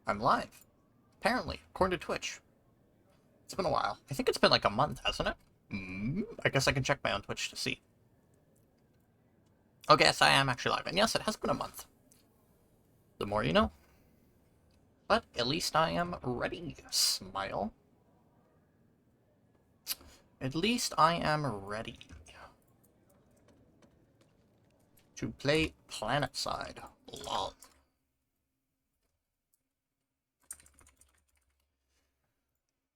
I'm live. Apparently, according to Twitch. It's been a while. I think it's been like a month, hasn't it? I guess I can check my own Twitch to see. Okay, yes, I am actually live. And yes, it has been a month. The more you know. But at least I am ready. Smile. At least I am ready to play PlanetSide. Lol.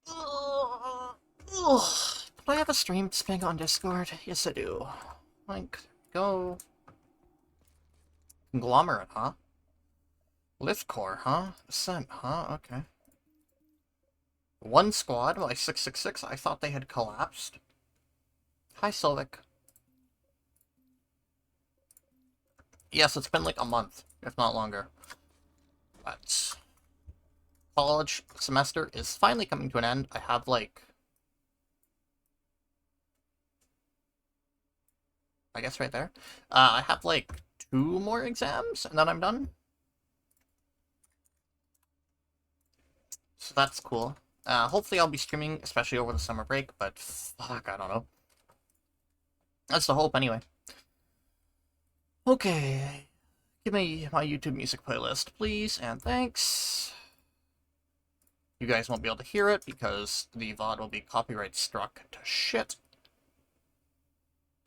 Do I have a stream ping on Discord? Yes, I do. Like, go. Conglomerate, huh? Lift core, huh? Ascent, huh? Okay. One squad, like 666. I thought they had collapsed. Hi, Sylvic. Yes, it's been like a month, if not longer. But college semester is finally coming to an end. I have like, I guess right there. I have like 2 more exams, and then I'm done. So that's cool. Hopefully I'll be streaming, especially over the summer break, but fuck, I don't know. That's the hope, anyway. Okay. Give me my YouTube music playlist, please, and thanks. You guys won't be able to hear it because the VOD will be copyright struck to shit.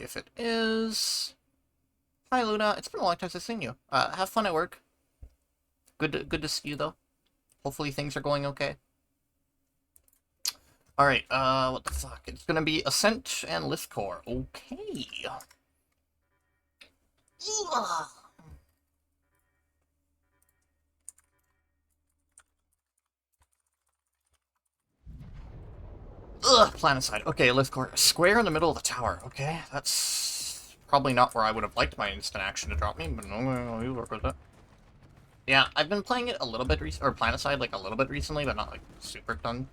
If it is... Hi, Luna. It's been a long time since I've seen you. Have fun at work. Good to see you, though. Hopefully things are going okay. Alright, what the fuck? It's gonna be Ascent and Lift Core. Okay. Ugh. PlanetSide. Okay, Lift Core. Square in the middle of the tower. Okay, that's probably not where I would have liked my instant action to drop me, but no, we work with it. Yeah, I've been playing it a little bit or PlanetSide like a little bit recently, but not like super done.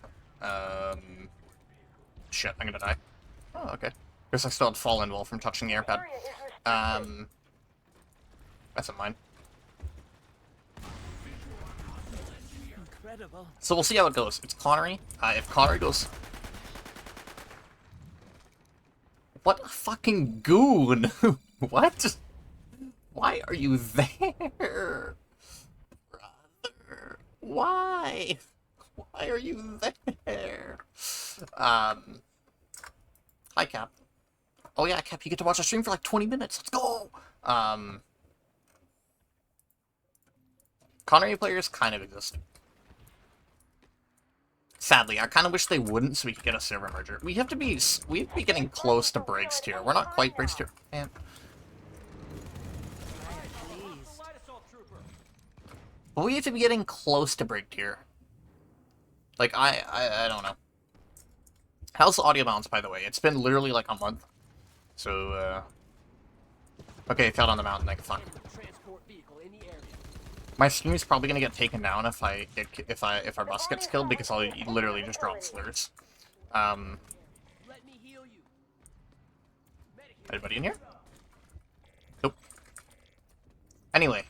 Shit, I'm gonna die. Oh, okay. Guess I still had fallen well from touching the airpad. That's not mine. Incredible. So we'll see how it goes. It's Connery. If Connery goes... What a fucking goon! What? Why are you there? Brother. Why? Why are you there? Hi, Cap. Oh yeah, Cap, you get to watch a stream for like 20 minutes. Let's go! Connery players kind of exist. Sadly, I kind of wish they wouldn't so we could get a server merger. We'd be getting close to Briggs tier. We're not quite Briggs tier. Man. But we have to be getting close to Brig tier. Like, I don't know. How's the audio balance, by the way? It's been literally like a month. So, okay, it fell on the mountain, like, fuck. My stream is probably gonna get taken down if our bus gets killed because I'll literally just drop slurs. Anybody in here? Nope. Anyway,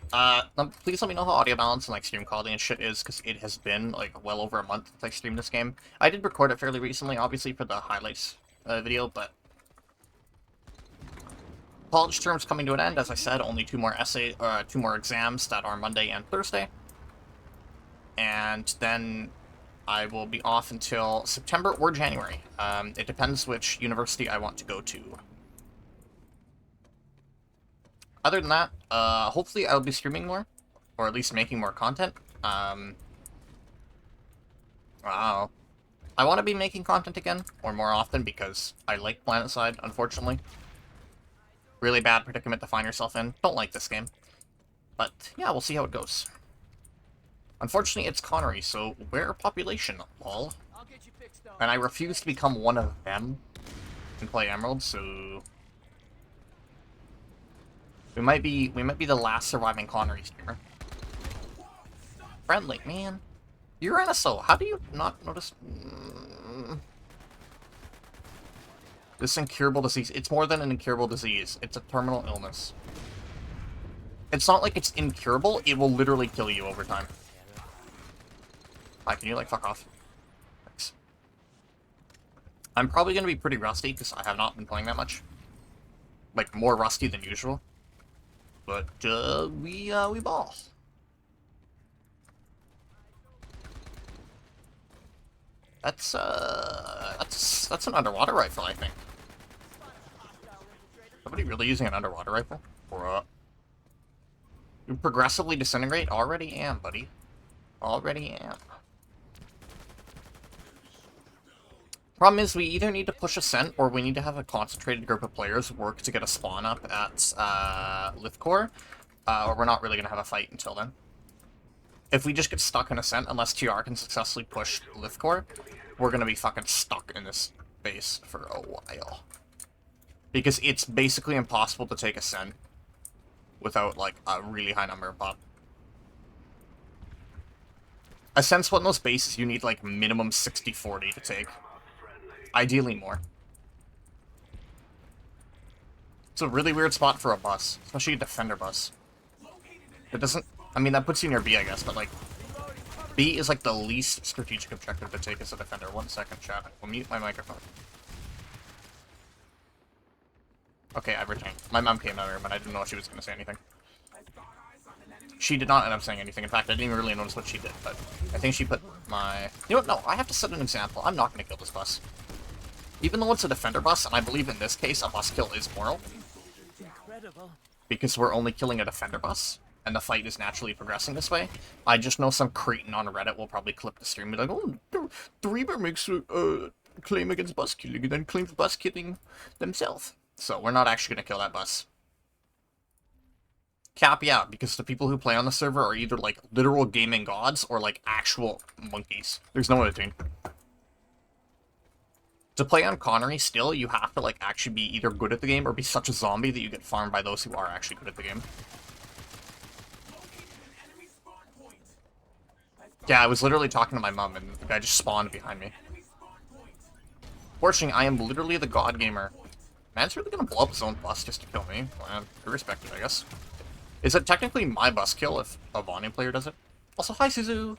please let me know how audio balance and like stream quality and shit is, because it has been like well over a month since I streamed this game. I did record it fairly recently, obviously for the highlights video, but college term's coming to an end. As I said, only 2 more exams that are Monday and Thursday. And then I will be off until September or January. It depends which university I want to go to. Other than that, hopefully I'll be streaming more, or at least making more content. Wow. I want to be making content again, or more often, because I like PlanetSide, unfortunately. Really bad predicament to find yourself in. Don't like this game. But, yeah, we'll see how it goes. Unfortunately, it's Connery, so we're population, lol. And I refuse to become one of them and play Emerald, so... We might be the last surviving Connerys here. Friendly, man. You're NSO. How do you not notice... This incurable disease. It's more than an incurable disease. It's a terminal illness. It's not like it's incurable. It will literally kill you over time. Hi, can you, like, fuck off? Thanks. I'm probably gonna be pretty rusty, because I have not been playing that much. Like, more rusty than usual. But, we ball. That's an underwater rifle, I think. Somebody really using an underwater rifle? Bruh. You progressively disintegrate? Already am, buddy. Already am. Problem is, we either need to push Ascent, or we need to have a concentrated group of players work to get a spawn up at, Lithcore, or we're not really gonna have a fight until then. If we just get stuck in Ascent, unless TR can successfully push Lithcore, we're gonna be fucking stuck in this base for a while. Because it's basically impossible to take Ascent without, like, a really high number of pop. Ascent's one of those bases you need, like, minimum 60-40 to take. Ideally more. It's a really weird spot for a bus, especially a defender bus. It doesn't... I mean, that puts you near B, I guess, but, like, B is, like, the least strategic objective to take as a defender. 1 second, chat. I'll mute my microphone. Okay, I've returned. My mom came out of her, but I didn't know if she was going to say anything. She did not end up saying anything. In fact, I didn't even really notice what she did, but I think she put my... You know what? No, I have to set an example. I'm not going to kill this bus. Even though it's a defender bus, and I believe in this case a bus kill is moral, because we're only killing a defender bus, and the fight is naturally progressing this way, I just know some cretin on Reddit will probably clip the stream and be like, oh, the Reaper makes a claim against bus killing, and then claims bus killing themselves. So we're not actually going to kill that bus. Cap, yeah, because the people who play on the server are either, like, literal gaming gods or, like, actual monkeys. There's no in between. To play on Connery still, you have to, like, actually be either good at the game or be such a zombie that you get farmed by those who are actually good at the game. Yeah, I was literally talking to my mom, and the guy just spawned behind me. Fortunately, I am literally the god gamer. Man's really gonna blow up his own bus just to kill me. Well, I respect it, I guess. Is it technically my bus kill if a VOD player does it? Also, hi, Suzu!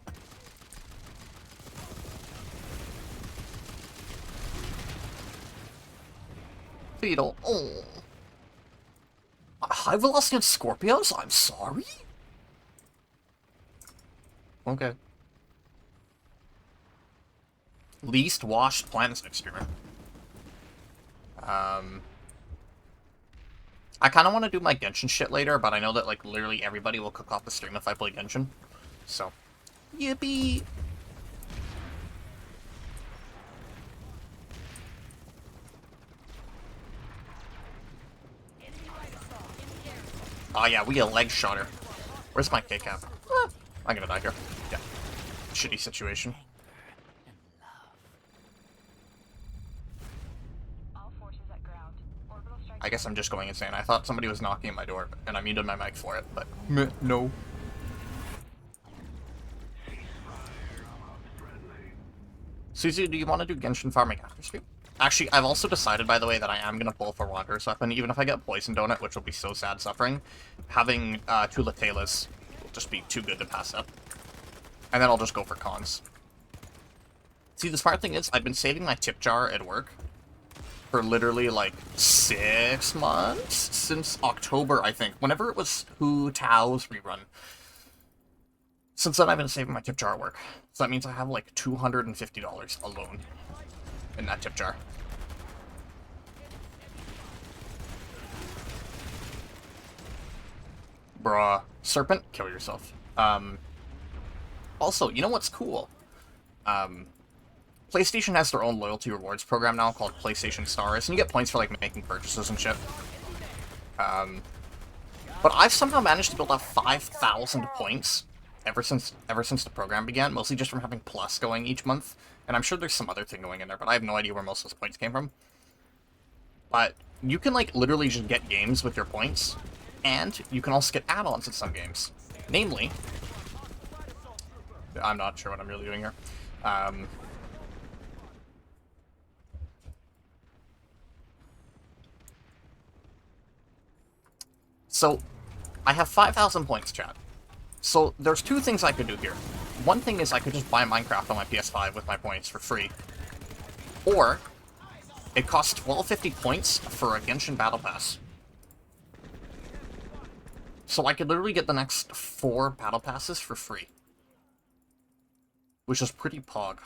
Beetle. Oh. High velocity on Scorpios? I'm sorry? Okay. Least washed planets experiment. I kind of want to do my Genshin shit later, but I know that, like, literally everybody will cook off the stream if I play Genshin. So, yippee! Oh yeah, we a leg shot her. Where's my K-cap? I'm gonna die here. Yeah. Shitty situation. I guess I'm just going insane. I thought somebody was knocking at my door, and I muted my mic for it, but no. Suzu, do you want to do Genshin farming after stream? Actually, I've also decided, by the way, that I am going to pull for Wanderer's Weapon, even if I get Poison Donut, which will be so sad suffering. Having two Latelas will just be too good to pass up. And then I'll just go for cons. See, the smart thing is, I've been saving my tip jar at work for literally, like, 6 months? Since October, I think. Whenever it was Hu Tao's rerun. Since then, I've been saving my tip jar at work. So that means I have, like, $250 alone in that tip jar. Bruh. Serpent, kill yourself. Also, you know what's cool? PlayStation has their own loyalty rewards program now called PlayStation Stars, and you get points for, like, making purchases and shit. But I've somehow managed to build up 5,000 points ever since the program began, mostly just from having Plus going each month. And I'm sure there's some other thing going in there, but I have no idea where most of those points came from. But you can, like, literally just get games with your points, and you can also get add-ons in some games. Namely... I'm not sure what I'm really doing here. So, I have 5,000 points, chat. So, there's two things I could do here. one thing is I could just buy Minecraft on my PS5 with my points for free. Or, it costs 1250 points for a Genshin Battle Pass. So I could literally get the next 4 Battle Passes for free. Which is pretty pog.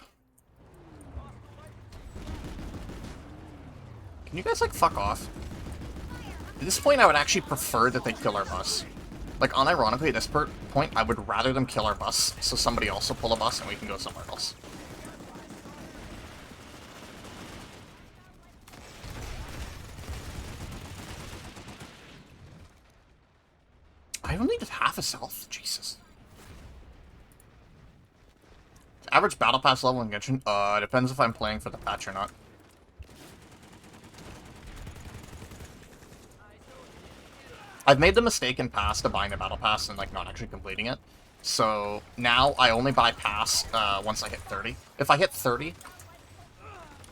Can you guys, like, fuck off? At this point, I would actually prefer that they kill our bus. Like, unironically, at this point, I would rather them kill our bus, so somebody else will pull a bus and we can go somewhere else. I only did half a self? Jesus. Average battle pass level in Genshin? It depends if I'm playing for the patch or not. I've made the mistake in past of buying the battle pass and, like, not actually completing it. So, now I only buy pass, once I hit 30. If I hit 30,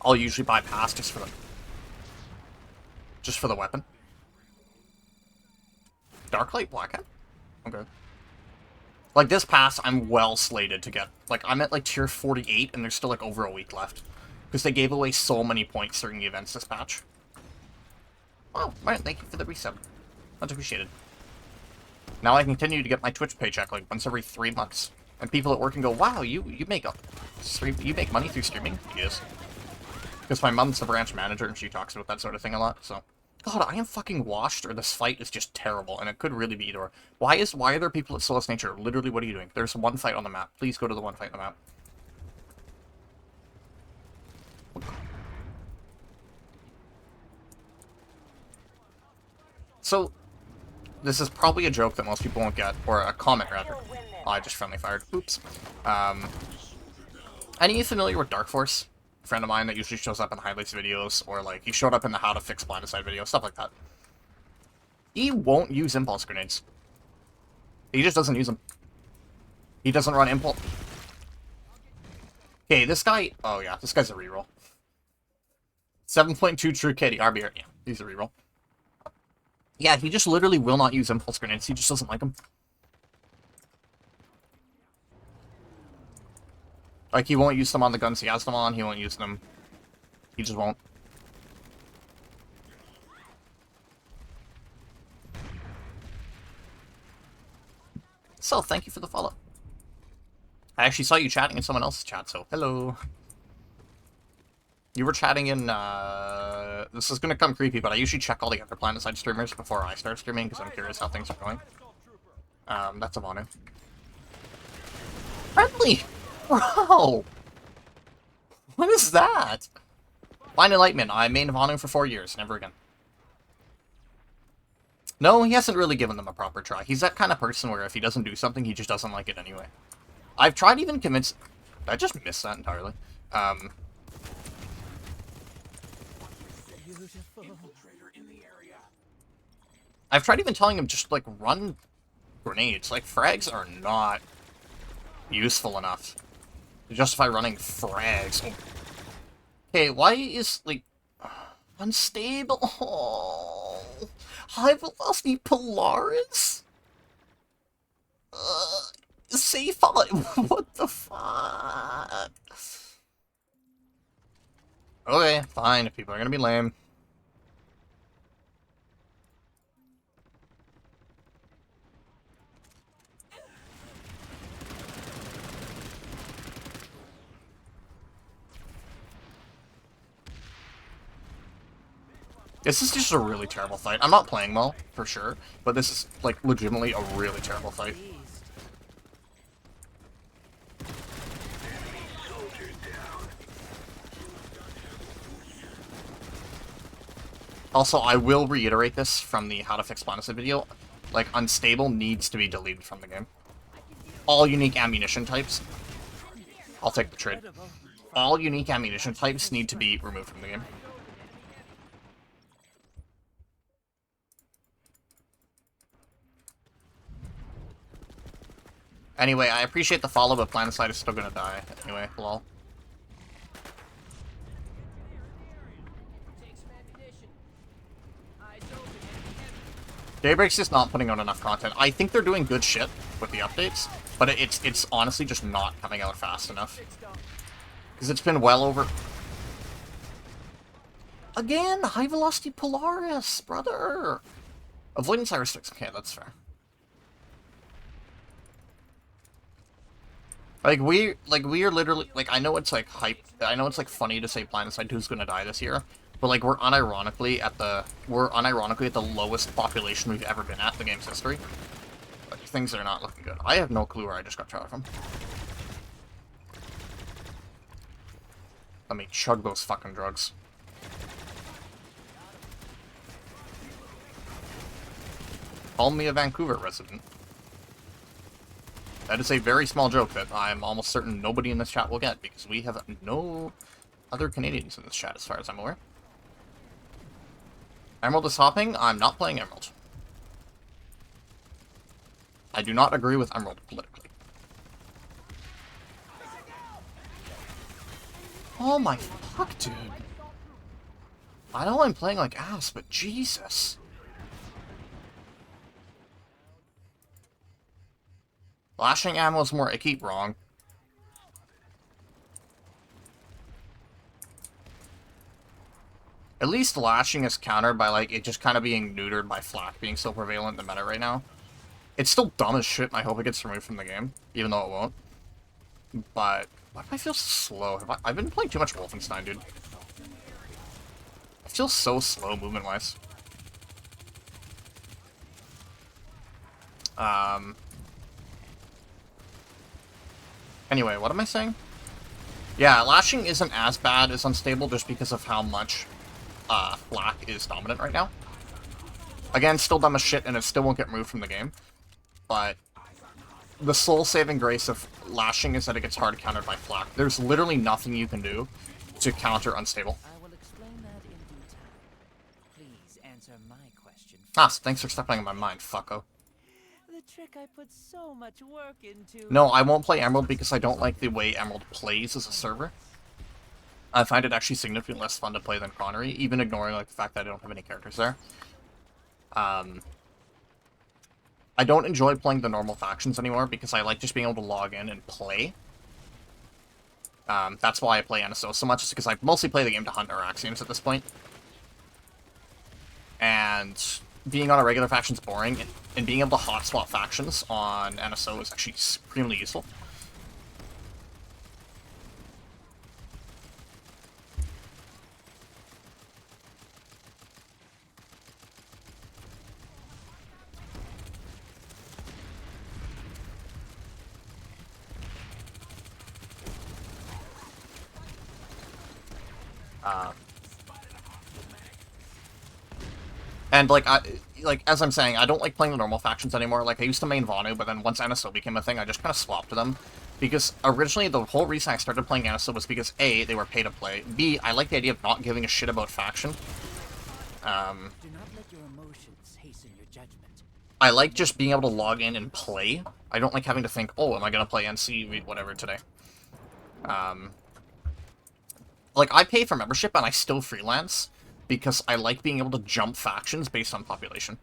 I'll usually buy pass just for the weapon. Darklight Blackout? Okay. Like, this pass, I'm well slated to get. Like, I'm at, like, tier 48, and there's still, like, over a week left. Because they gave away so many points during the events this patch. Oh, right, thank you for the resub. Much appreciated. Now I continue to get my Twitch paycheck, like, once every 3 months. And people at work can go, wow, you make money through streaming? Yes. Because my mom's the branch manager, and she talks about that sort of thing a lot, so... God, I am fucking washed, or this fight is just terrible, and it could really be either or. Why are there people at Solus Nature? Literally, what are you doing? There's one fight on the map. Please go to the one fight on the map. So, this is probably a joke that most people won't get, or a comment, rather. Oh, I just friendly fired. Oops. Any of you familiar with Dark Force? A friend of mine that usually shows up in the highlights videos, or, like, he showed up in the how to fix Blindicide video, stuff like that. He won't use impulse grenades. He just doesn't use them. He doesn't run impulse. Okay, this guy... Oh, yeah, this guy's a reroll. 7.2 true KDR. Yeah, he's a reroll. Yeah, he just literally will not use impulse grenades. He just doesn't like them. Like, he won't use them on the guns he has them on. He won't use them. He just won't. So, thank you for the follow. I actually saw you chatting in someone else's chat, so hello. You were chatting in, this is gonna come creepy, but I usually check all the other PlanetSide streamers before I start streaming, because I'm curious how things are going. That's a Vanu. Friendly! Bro! What is that? Blind Enlightenment. I mained Vanu for 4 years. Never again. No, he hasn't really given them a proper try. He's that kind of person where if he doesn't do something, he just doesn't like it anyway. I've tried even convince... I just missed that entirely. I've tried even telling him just, like, run grenades. Like, frags are not useful enough to justify running frags. Okay, why is, like, unstable? Oh, high velocity Polaris? Safe on... What the fuck? Okay, fine, if people are gonna be lame. This is just a really terrible fight. I'm not playing well, for sure, but this is, like, legitimately a really terrible fight. Also, I will reiterate this from the How to Fix Blindicide video. Like, Unstable needs to be deleted from the game. All unique ammunition types. I'll take the trade. All unique ammunition types need to be removed from the game. Anyway, I appreciate the follow, but PlanetSide is still gonna die. Anyway, lol. Daybreak's just not putting out enough content. I think they're doing good shit with the updates. But it's honestly just not coming out fast enough. Because it's been well over... Again, high velocity Polaris, brother! Avoidance Iris 6, okay, that's fair. Like, we are literally, like, I know it's, like, hype, I know it's, like, funny to say PlanetSide 2 is gonna die this year, but, like, we're unironically at the lowest population we've ever been at in the game's history. Like, things are not looking good. I have no clue where I just got shot from. Let me chug those fucking drugs. Call me a Vancouver resident. That is a very small joke that I'm almost certain nobody in this chat will get, because we have no other Canadians in this chat, as far as I'm aware. Emerald is hopping. I'm not playing Emerald. I do not agree with Emerald politically. Oh my fuck, dude. I know I'm playing like ass, but Jesus. Lashing ammo is more icky, wrong. At least lashing is countered by, like, it just kind of being neutered by flak being so prevalent in the meta right now. It's still dumb as shit, and I hope it gets removed from the game, even though it won't. But, why do I feel so slow? I've been playing too much Wolfenstein, dude. I feel so slow movement-wise. Anyway, what am I saying? Yeah, lashing isn't as bad as unstable just because of how much flak is dominant right now. Again, still dumb as shit, and it still won't get removed from the game. But the soul-saving grace of lashing is that it gets hard countered by flak. There's literally nothing you can do to counter unstable. I will explain that in due time. Please answer my question. Ah, so thanks for stepping in my mind, fucko. The trick I put so much work into. No, I won't play Emerald because I don't like the way Emerald plays as a server. I find it actually significantly less fun to play than Connery, even ignoring like the fact that I don't have any characters there. I don't enjoy playing the normal factions anymore because I like just being able to log in and play. That's why I play NSO so much, is because I mostly play the game to hunt Araxians at this point. And being on a regular faction is boring, and being able to hot swap factions on NSO is actually supremely useful. And, like, as I'm saying, I don't like playing the normal factions anymore. Like, I used to main Vanu, but then once NSO became a thing, I just kind of swapped to them. Because originally, the whole reason I started playing NSO was because, A, they were pay-to-play. B, I like the idea of not giving a shit about faction. Do not let your emotions hasten your judgment. I like just being able to log in and play. I don't like having to think, oh, am I going to play NC, whatever, today. Like, I pay for membership, and I still freelance, because I like being able to jump factions based on population.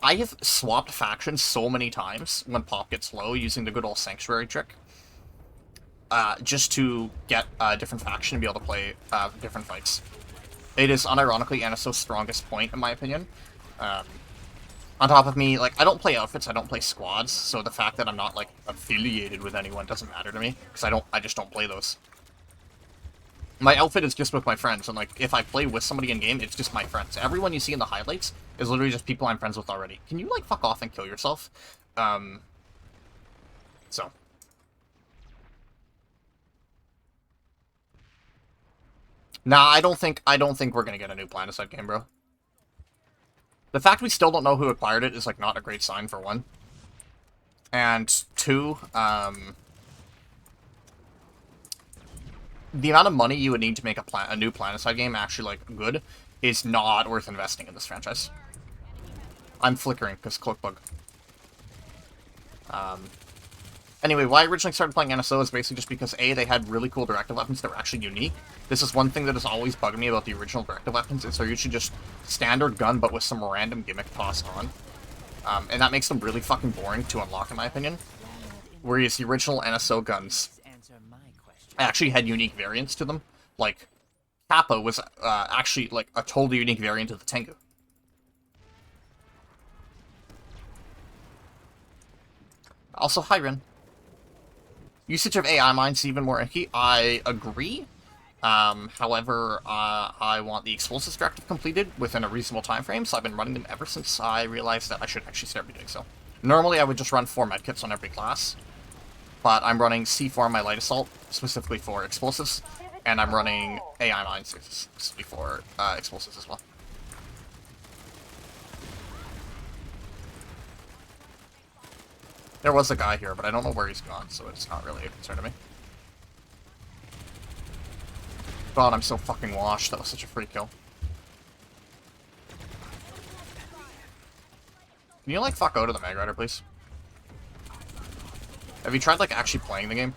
I have swapped factions so many times when pop gets low using the good old Sanctuary trick. Just to get a different faction and be able to play different fights. It is unironically NSO's strongest point, in my opinion. On top of me, like, I don't play outfits, I don't play squads, so the fact that I'm not, like, affiliated with anyone doesn't matter to me, because I just don't play those. My outfit is just with my friends, and, like, if I play with somebody in-game, it's just my friends. Everyone you see in the highlights is literally just people I'm friends with already. Can you, like, fuck off and kill yourself? So. Nah, I don't think we're gonna get a new PlanetSide game, bro. The fact we still don't know who acquired it is, like, not a great sign, for one. And two, the amount of money you would need to make a new PlanetSide game actually, like, good is not worth investing in this franchise. I'm flickering because cloak bug. Anyway, why I originally started playing NSO is basically just because, A, they had really cool directive weapons that were actually unique. This is one thing that has always bugged me about the original directive weapons, is they're usually just standard gun, but with some random gimmick tossed on. And that makes them really fucking boring to unlock, in my opinion. whereas the original NSO guns Please answer my question. actually had unique variants to them. Like, Kappa was actually like a totally unique variant of the Tengu. Also, hi Ren. Usage of AI mines is even more icky. I agree. However, I want the explosives directive completed within a reasonable time frame, so I've been running them ever since I realized that I should actually start doing so. Normally, I would just run 4 medkits on every class, but I'm running C4 on my light assault, specifically for explosives, and I'm running AI mines specifically for explosives as well. There was a guy here, but I don't know where he's gone, so it's not really a concern to me. God, I'm so fucking washed. That was such a free kill. Can you, like, fuck out of the Mag Rider, please? Have you tried, like, actually playing the game?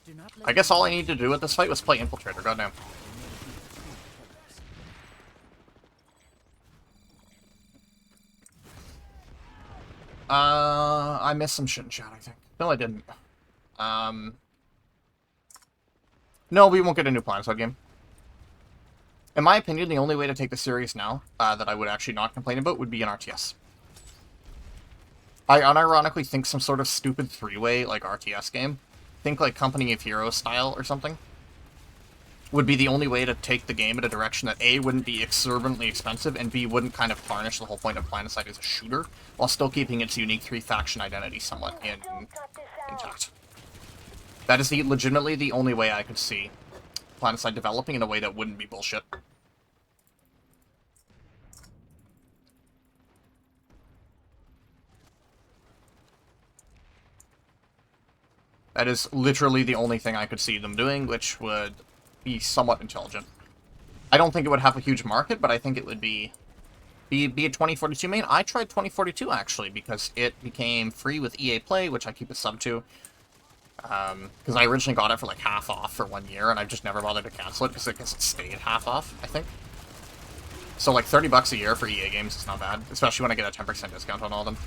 Do not let I guess all I needed to do with this fight was play Infiltrator, goddamn. I missed some shit in chat, I think. No, I didn't. No, we won't get a new Planeside game. In my opinion, the only way to take this series now, that I would actually not complain about, would be an RTS. I unironically think some sort of stupid 3-way, like, RTS game, think like Company of Heroes style or something, would be the only way to take the game in a direction that A, wouldn't be exorbitantly expensive, and B, wouldn't kind of tarnish the whole point of Planeside as a shooter, while still keeping its unique 3-faction identity somewhat intact. That is legitimately the only way I could see Planeside developing in a way that wouldn't be bullshit. That is literally the only thing I could see them doing, which would be somewhat intelligent. I don't think it would have a huge market, but I think it would be a 2042 main. I tried 2042, actually, because it became free with EA Play, which I keep a sub to. Because I originally got it for, like, half off for 1 year, and I've just never bothered to cancel it, because I guess it stayed half off, I think. So, like, 30 bucks a year for EA games is not bad, especially when I get a 10% discount on all of them.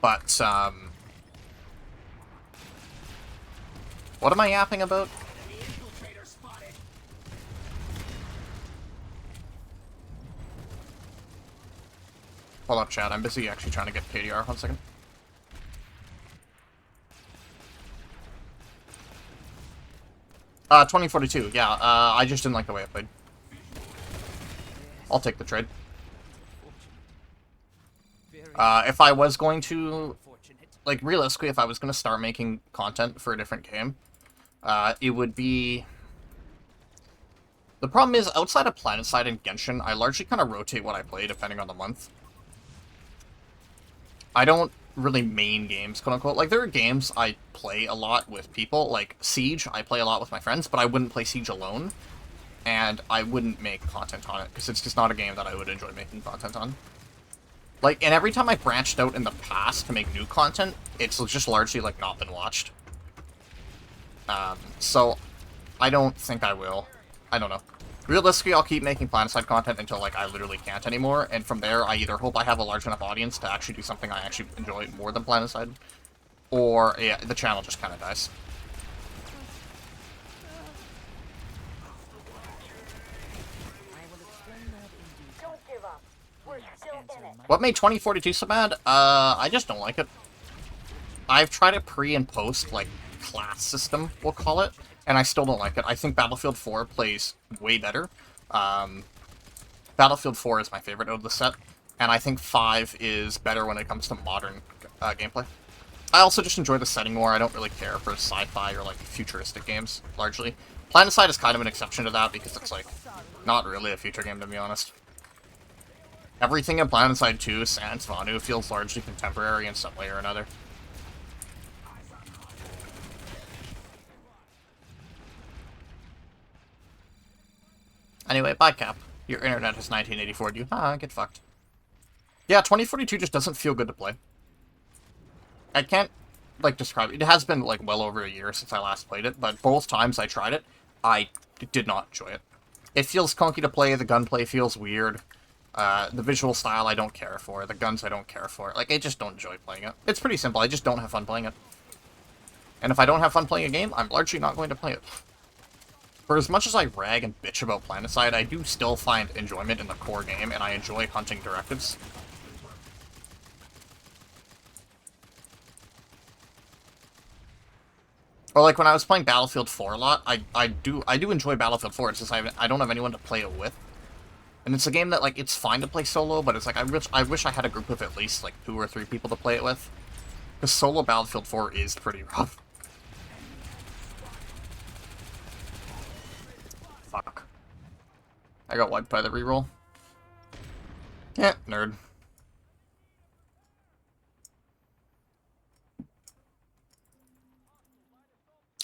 But, what am I yapping about? Hold up, chat. I'm busy actually trying to get KDR. 1 second. Uh, 2042. Yeah, I just didn't like the way it played. I'll take the trade. If I was going to, like, realistically, if I was going to start making content for a different game, it would be... The problem is, outside of Planetside and Genshin, I largely kind of rotate what I play depending on the month. I don't really main games, quote-unquote. Like, there are games I play a lot with people, like Siege, I play a lot with my friends, but I wouldn't play Siege alone, and I wouldn't make content on it, because it's just not a game that I would enjoy making content on. Like, and every time I branched out in the past to make new content, it's just largely, like, not been watched. So, I don't think I will. I don't know. Realistically, I'll keep making Planetside content until, like, I literally can't anymore, and from there, I either hope I have a large enough audience to actually do something I actually enjoy more than Planetside, or, yeah, the channel just kind of dies. What made 2042 so bad? I just don't like it. I've tried it pre and post, like, class system, we'll call it, and I still don't like it. I think Battlefield 4 plays way better. Battlefield 4 is my favorite out of the set, and I think 5 is better when it comes to modern gameplay. I also just enjoy the setting more. I don't really care for sci-fi or, like, futuristic games, largely. Planetside is kind of an exception to that, because it's, like, not really a future game, to be honest. Everything in Planetside 2, sans Vanu, feels largely contemporary in some way or another. Anyway, bye, Cap. Your internet is 1984. Do you? Ah, get fucked. Yeah, 2042 just doesn't feel good to play. I can't, like, describe it. It has been, like, well over a year since I last played it, but both times I tried it, I did not enjoy it. It feels clunky to play, the gunplay feels weird. The visual style I don't care for. The guns I don't care for. Like, I just don't enjoy playing it. It's pretty simple. I just don't have fun playing it. And if I don't have fun playing a game, I'm largely not going to play it. For as much as I rag and bitch about PlanetSide, I do still find enjoyment in the core game, and I enjoy hunting directives. Or like when I was playing Battlefield 4 a lot, I do enjoy Battlefield 4. It's just I don't have anyone to play it with. And it's a game that, like, it's fine to play solo, but it's like I wish I had a group of at least like 2 or 3 people to play it with. Because solo Battlefield 4 is pretty rough. Fuck. I got wiped by the reroll. Yeah, nerd.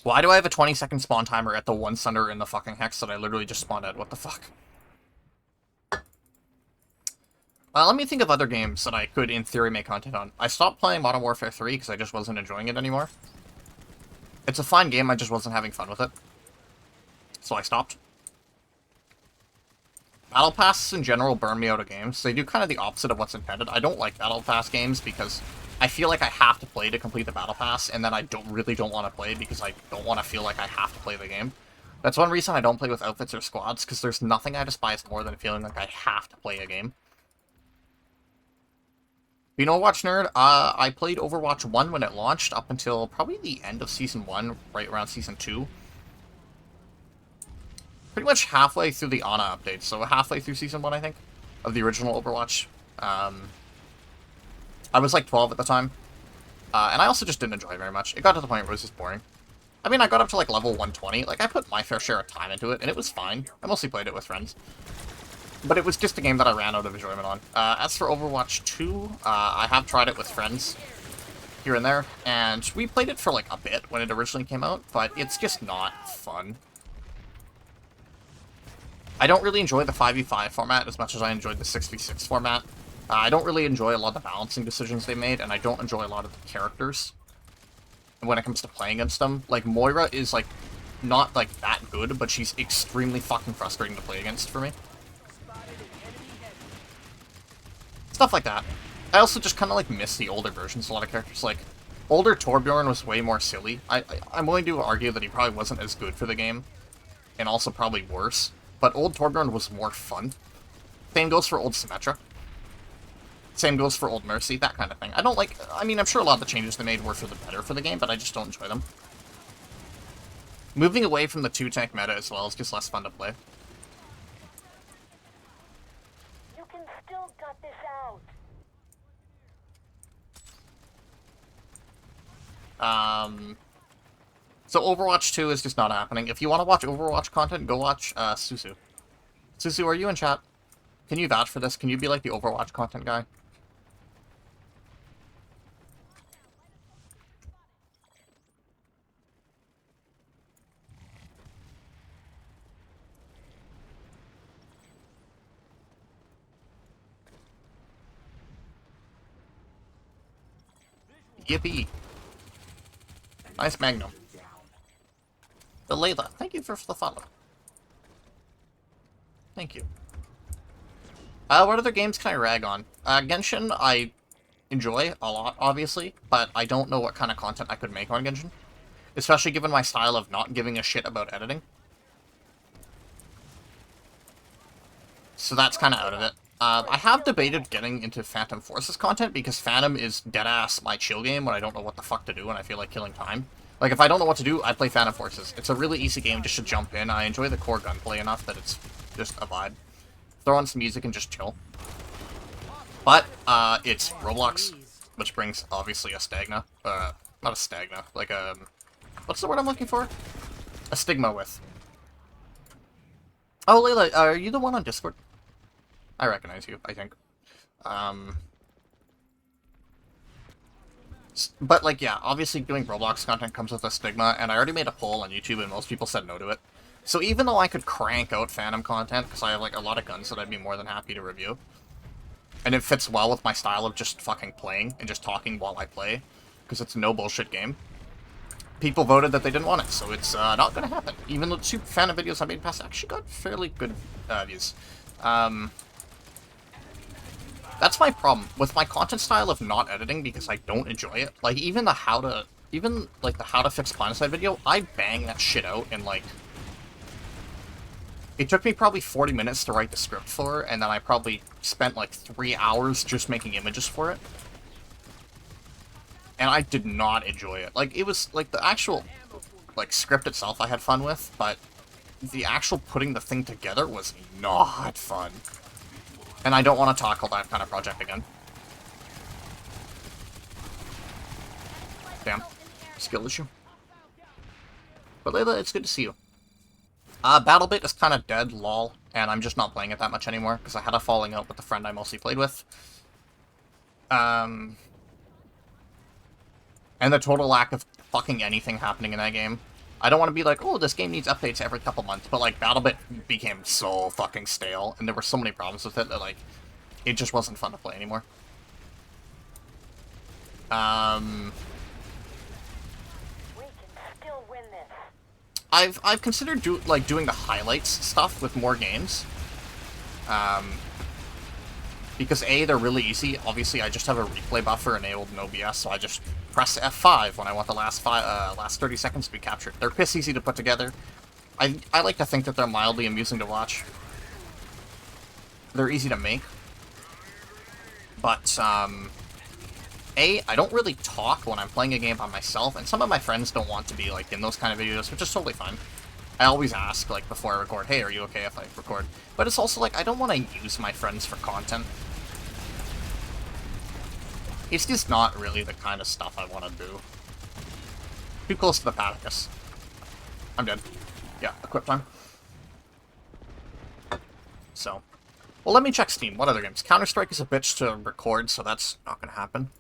Why do I have a 20-second spawn timer at the one center in the fucking hex that I literally just spawned at? What the fuck? Let me think of other games that I could, in theory, make content on. I stopped playing Modern Warfare 3 because I just wasn't enjoying it anymore. It's a fine game, I just wasn't having fun with it. So I stopped. Battle Passes in general burn me out of games. They do kind of the opposite of what's intended. I don't like Battle Pass games because I feel like I have to play to complete the Battle Pass, and then I really don't want to play because I don't want to feel like I have to play the game. That's one reason I don't play with outfits or squads, because there's nothing I despise more than feeling like I have to play a game. You know, Overwatch Nerd, I played Overwatch 1 when it launched up until probably the end of Season 1, right around Season 2. Pretty much halfway through the Ana update, so halfway through Season 1, I think, of the original Overwatch. I was like 12 at the time, and I also just didn't enjoy it very much. It got to the point where it was just boring. I mean, I got up to like level 120, like I put my fair share of time into it, and it was fine. I mostly played it with friends. But it was just a game that I ran out of enjoyment on. As for Overwatch 2, I have tried it with friends here and there, and we played it for like a bit when it originally came out, but it's just not fun. I don't really enjoy the 5v5 format as much as I enjoyed the 6v6 format. I don't really enjoy a lot of the balancing decisions they made, and I don't enjoy a lot of the characters when it comes to playing against them. Like, Moira is, like, not, like, that good, but she's extremely fucking frustrating to play against for me. Stuff like that. I also just kind of, like, miss the older versions of a lot of characters. Like, older Torbjorn was way more silly. I'm willing to argue that he probably wasn't as good for the game, and also probably worse. But old Torbjorn was more fun. Same goes for old Symmetra. Same goes for old Mercy, that kind of thing. I don't like... I mean, I'm sure a lot of the changes they made were for the better for the game, but I just don't enjoy them. Moving away from the 2-tank meta as well is just less fun to play. You can still gut this out. So Overwatch 2 is just not happening. If you want to watch Overwatch content, go watch Susu. Susu, are you in chat? Can you vouch for this? Can you be like the Overwatch content guy? Yippee. Nice Magnum. The Layla, thank you for the follow. Thank you. What other games can I rag on? Genshin, I enjoy a lot, obviously, but I don't know what kind of content I could make on Genshin. Especially given my style of not giving a shit about editing. So that's kind of out of it. I have debated getting into Phantom Forces content, because Phantom is deadass my chill game when I don't know what the fuck to do and I feel like killing time. Like, if I don't know what to do, I play Phantom Forces. It's a really easy game just to jump in. I enjoy the core gunplay enough that it's just a vibe. Throw on some music and just chill. But, it's Roblox, which brings, obviously, a stagna. Not a stagna, like a... What's the word I'm looking for? A stigma with. Oh, Layla, are you the one on Discord? I recognize you, I think. But, like, yeah, obviously doing Roblox content comes with a stigma, and I already made a poll on YouTube, and most people said no to it. So even though I could crank out Phantom content, because I have, like, a lot of guns that I'd be more than happy to review, and it fits well with my style of just fucking playing, and just talking while I play, because it's a no-bullshit game, people voted that they didn't want it, so it's not gonna happen. Even though the two Phantom videos I made past actually got fairly good views. That's my problem with my content style of not editing because I don't enjoy it. Like, even the how to fix PlanetSide video, I bang that shit out in, like... It took me probably 40 minutes to write the script for, and then I probably spent, like, 3 hours just making images for it. And I did not enjoy it. Like, it was, like, the actual, like, script itself I had fun with, but the actual putting the thing together was not fun. And I don't want to tackle that kind of project again. Damn. Skill issue. But Layla, it's good to see you. BattleBit is kind of dead, lol, and I'm just not playing it that much anymore, because I had a falling out with the friend I mostly played with. And the total lack of fucking anything happening in that game. I don't want to be like, oh, this game needs updates every couple months, but, like, BattleBit became so fucking stale, and there were so many problems with it that, like, it just wasn't fun to play anymore. We can still win this. I've considered doing the highlights stuff with more games. Because A, they're really easy. Obviously, I just have a replay buffer enabled in OBS, so I just press F5 when I want the last 30 seconds to be captured. They're piss easy to put together. I like to think that they're mildly amusing to watch. They're easy to make. But, A, I don't really talk when I'm playing a game by myself, and some of my friends don't want to be, like, in those kind of videos, which is totally fine. I always ask, like, before I record, hey, are you okay if I record? But it's also, like, I don't want to use my friends for content. It's just not really the kind of stuff I want to do. Too close to the Paticus. I'm dead. Yeah, equip time. So. Well, let me check Steam. What other games? Counter-Strike is a bitch to record, so that's not going to happen.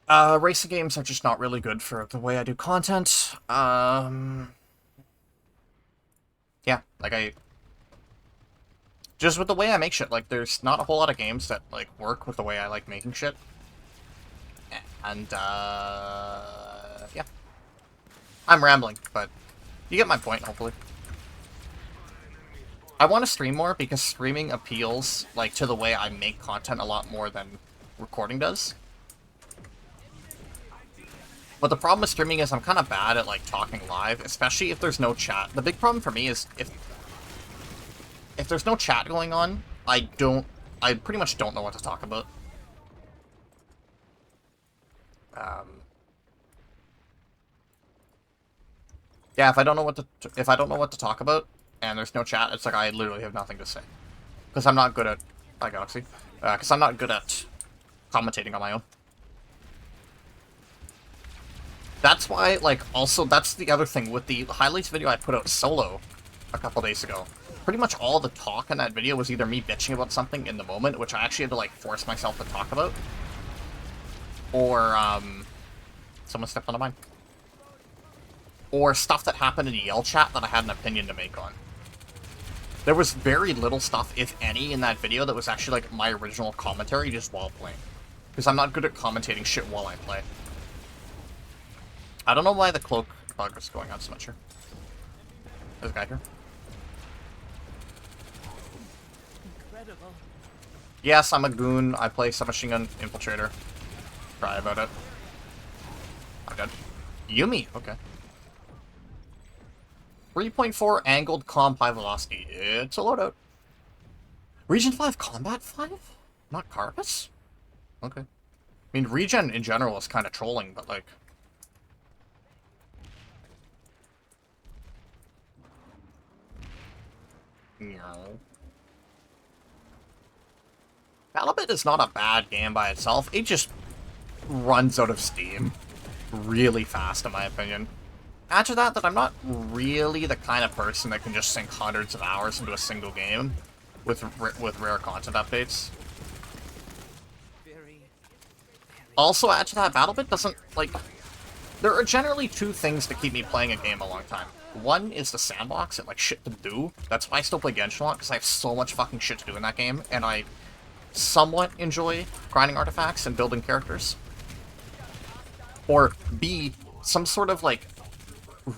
Racing games are just not really good for the way I do content. Yeah, like just with the way I make shit, like, there's not a whole lot of games that, like, work with the way I like making shit. And, yeah. I'm rambling, but you get my point, hopefully. I want to stream more because streaming appeals, like, to the way I make content a lot more than recording does. But the problem with streaming is I'm kind of bad at, like, talking live, especially if there's no chat. The big problem for me is if there's no chat going on, I pretty much don't know what to talk about. Yeah, if I don't know what to talk about and there's no chat, it's like I literally have nothing to say. Because I'm not good at Galaxy. Because I'm not good at commentating on my own. That's why, like, also, that's the other thing. With the highlights video I put out solo a couple days ago, pretty much all the talk in that video was either me bitching about something in the moment, which I actually had to, like, force myself to talk about, or, someone stepped on a mine. Or stuff that happened in the Yell chat that I had an opinion to make on. There was very little stuff, if any, in that video that was actually, like, my original commentary just while playing. Because I'm not good at commentating shit while I play. I don't know why the cloak bug is going on so much here. There's a guy here. Incredible. Yes, I'm a goon. I play Submachine Gun Infiltrator. Cry about it. I'm dead. Yumi, okay. 3.4 angled comp high velocity. It's a loadout. Region 5 Combat 5? Not Carbus? Okay. I mean, Regen in general is kind of trolling, but, like... No. BattleBit is not a bad game by itself. It just runs out of steam really fast, in my opinion. Add to that I'm not really the kind of person that can just sink hundreds of hours into a single game with rare content updates. Also, add to that, BattleBit doesn't, like... There are generally two things that keep me playing a game a long time. One is the sandbox and, like, shit to do. That's why I still play Genshin a lot, because I have so much fucking shit to do in that game, and I somewhat enjoy grinding artifacts and building characters. Or B, some sort of, like,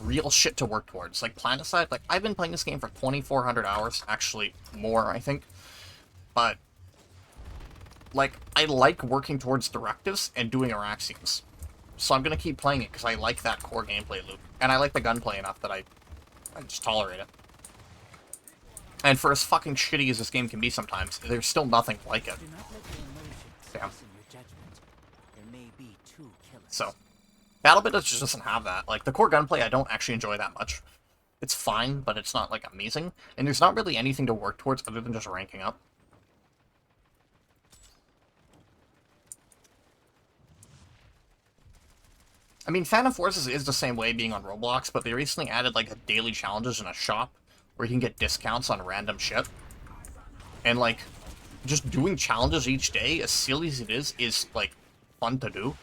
real shit to work towards. Like, PlanetSide, like, I've been playing this game for 2,400 hours. Actually, more, I think. But like, I like working towards directives and doing Araxians. So I'm gonna keep playing it because I like that core gameplay loop. And I like the gunplay enough that I just tolerate it. And for as fucking shitty as this game can be sometimes, there's still nothing like it. Do not let your emotions Damn. lessen your judgment. There may be two killers. So, BattleBit just doesn't have that. Like, the core gunplay I don't actually enjoy that much. It's fine, but it's not, like, amazing. And there's not really anything to work towards other than just ranking up. I mean, Phantom Forces is the same way being on Roblox, but they recently added, like, daily challenges in a shop where you can get discounts on random shit. And, like, just doing challenges each day, as silly as it is, like, fun to do.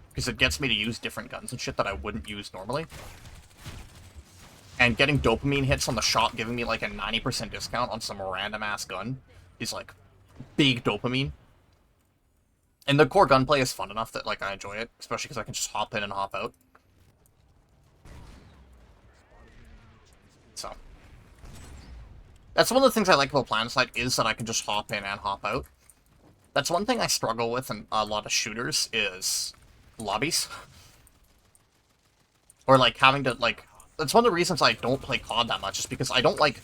Because it gets me to use different guns and shit that I wouldn't use normally. And getting dopamine hits on the shop giving me, like, a 90% discount on some random-ass gun is, like, big dopamine. And the core gunplay is fun enough that, like, I enjoy it, especially because I can just hop in and hop out. So. That's one of the things I like about PlanetSide, is that I can just hop in and hop out. That's one thing I struggle with in a lot of shooters, is lobbies. Or, like, having to, like... That's one of the reasons I don't play COD that much, is because I don't like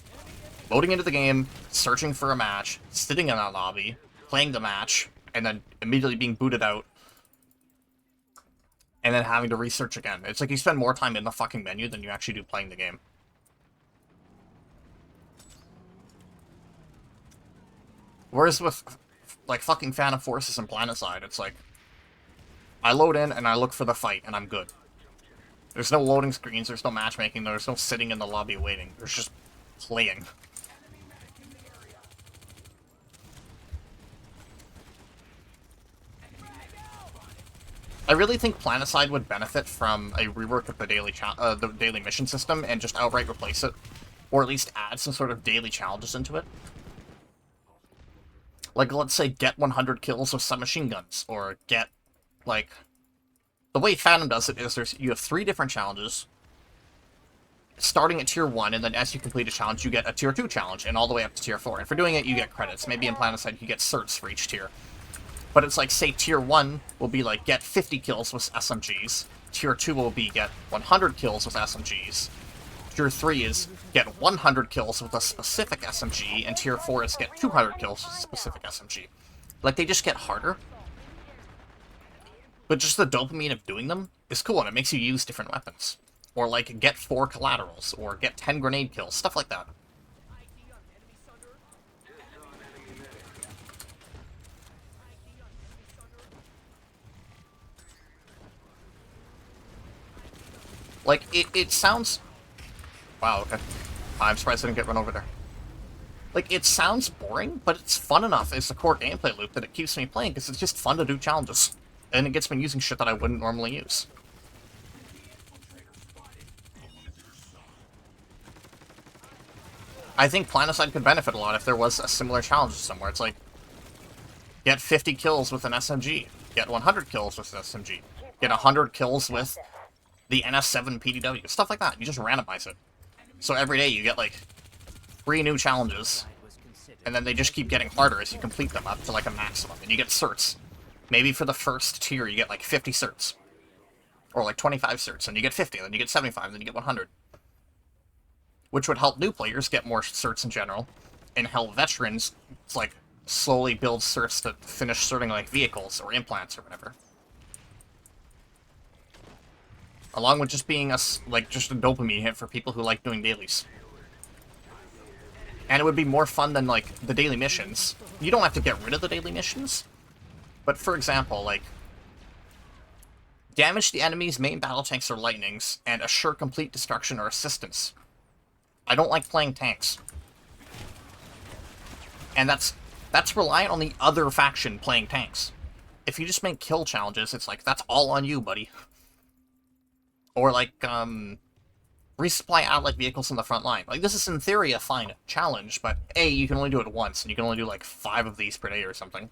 loading into the game, searching for a match, sitting in a lobby, playing the match, and then immediately being booted out, and then having to research again. It's like you spend more time in the fucking menu than you actually do playing the game. Whereas with, like, fucking Phantom Forces and PlanetSide, it's like, I load in and I look for the fight, and I'm good. There's no loading screens, there's no matchmaking, there's no sitting in the lobby waiting. There's just playing. I really think PlanetSide would benefit from a rework of the daily mission system and just outright replace it. Or at least add some sort of daily challenges into it. Like, let's say, get 100 kills with submachine guns, or get, like... The way Phantom does it is you have 3 different challenges, starting at Tier 1, and then as you complete a challenge, you get a Tier 2 challenge, and all the way up to Tier 4. And for doing it, you get credits. Maybe in PlanetSide, you get certs for each tier. But it's like, say, Tier 1 will be like, get 50 kills with SMGs. Tier 2 will be get 100 kills with SMGs. Tier 3 is get 100 kills with a specific SMG, and Tier 4 is get 200 kills with a specific SMG. Like, they just get harder. But just the dopamine of doing them is cool, and it makes you use different weapons. Or, like, get 4 collaterals, or get 10 grenade kills, stuff like that. Like, it sounds... Wow, okay. I'm surprised I didn't get run over there. Like, it sounds boring, but it's fun enough as the core gameplay loop that it keeps me playing, because it's just fun to do challenges. And it gets me using shit that I wouldn't normally use. I think PlanetSide could benefit a lot if there was a similar challenge somewhere. It's like, get 50 kills with an SMG. Get 100 kills with an SMG. Get 100 kills with the NS7 PDW. Stuff like that. You just randomize it. So every day you get, like, 3 new challenges. And then they just keep getting harder as you complete them up to, like, a maximum. And you get certs. Maybe for the first tier you get, like, 50 certs. Or, like, 25 certs. And you get 50. Then you get 75. Then you get 100. Which would help new players get more certs in general. And help veterans, like, slowly build certs to finish certing, like, vehicles or implants or whatever. Along with just being just a dopamine hit for people who like doing dailies. And it would be more fun than, like, the daily missions. You don't have to get rid of the daily missions. But, for example, like, damage the enemy's main battle tanks or lightnings, and assure complete destruction or assistance. I don't like playing tanks. And that's reliant on the other faction playing tanks. If you just make kill challenges, it's like, that's all on you, buddy. Or, like, resupply allied vehicles in the front line. Like, this is, in theory, a fine challenge, but A, you can only do it once, and you can only do, like, 5 of these per day or something.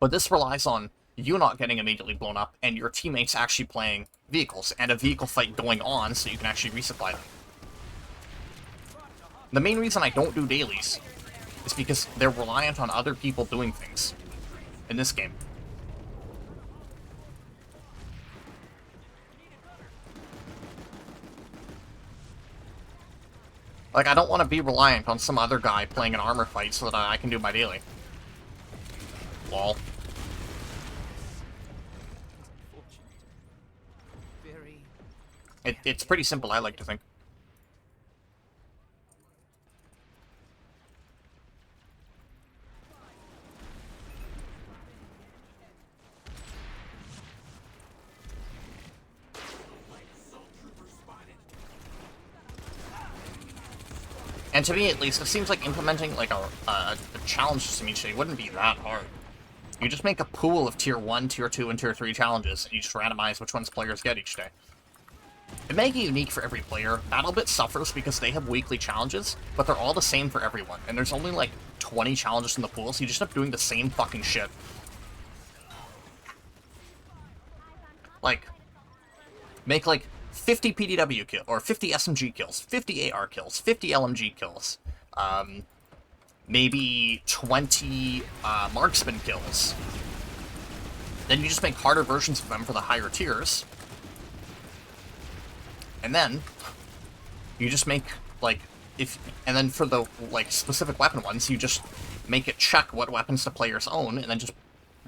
But this relies on you not getting immediately blown up, and your teammates actually playing vehicles, and a vehicle fight going on so you can actually resupply them. The main reason I don't do dailies is because they're reliant on other people doing things in this game. Like, I don't want to be reliant on some other guy playing an armor fight so that I can do my daily. Lol. It's pretty simple, I like to think. And to me, at least, it seems like implementing, like, a challenge system each day wouldn't be that hard. You just make a pool of Tier 1, Tier 2, and Tier 3 challenges, and you just randomize which ones players get each day. It makes it unique for every player. BattleBit suffers because they have weekly challenges, but they're all the same for everyone. And there's only, like, 20 challenges in the pool, so you just end up doing the same fucking shit. Like, make, like, 50 PDW kills, or 50 SMG kills, 50 AR kills, 50 LMG kills, maybe 20 marksman kills. Then you just make harder versions of them for the higher tiers. And then you just make, like, and then for the, like, specific weapon ones, you just make it check what weapons the players own, and then just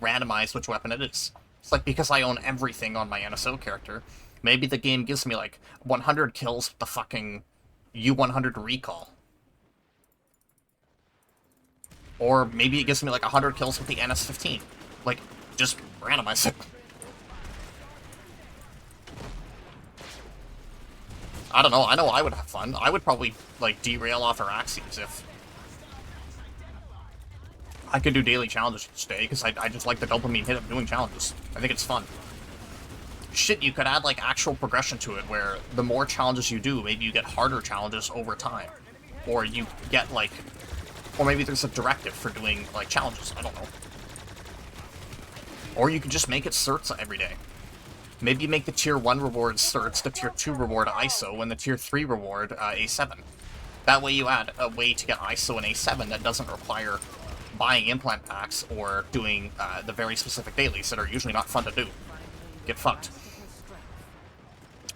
randomize which weapon it is. It's like, because I own everything on my NSO character, maybe the game gives me, like, 100 kills with the fucking U100 recall. Or maybe it gives me, like, 100 kills with the NS15. Like, just randomize it. I don't know, I know I would have fun. I would probably, like, derail off Araxes if I could do daily challenges each day, because I just like the dopamine hit of doing challenges. I think it's fun. Shit, you could add, like, actual progression to it, where the more challenges you do, maybe you get harder challenges over time. Or you get, like... Or maybe there's a directive for doing, like, challenges. I don't know. Or you could just make it certs every day. Maybe make the Tier 1 reward certs, the Tier 2 reward ISO, and the Tier 3 reward A7. That way you add a way to get ISO and A7 that doesn't require buying implant packs or doing the very specific dailies that are usually not fun to do. Get fucked.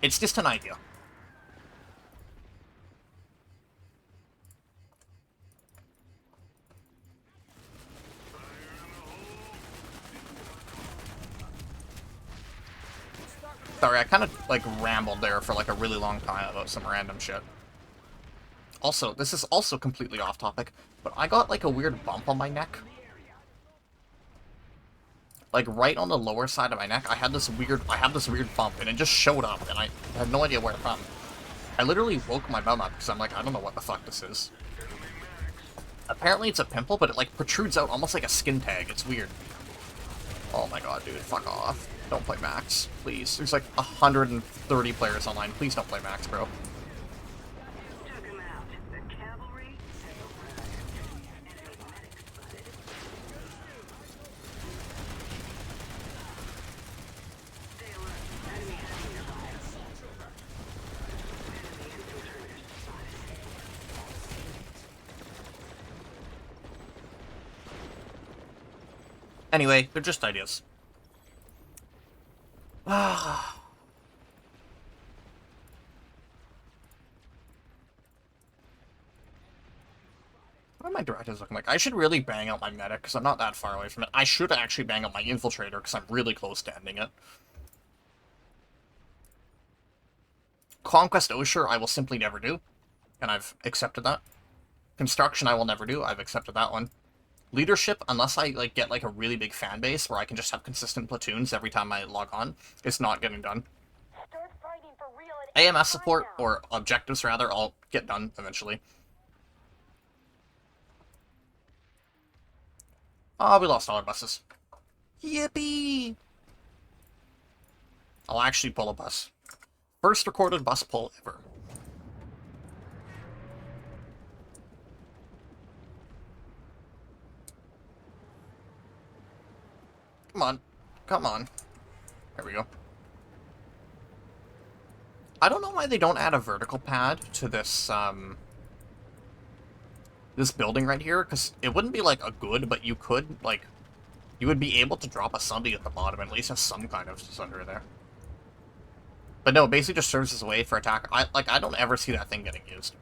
It's just an idea. Sorry, I kind of, like, rambled there for, like, a really long time about some random shit. Also, this is also completely off topic, but I got, like, a weird bump on my neck. Like, right on the lower side of my neck, I had this weird bump, and it just showed up, and I had no idea where from. I literally woke my bum up, because I'm like, I don't know what the fuck this is. Apparently it's a pimple, but it, like, protrudes out almost like a skin tag. It's weird. Oh my god, dude, fuck off. Don't play Max, please. There's like 130 players online. Please don't play Max, bro. Anyway, they're just ideas. Ah. What are my directives looking like? I should really bang out my medic, because I'm not that far away from it. I should actually bang out my infiltrator, because I'm really close to ending it. Conquest Osher, I will simply never do, and I've accepted that. Construction, I will never do. I've accepted that one. Leadership, unless I, like, get, like, a really big fan base where I can just have consistent platoons every time I log on, it's not getting done. AMS support, or objectives, rather, I'll get done eventually. Oh, we lost all our buses. Yippee! I'll actually pull a bus. First recorded bus pull ever. Come on. Come on. There we go. I don't know why they don't add a vertical pad to this, this building right here, because it wouldn't be, like, a good, but you could, like, you would be able to drop a Sunday at the bottom, and at least have some kind of Sunder there. But no, it basically just serves as a way for attack. I don't ever see that thing getting used.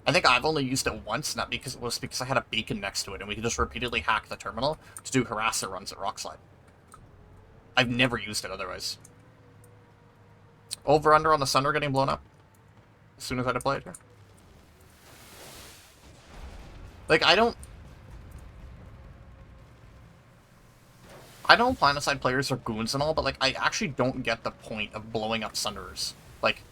I think I've only used it once, not because it was because I had a beacon next to it, and we could just repeatedly hack the terminal to do harasser runs at Rockslide. I've never used it otherwise. Over-under on the Sunder getting blown up as soon as I deploy it here. Like, I know Planetside players are goons and all, but, like, I actually don't get the point of blowing up Sunderers. Like,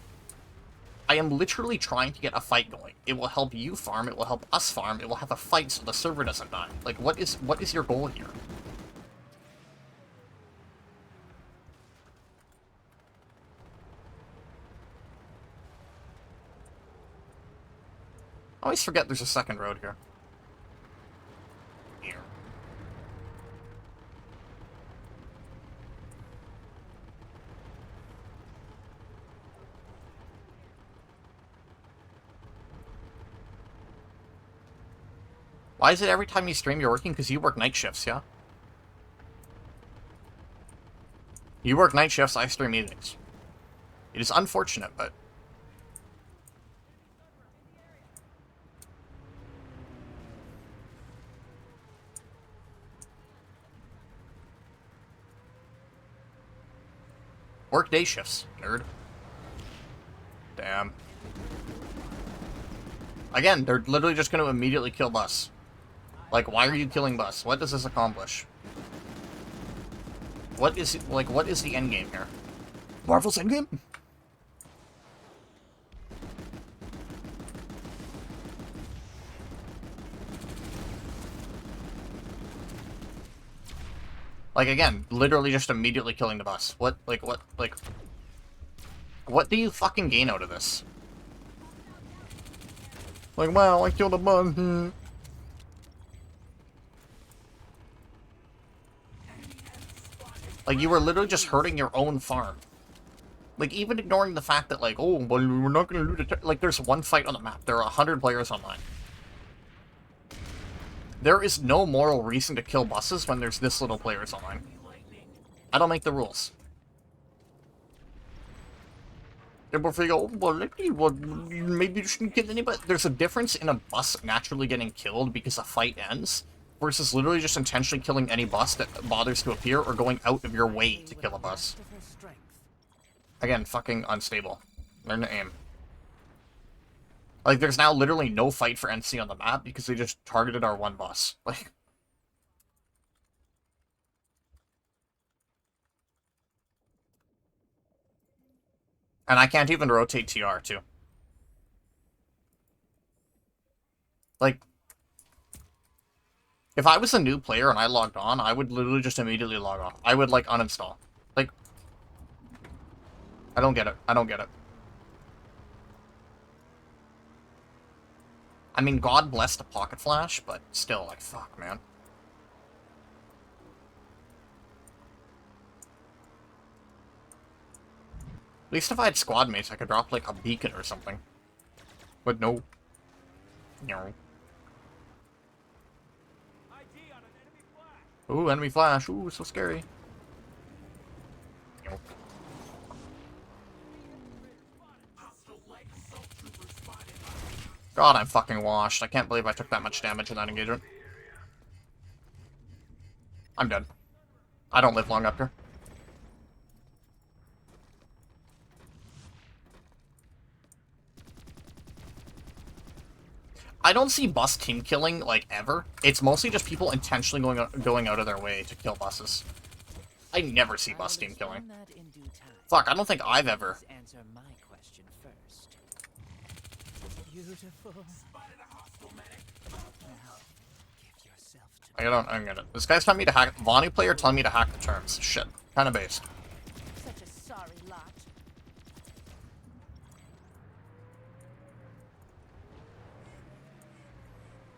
I am literally trying to get a fight going. It will help you farm, it will help us farm, it will have a fight so the server doesn't die. Like, what is your goal here? I always forget there's a second road here. Here. Why is it every time you stream you're working? Because you work night shifts, yeah? You work night shifts, I stream evenings. It is unfortunate, but... Work day shifts, nerd. Damn. Again, they're literally just going to immediately kill Bus. Like, why are you killing Bus? What does this accomplish? What is the end game here? Marvel's end game? Like, again, literally just immediately killing the Bus. What do you fucking gain out of this? Like, wow, I killed a bus. Like, you were literally just hurting your own farm. Like, even ignoring the fact that, like, oh, well, we're not gonna loot it. Like, there's one fight on the map. There are 100 players online. There is no moral reason to kill buses when there's this little players online. I don't make the rules. People figure, oh, well, maybe you shouldn't kill anybody. There's a difference in a bus naturally getting killed because a fight ends, versus literally just intentionally killing any bus that bothers to appear, or going out of your way to kill a bus. Again, fucking unstable. Learn to aim. Like, there's now literally no fight for NC on the map because they just targeted our one bus. Like... And I can't even rotate TR, too. Like... If I was a new player and I logged on, I would literally just immediately log off. I would, like, uninstall. Like... I don't get it. I don't get it. I mean, God bless the Pocket Flash, but still, like, fuck, man. At least if I had squad mates, I could drop, like, a beacon or something. But no. No. Ooh, enemy flash. Ooh, so scary. Nope. God, I'm fucking washed. I can't believe I took that much damage in that engagement. I'm dead. I don't live long up here. I don't see bus team killing, like, ever. It's mostly just people intentionally going out of their way to kill buses. I never see bus team killing. Fuck, I don't think I've ever. Answer my question first. Beautiful. Now, give yourself to I don't get it. This guy's telling me to hack. Vonnie player telling me to hack the terms. Shit. Kind of based. Such a sorry lot.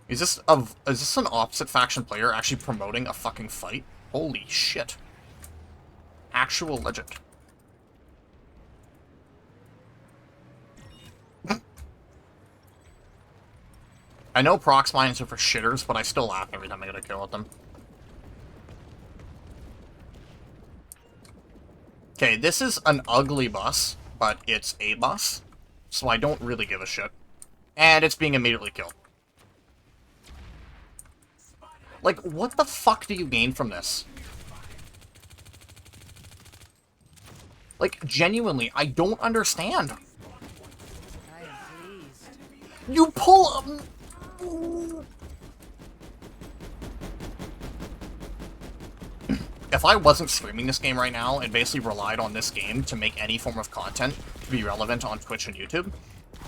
Is this an opposite faction player actually promoting a fucking fight? Holy shit. Actual legend. I know prox mines are for shitters, but I still laugh every time I get a kill with them. Okay, this is an ugly bus, but it's a bus, so I don't really give a shit. And it's being immediately killed. Like, what the fuck do you gain from this? Like, genuinely, I don't understand. I am pleased. You pull... If I wasn't streaming this game right now and basically relied on this game to make any form of content to be relevant on Twitch and YouTube,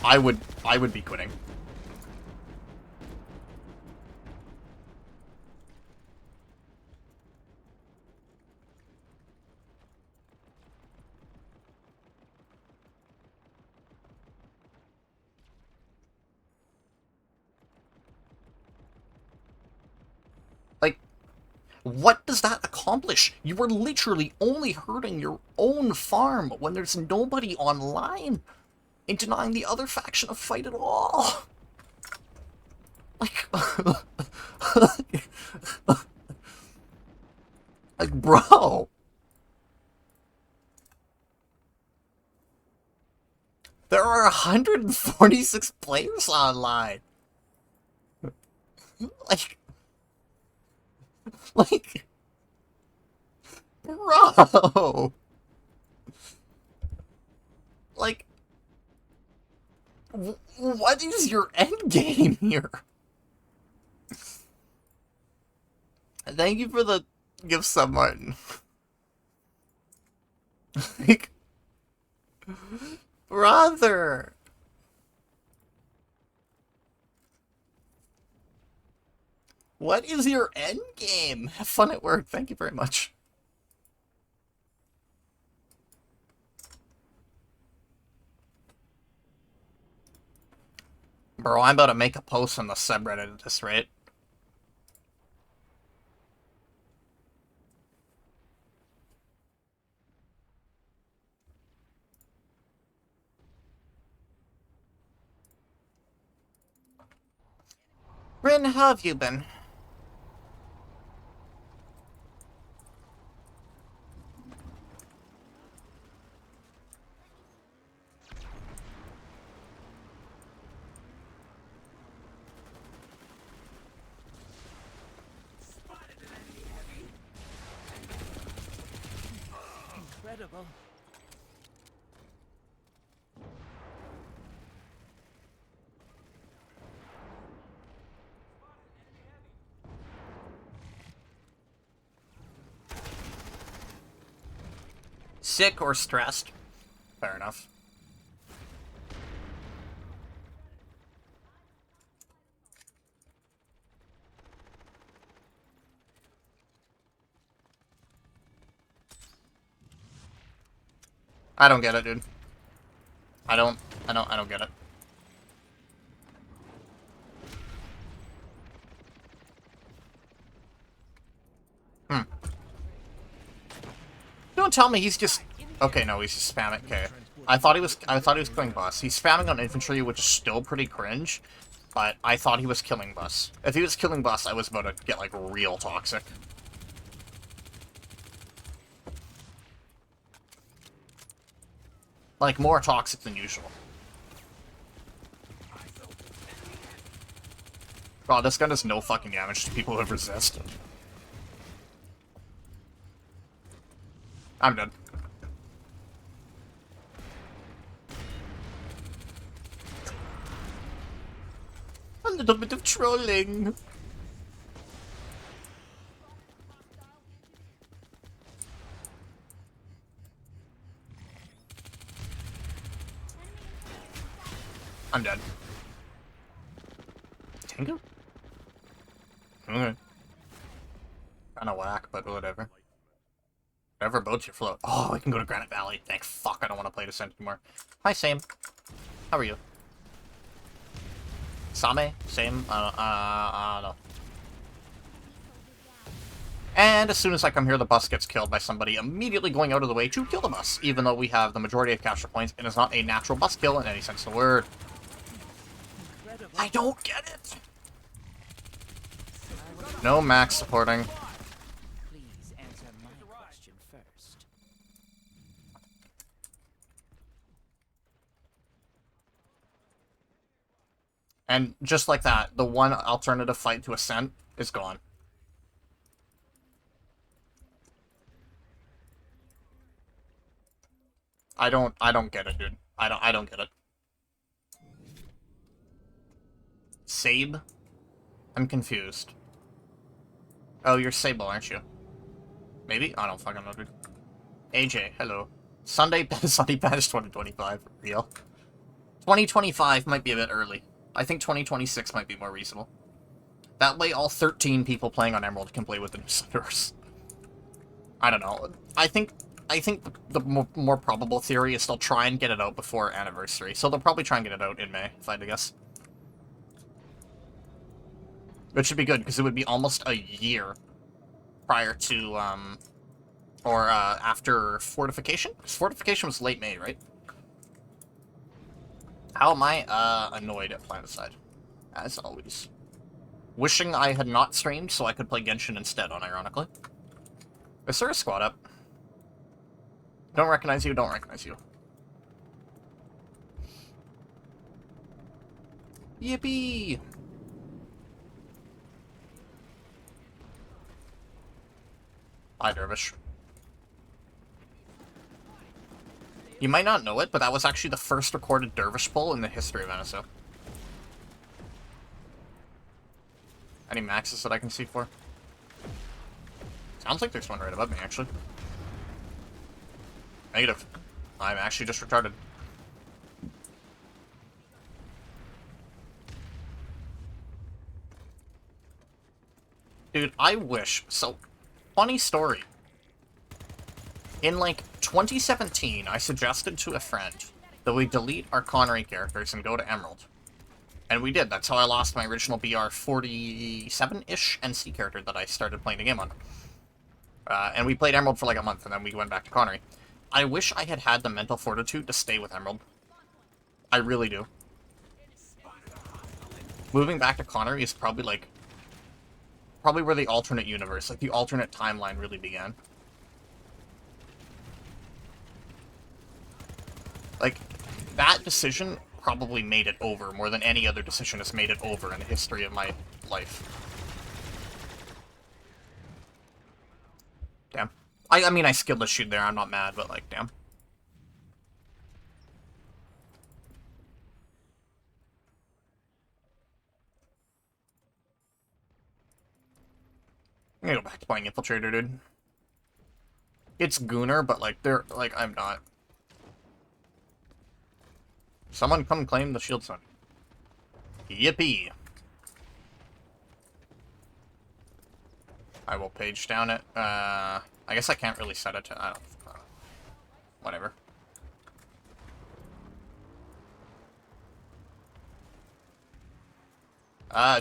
I would be quitting. Like, what does that accomplish? You are literally only hurting your own farm when there's nobody online and denying the other faction a fight at all. Like, like, bro. There are 146 players online. Like, bro. Like, what is your end game here? Thank you for the gift sub, Martin. Like, brother. What is your end game? Have fun at work. Thank you very much. Bro, I'm about to make a post on the subreddit at this rate. Rin, how have you been? Incredible. Sick or stressed? Fair enough. I don't get it, dude. I don't get it. Don't tell me he's just... Okay, no, he's just spamming. Okay. I thought he was killing bus. He's spamming on infantry, which is still pretty cringe, but I thought he was killing bus. If he was killing bus, I was about to get, like, real toxic. Like, more toxic than usual. Wow, this gun does no fucking damage to people who have resist. I'm dead. A little bit of trolling. I'm dead. Tango? Okay. Kinda whack, but whatever. Whatever boats your float. Oh, I can go to Granite Valley. Thank fuck, I don't want to play Descent anymore. Hi, Sam. How are you? Same? Same? I don't know. And as soon as I come here, the bus gets killed by somebody immediately going out of the way to kill the bus, even though we have the majority of capture points, and it's not a natural bus kill in any sense of the word. Incredible. I don't get it! No max supporting. Please answer my question first. And just like that, the one alternative fight to Ascent is gone. I don't get it, dude. I don't get it. Sabe? I'm confused. Oh, you're Sable, aren't you? Maybe? I don't fucking know, dude. AJ, hello. Sunday Sunday Patch 2025, real. 2025 might be a bit early. I think 2026 might be more reasonable. That way all 13 people playing on Emerald can play with the new servers. I don't know. I think the more probable theory is they'll try and get it out before Anniversary. So they'll probably try and get it out in May, if I had to guess. Which should be good, because it would be almost a year prior to, after Fortification? Because Fortification was late May, right? How am I, annoyed at Planetside? As always. Wishing I had not streamed so I could play Genshin instead, unironically. Is there a squad up? Don't recognize you, don't recognize you. Yippee! Hi, Dervish. You might not know it, but that was actually the first recorded Dervish pull in the history of NSO. Any maxes that I can see for? Sounds like there's one right above me, actually. Negative. I'm actually just retarded. Dude, I wish... So, funny story. In, like, 2017, I suggested to a friend that we delete our Connery characters and go to Emerald. And we did. That's how I lost my original BR 47-ish NC character that I started playing the game on. And we played Emerald for like a month, and then we went back to Connery. I wish I had had the mental fortitude to stay with Emerald. I really do. Moving back to Connery is probably, like... Probably where the alternate universe, like the alternate timeline really began. Like, that decision probably made it over more than any other decision has made it over in the history of my life. Damn. I mean, I skilled the shoot there, I'm not mad, but like, damn. I'm gonna go back to playing Infiltrator, dude. It's Gooner, but like, they're, like, I'm not. Someone come claim the shield sun. Yippee! I will page down it. I guess I can't really set it to... I don't... whatever.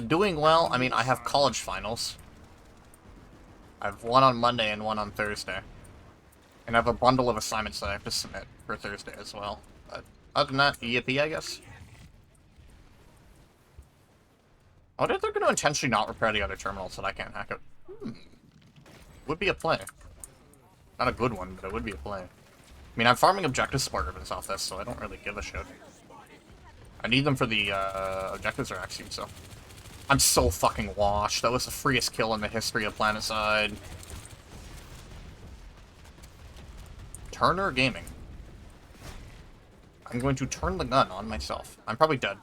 Doing well. I mean, I have college finals. I have one on Monday and one on Thursday. And I have a bundle of assignments that I have to submit for Thursday as well. But other than that, yippee, I guess. I wonder if they're going to intentionally not repair the other terminals so that I can't hack it. Would be a play. Not a good one, but it would be a play. I mean, I'm farming objective support ribbons off this, so I don't really give a shit. I need them for the objectives are actually, so... I'm so fucking washed. That was the freest kill in the history of Planetside. Turner Gaming. I'm going to turn the gun on myself. I'm probably dead.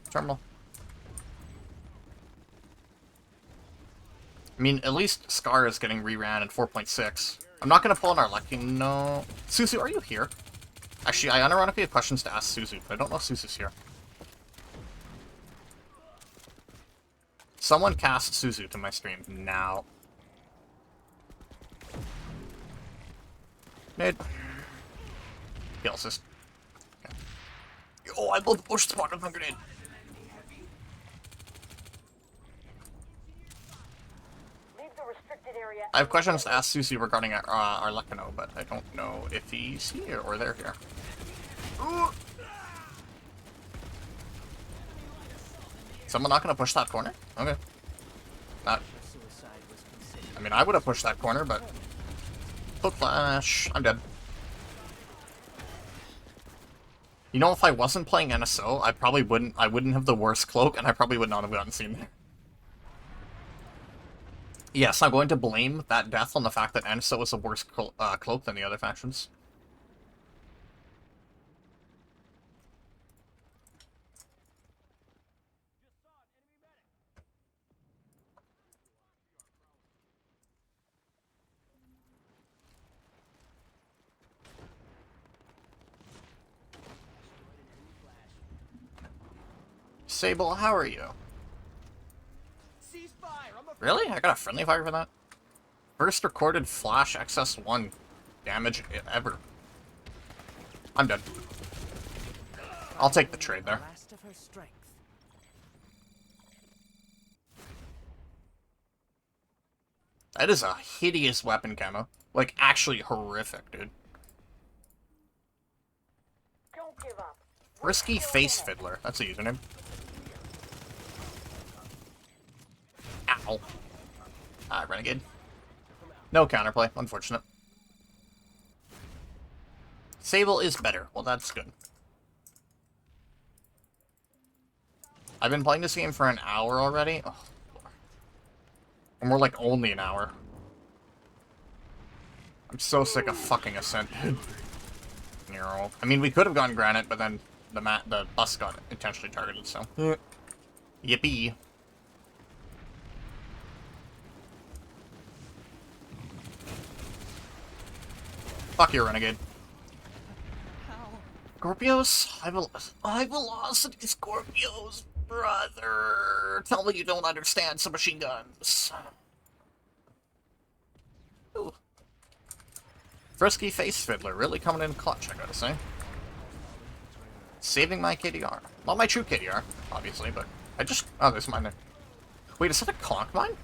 Terminal. I mean, at least Scar is getting reran in 4.6. I'm not going to pull an Arlecchio, no. Suzu, are you here? Actually, I unironically have questions to ask Suzu, but I don't know if Suzu's here. Someone cast Suzu to my stream now. Mid. Kill assist. Okay. Oh, I love the bush spot with my grenade. I have questions to ask Susie regarding Arlecchio, but I don't know if he's here or they're here. Ooh. Someone not gonna push that corner? Okay. Not, Suicide was considered. I mean, I would have pushed that corner, but... Foot flash. I'm dead. You know, if I wasn't playing NSO, I wouldn't have the worst cloak, and I probably would not have gotten seen there. Yes, I'm going to blame that death on the fact that NSO was a worse cloak than the other factions. Sable, how are you? Really? I got a friendly fire for that? First recorded flash XS1 damage ever. I'm dead. I'll take the trade there. Last of her strength. That is a hideous weapon camo. Like, actually horrific, dude. Don't give up. Risky Face Fiddler. That's a username. Ow. Renegade. No counterplay, unfortunate. Sable is better. Well, that's good. I've been playing this game for an hour already. Oh, and we're like only an hour. I'm so sick of fucking Ascent, dude. I mean, we could have gone Granite, but then the bus got intentionally targeted, so... Yippee. Fuck you, Renegade. Scorpios? High velocity Scorpios, brother. Tell me you don't understand some machine guns. Ooh. Frisky Face Fiddler, really coming in clutch, I gotta say. Saving my KDR. Not my true KDR, obviously, but I just... Oh, there's mine there. Wait, is that a conch mine?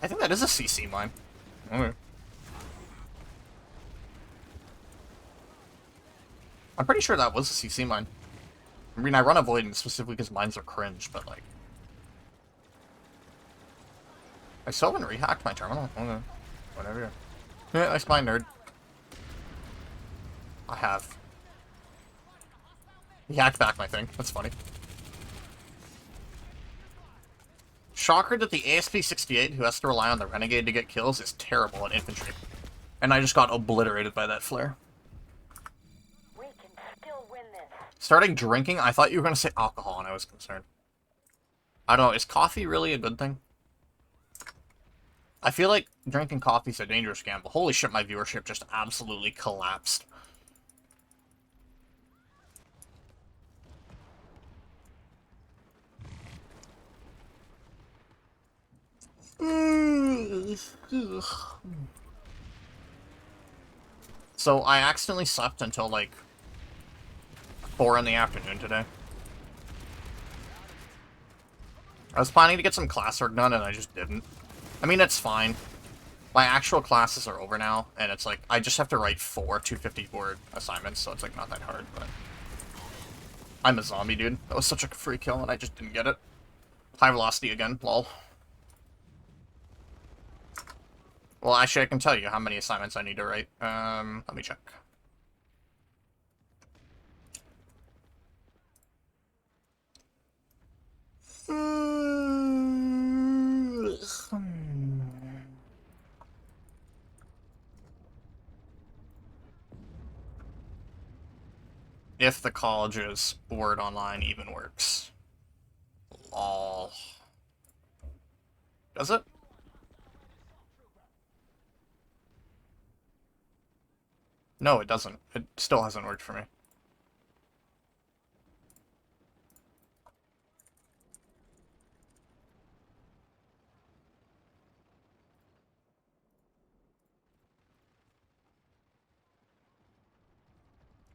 I think that is a CC mine. Okay. I'm pretty sure that was a CC mine. I mean, I run Avoidance specifically because mines are cringe, but like... I still haven't rehacked my terminal. Okay. Whatever. Yeah, I spy nerd. I have. He hacked back my thing. That's funny. Shocker that the ASP-68, who has to rely on the Renegade to get kills, is terrible at infantry. And I just got obliterated by that flare. We can still win this. Starting drinking, I thought you were going to say alcohol, and I was concerned. I don't know, is coffee really a good thing? I feel like drinking coffee is a dangerous gamble. Holy shit, my viewership just absolutely collapsed. So I accidentally slept until like 4 in the afternoon today. I was planning to get some classwork done and I just didn't. I mean, it's fine. My actual classes are over now, and it's like, I just have to write 4 250-word assignments, so it's like not that hard, but... I'm a zombie, dude. That was such a free kill, and I just didn't get it. High velocity again, lol. Well, actually, I can tell you how many assignments I need to write. Let me check. If the college's Word Online even works. Lol. Does it? No, it doesn't. It still hasn't worked for me.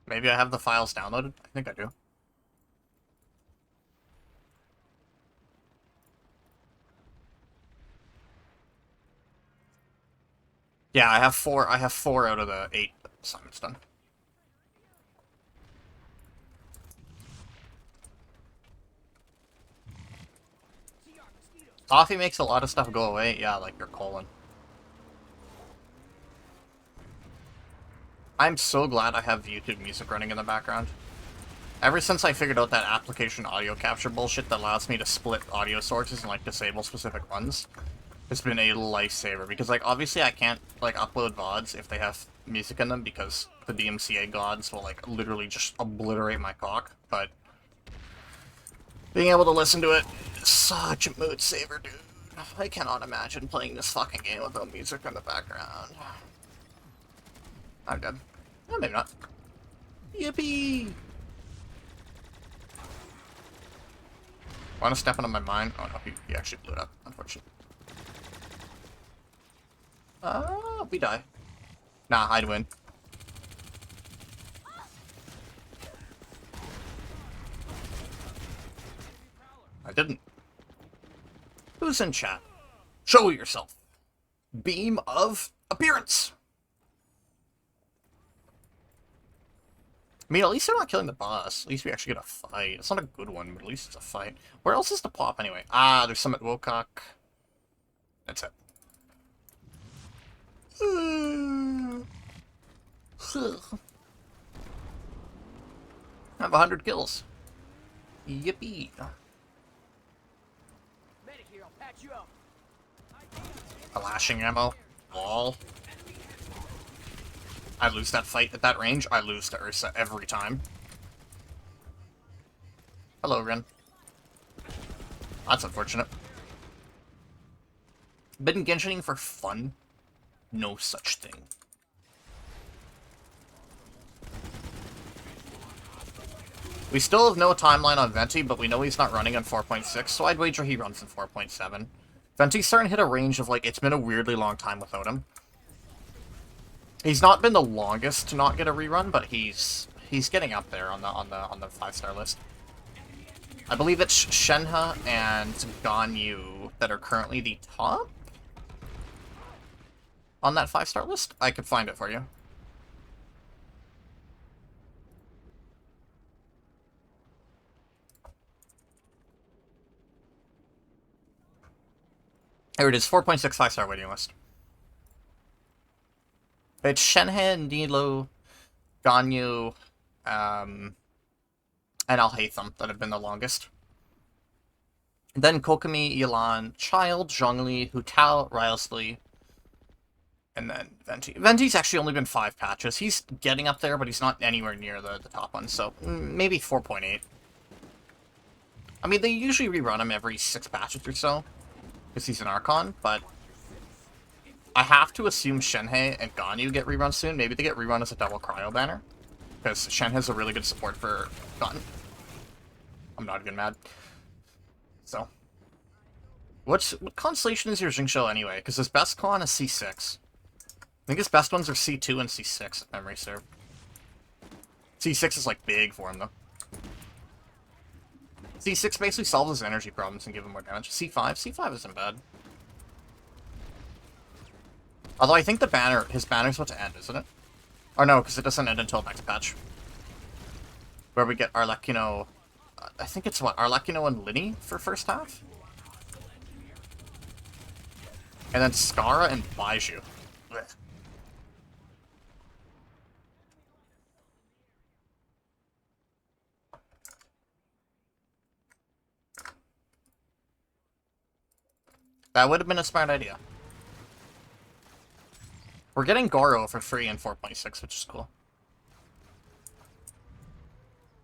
Maybe I have the files downloaded? I think I do. Yeah, I have 4 out of the 8 assignments done. Coffee makes a lot of stuff go away. Yeah, like your colon. I'm so glad I have YouTube music running in the background. Ever since I figured out that application audio capture bullshit that allows me to split audio sources and, like, disable specific ones, it's been a lifesaver. Because, like, obviously I can't, like, upload VODs if they have music in them because the DMCA gods will, like, literally just obliterate my cock. But being able to listen to it is such a mood saver, dude. I cannot imagine playing this fucking game without music in the background. I'm dead. No, maybe not. Yippee! Want to step into my mine? Oh no, he actually blew it up, unfortunately. We die. Nah, I'd win. I didn't. Who's in chat? Show yourself. Beam of appearance. I mean, at least they're not killing the boss. At least we actually get a fight. It's not a good one, but at least it's a fight. Where else is the pop, anyway? Ah, there's some at Wocock. That's it. I have 100 kills. Yippee. A lashing ammo. Wall. I lose that fight at that range. I lose to Ursa every time. Hello, Ren. That's unfortunate. Been Genshining for fun? No such thing. We still have no timeline on Venti, but we know he's not running on 4.6, so I'd wager he runs in 4.7. Venti's starting to hit a range of, like, it's been a weirdly long time without him. He's not been the longest to not get a rerun, but he's getting up there on the 5-star list. I believe it's Shenhe and Ganyu that are currently the top on that 5-star list. I could find it for you. There it is, 4.6 5-star waiting list. It's Shenhe, Nilo, Ganyu, and Alhaitham that have been the longest. And then Kokomi, Yelan, Child, Zhongli, Hu Tao, Rylsley, and then Venti. Venti's actually only been 5 patches. He's getting up there, but he's not anywhere near the top one, so maybe 4.8. I mean, they usually rerun him every 6 patches or so, because he's an Archon, but I have to assume Shenhe and Ganyu get rerun soon. Maybe they get rerun as a double cryo banner, because Shenhe's a really good support for Gun. I'm not even mad. So, what constellation is your Jingshou anyway? Because his best con is C6. I think his best ones are C2 and C6, if memory serve. C6 is, like, big for him, though. C6 basically solves his energy problems and gives him more damage. C5 isn't bad. Although I think his banner's about to end, isn't it? Or no, because it doesn't end until next patch. Where we get Arlecchino... I think it's what? Arlecchino and Linny for first half? And then Skara and Baiju. Blech. That would have been a smart idea. We're getting Goro for free in 4.6, which is cool.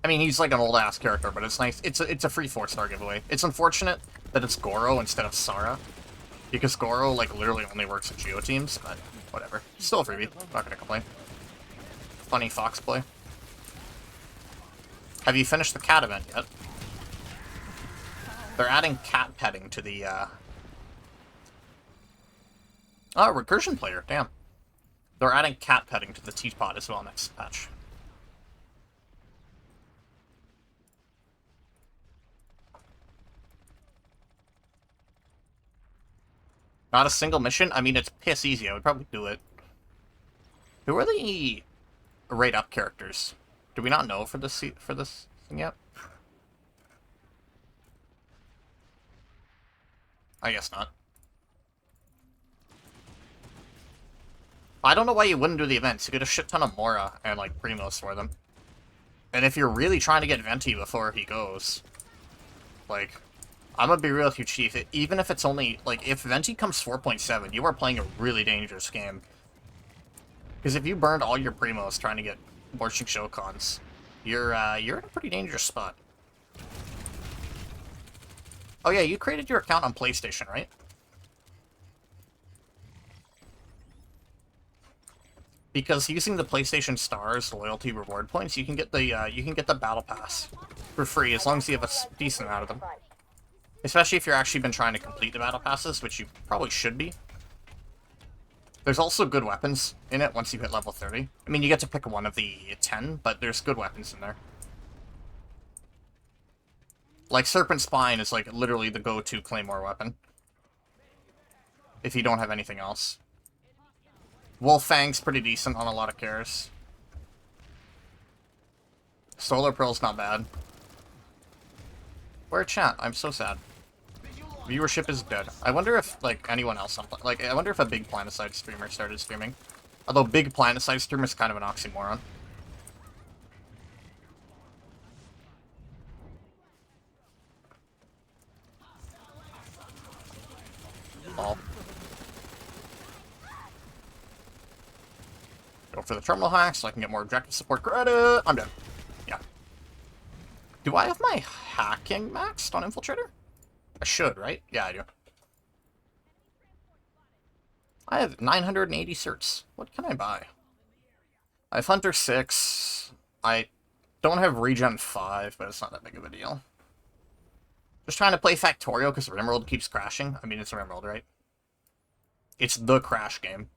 I mean, he's like an old-ass character, but it's nice. It's a free 4-star giveaway. It's unfortunate that it's Goro instead of Sara, because Goro, like, literally only works with Geo teams, but whatever. Still a freebie. Not gonna complain. Funny fox play. Have you finished the cat event yet? They're adding cat petting to the, Oh, recursion player, damn. They're adding cat petting to the teapot as well next patch. Not a single mission? I mean, it's piss easy. I would probably do it. Who are the rate-up characters? Do we not know for this thing yet? I guess not. I don't know why you wouldn't do the events. You get a shit ton of Mora and, like, Primos for them. And if you're really trying to get Venti before he goes, like, I'm gonna be real with you, Chief. Even if it's only, like, if Venti comes 4.7, you are playing a really dangerous game. Because if you burned all your Primos trying to get Marching Shokons, you're in a pretty dangerous spot. Oh yeah, you created your account on PlayStation, right? Because using the PlayStation Stars loyalty reward points, you can get the battle pass for free as long as you have a decent amount of them. Especially if you're actually been trying to complete the battle passes, which you probably should be. There's also good weapons in it once you hit level 30. I mean, you get to pick one of the 10, but there's good weapons in there. Like, Serpent Spine is, like, literally the go-to Claymore weapon. If you don't have anything else. Wolf Fang's pretty decent on a lot of cares. Solar Pearl's not bad. Where chat? I'm so sad. Viewership is dead. I wonder if, like, anyone else like, I wonder if a big Planeticide streamer started streaming. Although big Planeticide streamer is kind of an oxymoron. Oh. Go for the terminal hack so I can get more objective support credit. I'm dead. Yeah. Do I have my hacking maxed on Infiltrator? I should, right? Yeah, I do. I have 980 certs. What can I buy? I have Hunter 6. I don't have Regen 5, but it's not that big of a deal. Just trying to play Factorio because Rimworld keeps crashing. I mean, it's Rimworld, right? It's the crash game.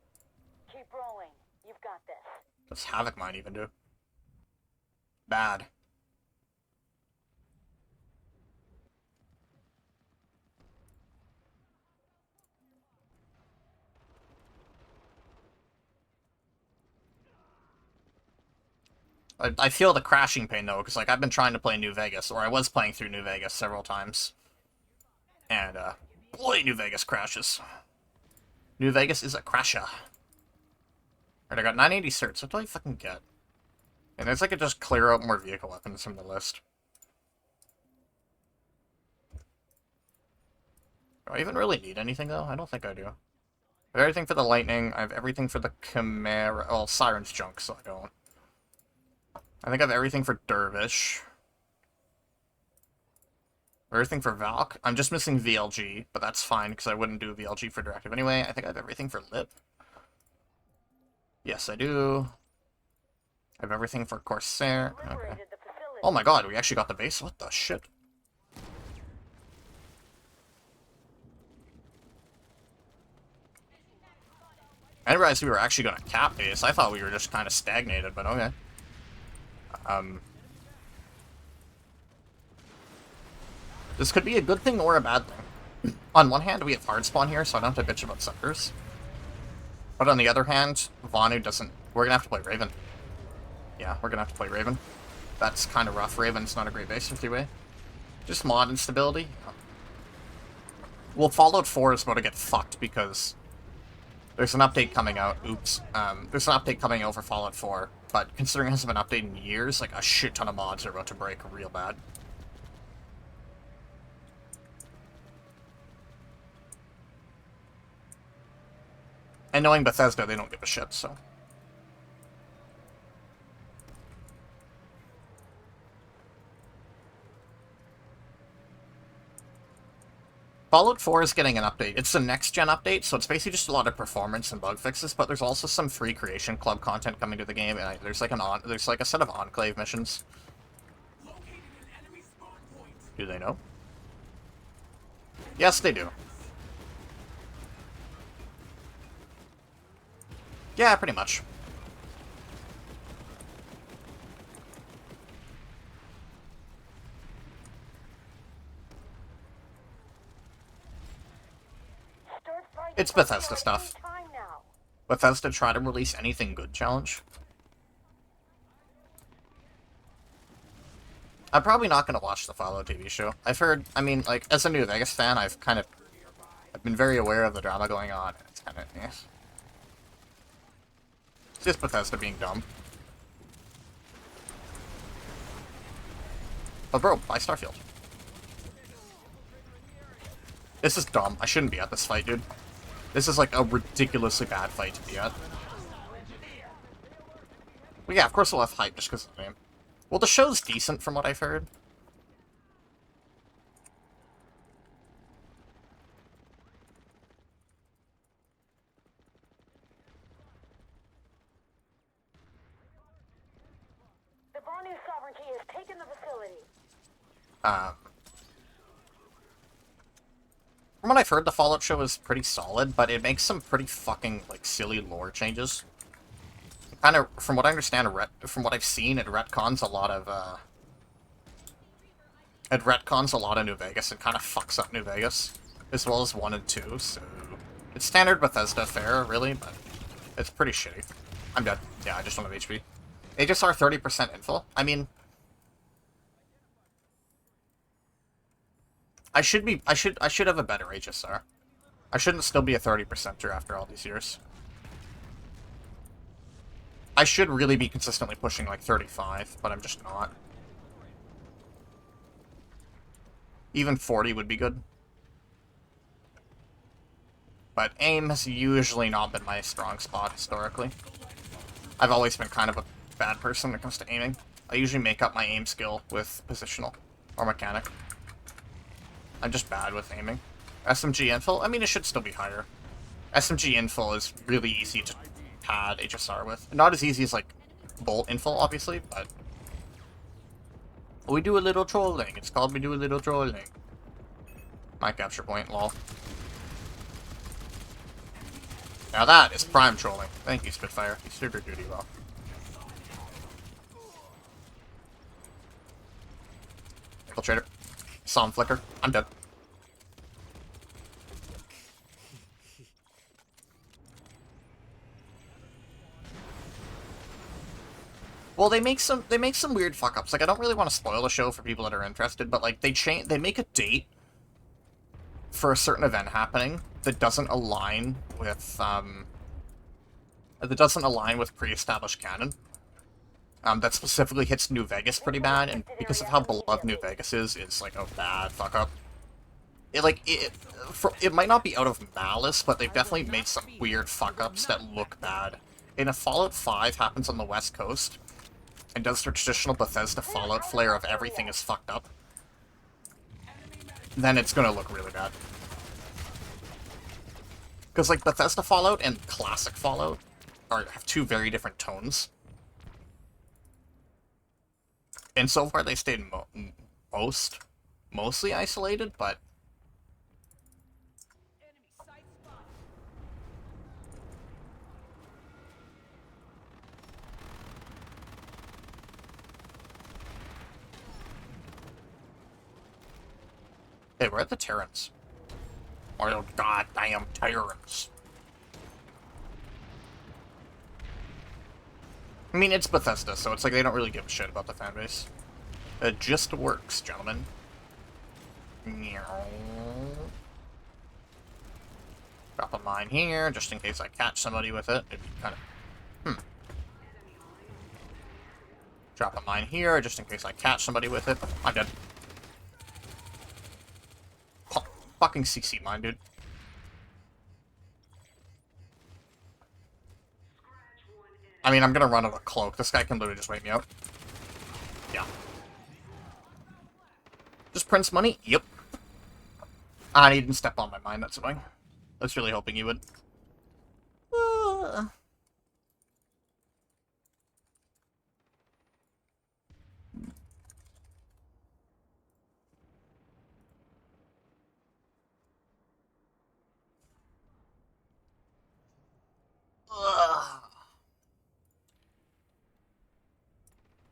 Keep rolling. You've got this. What's Havoc Mine even do? Bad. I feel the crashing pain, though, because, like, I've been trying to play New Vegas, or I was playing through New Vegas several times. And, boy, New Vegas crashes. New Vegas is a crasher. Alright, I got 980 certs. What do I fucking get? And there's, like, I just clear out more vehicle weapons from the list. Do I even really need anything, though? I don't think I do. I have everything for the Lightning. I have everything for the Chimera. Well, Siren's junk, so I don't. I think I have everything for Dervish. Everything for Valk. I'm just missing VLG, but that's fine, because I wouldn't do VLG for Directive anyway. I think I have everything for Lip. Yes, I do. I have everything for Corsair. Okay. Oh my god, we actually got the base? What the shit? I didn't realize we were actually going to cap base. I thought we were just kind of stagnated, but okay. This could be a good thing or a bad thing. On one hand, we have hard spawn here, so I don't have to bitch about suckers. But on the other hand, Vanu doesn't... We're gonna have to play Raven. Yeah, we're gonna have to play Raven. That's kind of rough. Raven's not a great base for 3-way. Just mod instability. Well, Fallout 4 is about to get fucked because there's an update coming out. Oops. There's an update coming out for Fallout 4, but considering it hasn't been updated in years, like, a shit ton of mods are about to break real bad. And knowing Bethesda, they don't give a shit, so... Fallout 4 is getting an update. It's the next-gen update, so it's basically just a lot of performance and bug fixes, but there's also some free Creation Club content coming to the game, and there's like a set of Enclave missions. Do they know? Yes, they do. Yeah, pretty much. It's Bethesda stuff. Bethesda try to release anything good challenge. I'm probably not going to watch the Fallout TV show. I've heard, I mean, like, as a New Vegas fan, I've kind of been very aware of the drama going on. It's kind of, yeah. It's just Bethesda being dumb. But bro, buy Starfield. This is dumb. I shouldn't be at this fight, dude. This is like a ridiculously bad fight to be at. Well, yeah, of course we'll have hype just because of the name. Well, the show's decent from what I've heard. The Bonu sovereignty has taken the facility. From what I've heard, the Fallout show is pretty solid, but it makes some pretty fucking, like, silly lore changes. Kind of, from what I understand, from what I've seen, it retcons a lot of, New Vegas and kind of fucks up New Vegas, as well as 1 and 2, so... It's standard Bethesda fare, really, but it's pretty shitty. I'm dead. Yeah, I just don't have HP. HSR 30% info? I mean... I should have a better HSR. I shouldn't still be a 30%er after all these years. I should really be consistently pushing like 35, but I'm just not. Even 40 would be good. But aim has usually not been my strong spot historically. I've always been kind of a bad person when it comes to aiming. I usually make up my aim skill with positional or mechanic. I'm just bad with aiming. SMG infill? I mean, it should still be higher. SMG infill is really easy to pad HSR with. Not as easy as, like, bolt infill, obviously, but... We do a little trolling. It's called we do a little trolling. My capture point, lol. Now that is prime trolling. Thank you, Spitfire. You served your duty well. Infiltrator. Saw him flicker. I'm dead. Well, they make some weird fuck ups. Like, I don't really want to spoil the show for people that are interested, but like they make a date for a certain event happening that doesn't align with pre-established canon. That specifically hits New Vegas pretty bad, and because of how beloved New Vegas is, it's like a bad fuck up. It might not be out of malice, but they've definitely made some weird fuck ups that look bad. And if Fallout 5 happens on the West Coast, and does the traditional Bethesda Fallout flair of everything is fucked up, then it's gonna look really bad. Because, like, Bethesda Fallout and classic Fallout have two very different tones. And so far they stayed mostly isolated, but... Hey, where are the Terrans? Or those goddamn Terrans? I mean, it's Bethesda, so it's like they don't really give a shit about the fanbase. It just works, gentlemen. Drop a mine here, just in case I catch somebody with it. It'd be kind of... Drop a mine here, just in case I catch somebody with it. I'm dead. Fucking CC mine, dude. I mean, I'm gonna run out of cloak. This guy can literally just wait me out. Yeah. Just Prince money? Yep. Ah, he didn't step on my mine, that's annoying. I was really hoping you would.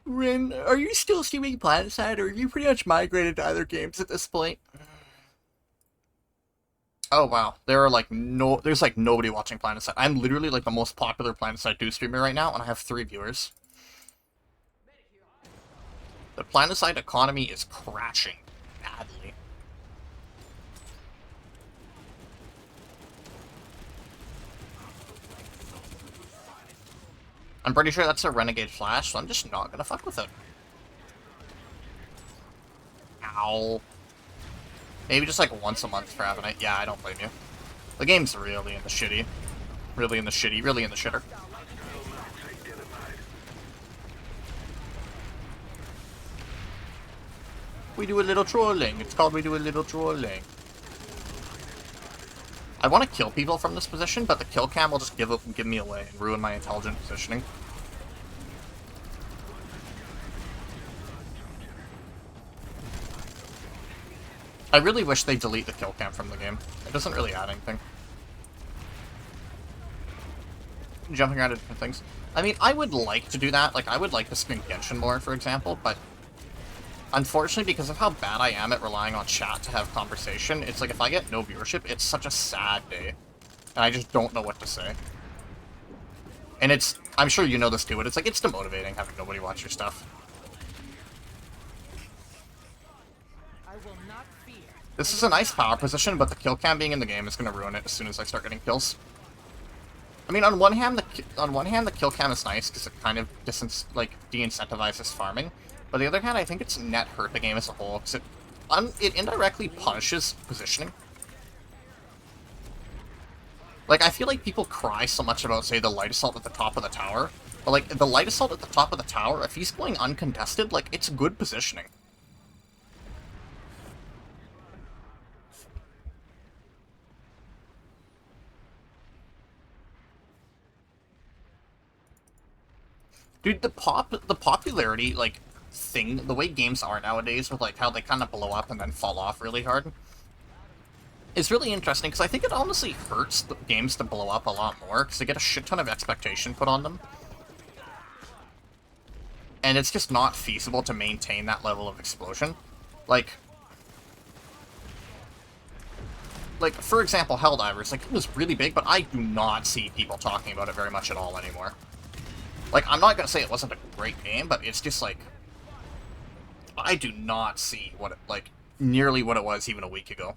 Rin, are you still streaming PlanetSide, or are you pretty much migrated to other games at this point? Oh wow, there's like nobody watching PlanetSide. I'm literally like the most popular PlanetSide 2 streamer right now, and I have 3 viewers. The PlanetSide economy is crashing badly. I'm pretty sure that's a Renegade Flash, so I'm just not gonna fuck with it. Ow. Maybe just like once a month for having it. Yeah, I don't blame you. The game's really in the shitty. Really in the shitty. Really in the shitter. We do a little trolling. It's called we do a little trolling. I want to kill people from this position, but the kill cam will just give me away and ruin my intelligent positioning. I really wish they delete the kill cam from the game. It doesn't really add anything. Jumping around to different things. I mean, I would like to do that. Like, I would like to spin Genshin more, for example, but unfortunately, because of how bad I am at relying on chat to have conversation, it's like if I get no viewership, it's such a sad day. And I just don't know what to say. And it's, I'm sure you know this too, but it's like, it's demotivating having nobody watch your stuff. This is a nice power position, but the kill cam being in the game is going to ruin it as soon as I start getting kills. I mean, on one hand, the kill cam is nice because it kind of de-incentivizes farming. But on the other hand, I think it's net hurt the game as a whole because it indirectly punishes positioning. Like, I feel like people cry so much about, say, the light assault at the top of the tower. But, like, the light assault at the top of the tower, if he's going uncontested, like, it's good positioning. Dude, the popularity, like, thing, the way games are nowadays with, like, how they kind of blow up and then fall off really hard is really interesting, because I think it honestly hurts the games to blow up a lot more, because they get a shit ton of expectation put on them. And it's just not feasible to maintain that level of explosion. Like, for example, Helldivers, like, it was really big, but I do not see people talking about it very much at all anymore. Like, I'm not gonna say it wasn't a great game, but it's just, like, I do not see what it, like, nearly what it was even a week ago.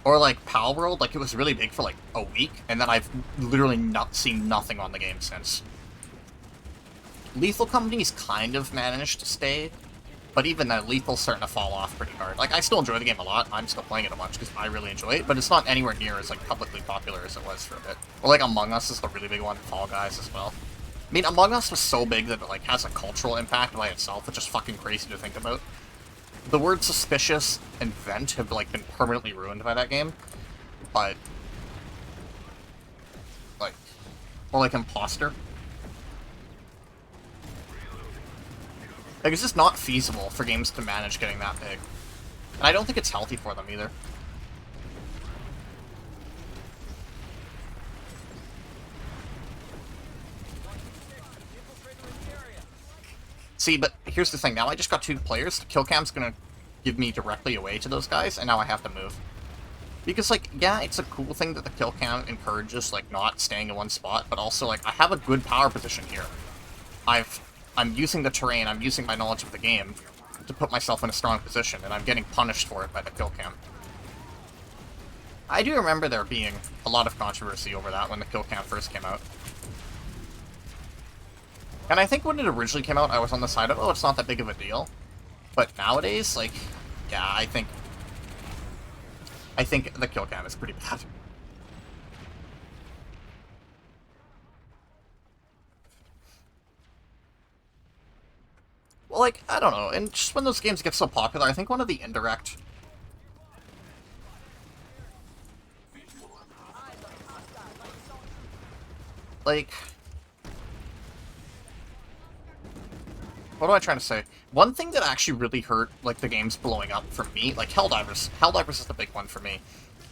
Or, like, Pal World, like, it was really big for, like, a week, and then I've literally not seen nothing on the game since. Lethal Company's kind of managed to stay, but even then, Lethal's starting to fall off pretty hard. Like, I still enjoy the game a lot. I'm still playing it a bunch because I really enjoy it, but it's not anywhere near as, like, publicly popular as it was for a bit. Or, like, Among Us is the really big one, Fall Guys as well. I mean, Among Us was so big that it, like, has a cultural impact by itself, which is fucking crazy to think about. The word suspicious and vent have, like, been permanently ruined by that game, but, like, or, like, imposter. Like, it's just not feasible for games to manage getting that big. And I don't think it's healthy for them either. See, but here's the thing. Now I just got 2 players. The kill cam's gonna give me directly away to those guys, and now I have to move. Because, like, yeah, it's a cool thing that the kill cam encourages, like, not staying in one spot, but also, like, I have a good power position here. I'm using the terrain, I'm using my knowledge of the game to put myself in a strong position, and I'm getting punished for it by the kill cam. I do remember there being a lot of controversy over that when the kill cam first came out. And I think when it originally came out, I was on the side of, oh, it's not that big of a deal. But nowadays, like, yeah, I think the kill cam is pretty bad. Well, like, I don't know, and just when those games get so popular, I think one of the indirect... Like... What am I trying to say? One thing that actually really hurt, like, the games blowing up for me, like, Helldivers. Helldivers is the big one for me.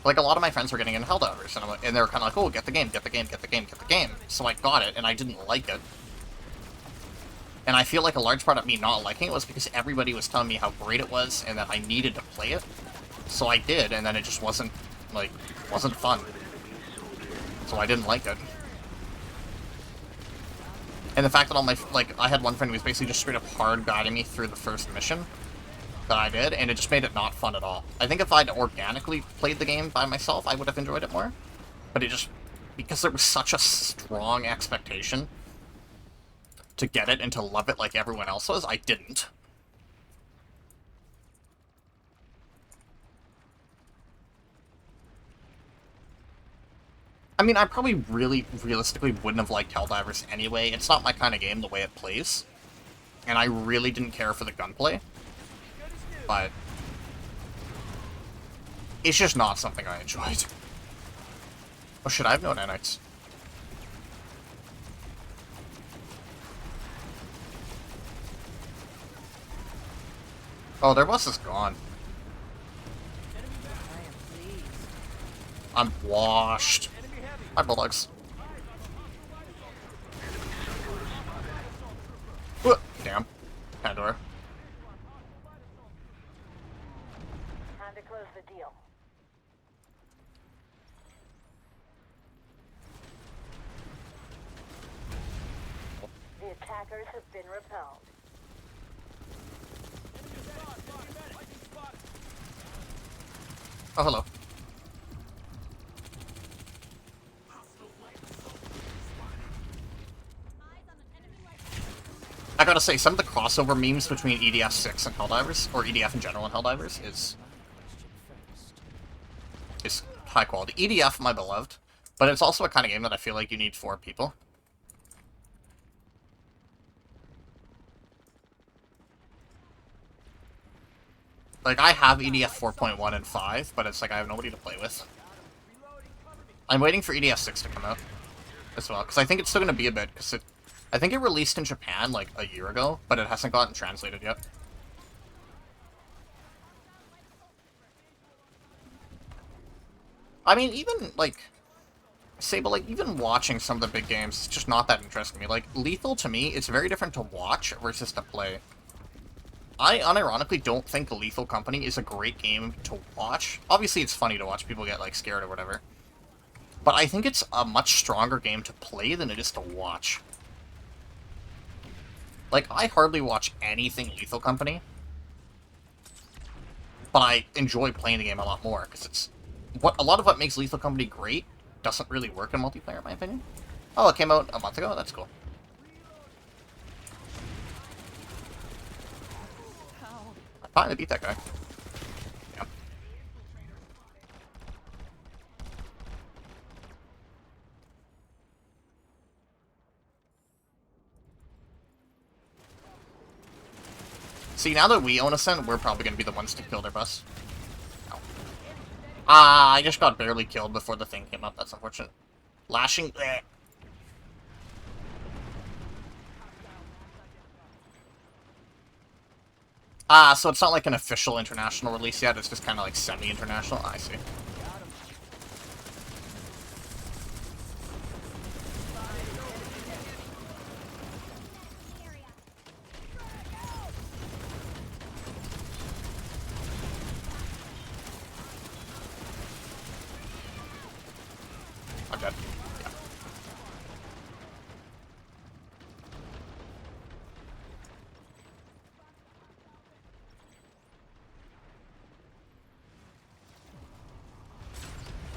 Like, a lot of my friends were getting into Helldivers, and they were kind of like, oh, get the game, get the game, get the game, get the game. So I got it, and I didn't like it. And I feel like a large part of me not liking it was because everybody was telling me how great it was, and that I needed to play it. So I did, and then it just wasn't, like, wasn't fun. So I didn't like it. And the fact that all my, like, I had one friend who was basically just straight up hard guiding me through the first mission that I did, and it just made it not fun at all. I think if I'd organically played the game by myself, I would have enjoyed it more. But it just... because there was such a strong expectation to get it and to love it like everyone else was, I didn't. I mean, I probably really, realistically wouldn't have liked Helldivers anyway. It's not my kind of game, the way it plays. And I really didn't care for the gunplay. But... it's just not something I enjoyed. Oh shit, I have no nanites. Oh, their bus is gone. I'm washed. Hi, Bulldogs. Damn. Pandora. Time to close the deal. The attackers have been repelled. Oh, hello. I gotta say, some of the crossover memes between EDF 6 and Helldivers, or EDF in general and Helldivers, is high quality. EDF, my beloved, but it's also a kind of game that I feel like you need 4 people. Like, I have EDF 4.1 and 5, but it's like I have nobody to play with. I'm waiting for EDF 6 to come out as well, because I think it's still going to be a bit, because I think it released in Japan, like, a year ago, but it hasn't gotten translated yet. I mean, even, like, but like, even watching some of the big games, it's just not that interesting to me. Like, Lethal, to me, it's very different to watch versus to play. I unironically don't think Lethal Company is a great game to watch. Obviously, it's funny to watch people get, like, scared or whatever. But I think it's a much stronger game to play than it is to watch. Like, I hardly watch anything Lethal Company. But I enjoy playing the game a lot more, because it's... a lot of what makes Lethal Company great doesn't really work in multiplayer, in my opinion. Oh, it came out a month ago? That's cool. I finally beat that guy. Yeah. See, now that we own Ascent, we're probably going to be the ones to kill their bus. Oh. Ah, I just got barely killed before the thing came up. That's unfortunate. Lashing... bleh. Ah, so it's not like an official international release yet, it's just kind of like semi-international? I see. I'm dead. Yeah.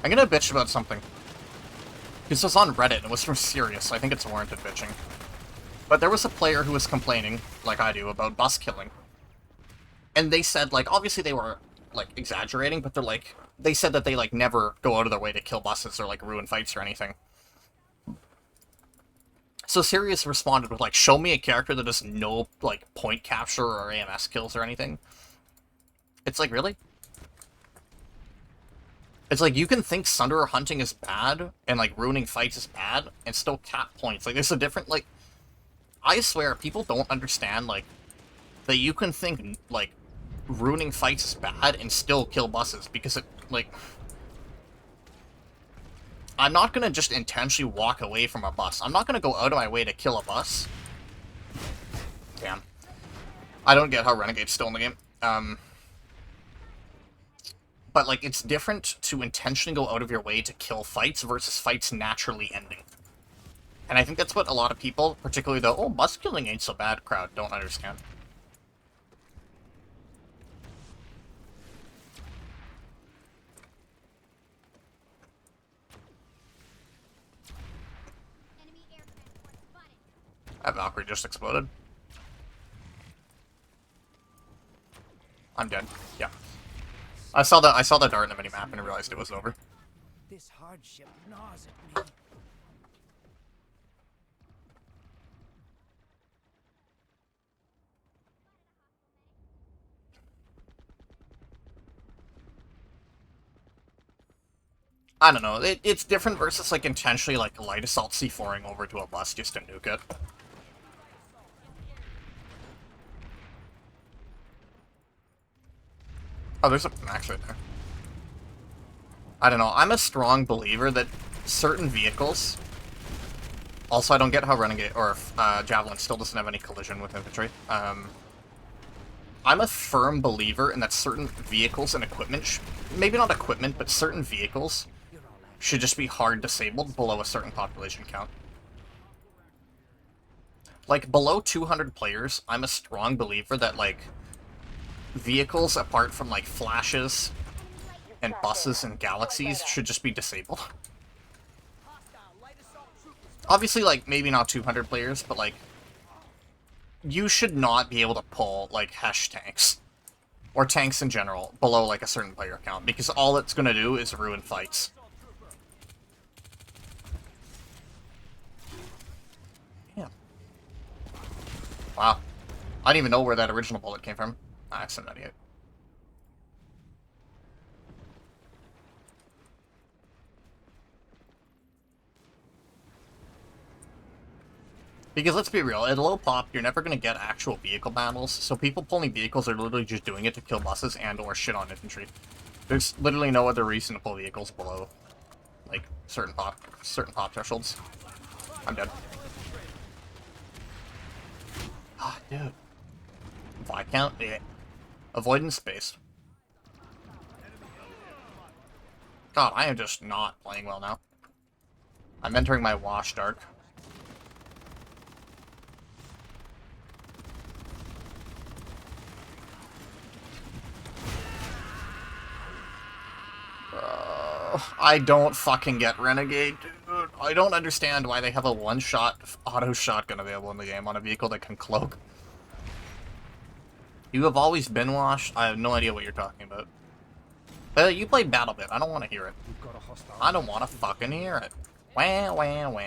I'm gonna bitch about something. This was on Reddit, and it was from Sirius, so I think it's warranted bitching. But there was a player who was complaining, like I do, about bus killing. And they said, like, obviously they were, like, exaggerating, but they're like, they said that they, like, never go out of their way to kill buses or, like, ruin fights or anything. So Sirius responded with, like, show me a character that does no, like, point capture or AMS kills or anything. It's like, really? It's like, you can think Sunderer hunting is bad, and, like, ruining fights is bad, and still cap points. Like, there's a different, like... I swear, people don't understand, like, that you can think, like, ruining fights is bad and still kill buses, because it, like... I'm not gonna just intentionally walk away from a bus. I'm not gonna go out of my way to kill a bus. Damn. I don't get how Renegade's still in the game. But, like, it's different to intentionally go out of your way to kill fights versus fights naturally ending. And I think that's what a lot of people, particularly the, oh, bus killing ain't so bad crowd, don't understand. That Valkyrie just exploded. I'm dead. Yeah. I saw the dart in the minimap and realized it was over. This hardship gnaws at me. I don't know. It's different versus like intentionally like light assault C4ing over to a bus just to nuke it. Oh, there's a max right there. I don't know. I'm a strong believer that certain vehicles. Also, I don't get how Renegade or Javelin still doesn't have any collision with infantry. I'm a firm believer in that certain vehicles and equipment, maybe not equipment, but certain vehicles should just be hard disabled below a certain population count. Like, below 200 players, I'm a strong believer that, like, vehicles apart from, like, flashes and buses and galaxies should just be disabled. Obviously, like, maybe not 200 players, but, like, you should not be able to pull, like, Hesh tanks. Or tanks in general, below, like, a certain player count, because all it's gonna do is ruin fights. Yeah. Wow. I didn't even know where that original bullet came from. Ah, it's an idiot. Because let's be real, at low pop, you're never going to get actual vehicle battles, so people pulling vehicles are literally just doing it to kill buses and or shit on infantry. There's literally no other reason to pull vehicles below, like, certain pop thresholds. I'm dead. Ah, dude. Viscount? Yeah. Avoidance based. God, I am just not playing well now. I'm entering my wash dark. I don't fucking get Renegade, dude. I don't understand why they have a one-shot auto shotgun available in the game on a vehicle that can cloak. You have always been washed? I have no idea what you're talking about. You play BattleBit. I don't want to hear it. I don't want to fucking hear it. Wah, wah, wah.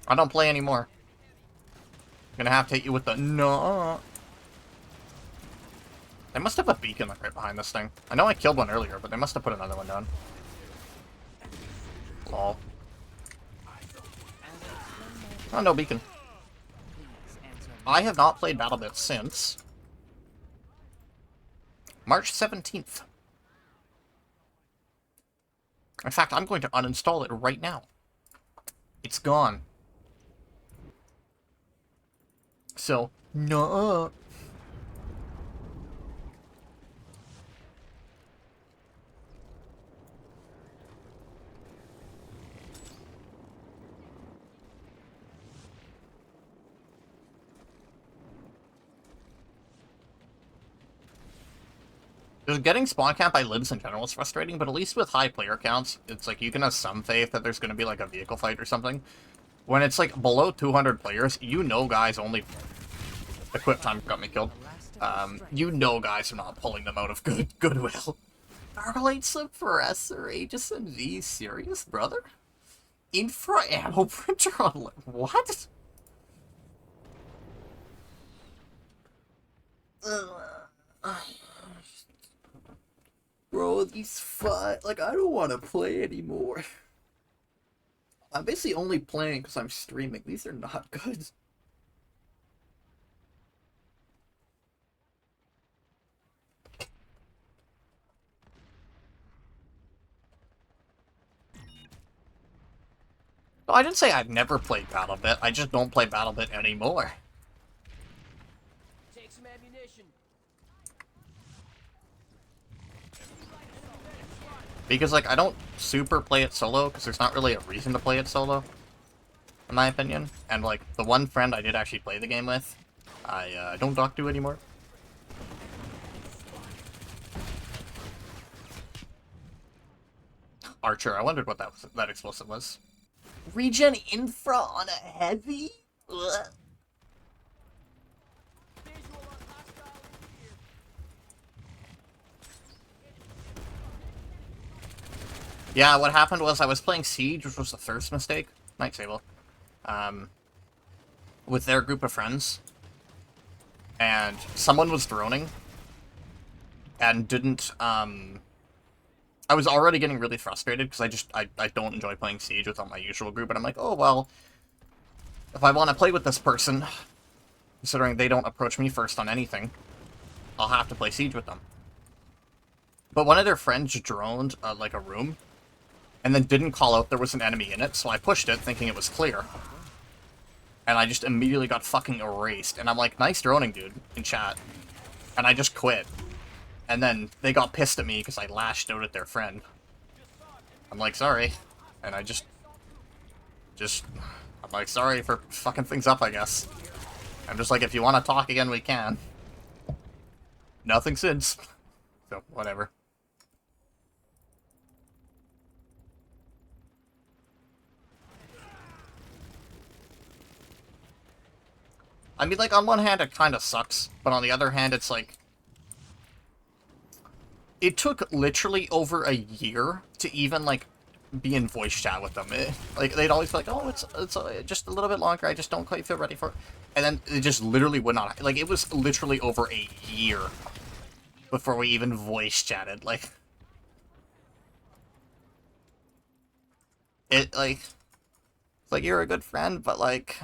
I don't play anymore. Gonna have to hit you with the no. They must have a beacon like right behind this thing. I know I killed one earlier, but they must have put another one down. Lol. Oh, no beacon. I have not played BattleBit since March 17th. In fact, I'm going to uninstall it right now. It's gone. So, no. Just getting spawn camp by libs in general is frustrating, but at least with high player counts, it's like you can have some faith that there's going to be like a vehicle fight or something. When it's like below 200 players, you know guys only... Equip time got me killed. You know guys are not pulling them out of goodwill. Starlight Suppressor, Aegis and V, serious, brother? Infra ammo printer on... What? Bro, these fight... Like, I don't want to play anymore. I'm basically only playing because I'm streaming. These are not good. No, I didn't say I've never played BattleBit. I just don't play BattleBit anymore. Take some ammunition. Because, like, I don't super play it solo, because there's not really a reason to play it solo, in my opinion. And, like, the one friend I did actually play the game with, I don't talk to anymore. Archer. I wondered what that explosive was. Regen infra on a heavy? Ugh. Yeah, what happened was I was playing Siege, which was the first mistake. Night Sable. With their group of friends. And someone was droning. And didn't, I was already getting really frustrated because I don't enjoy playing Siege without my usual group. And I'm like, oh, well, if I want to play with this person, considering they don't approach me first on anything, I'll have to play Siege with them. But one of their friends droned, like, a room, and then didn't call out there was an enemy in it, so I pushed it thinking it was clear. And I just immediately got fucking erased. And I'm like, nice droning, dude, in chat. And I just quit. And then they got pissed at me because I lashed out at their friend. I'm like, sorry. And I I'm like, sorry for fucking things up, I guess. I'm just like, if you want to talk again, we can. Nothing since. So, whatever. I mean, like, on one hand, it kind of sucks. But on the other hand, it's like... It took literally over a year to even, like, be in voice chat with them. Like, they'd always be like, oh, it's just a little bit longer, I just don't quite feel ready for it. And then it just literally would not... Like, it was literally over a year before we even voice chatted. Like... It's like, you're a good friend, but, like...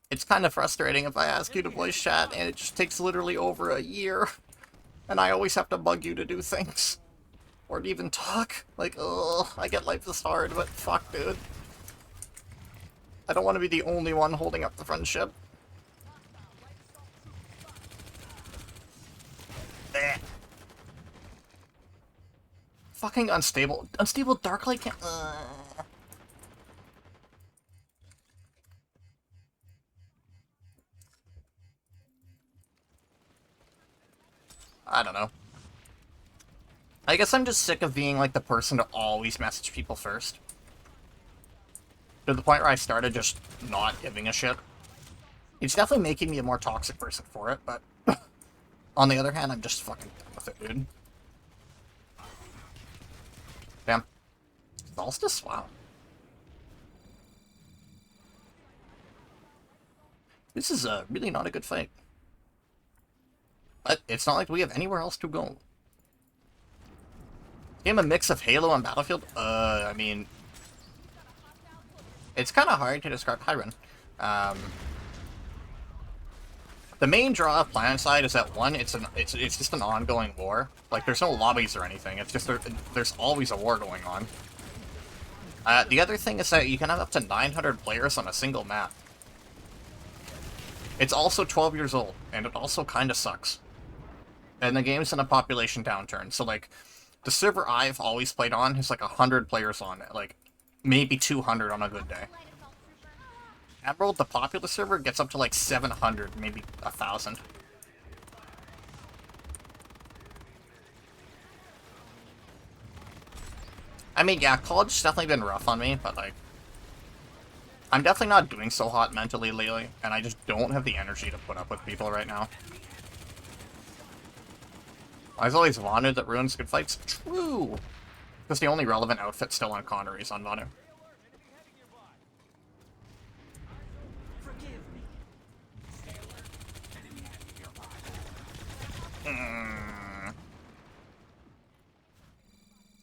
It's kind of frustrating if I ask you to voice chat, and it just takes literally over a year. And I always have to bug you to do things. Or to even talk. Like, ugh, I get life this hard, but fuck, dude. I don't want to be the only one holding up the friendship. Blech. Fucking unstable. Unstable Darklight can't... I don't know. I guess I'm just sick of being, like, the person to always message people first. To the point where I started just not giving a shit. It's definitely making me a more toxic person for it, but... on the other hand, I'm just fucking done with it, dude. Damn. Solstice? Wow. This is really not a good fight. But it's not like we have anywhere else to go. Game a mix of Halo and Battlefield? I mean... It's kind of hard to describe. Hi, Ren. The main draw of PlanetSide is that, one, it's just an ongoing war. Like, there's no lobbies or anything. It's just there's always a war going on. The other thing is that you can have up to 900 players on a single map. It's also 12 years old, and it also kind of sucks. And the game's in a population downturn, so, like, the server I've always played on has, like, 100 players on it. Like, maybe 200 on a good day. Emerald, the popular server, gets up to, like, 700, maybe 1,000. I mean, yeah, college's definitely been rough on me, but, like... I'm definitely not doing so hot mentally lately, and I just don't have the energy to put up with people right now. I've always wanted that Ruin's good fights. True! Because the only relevant outfit still on Connery is on Vanu.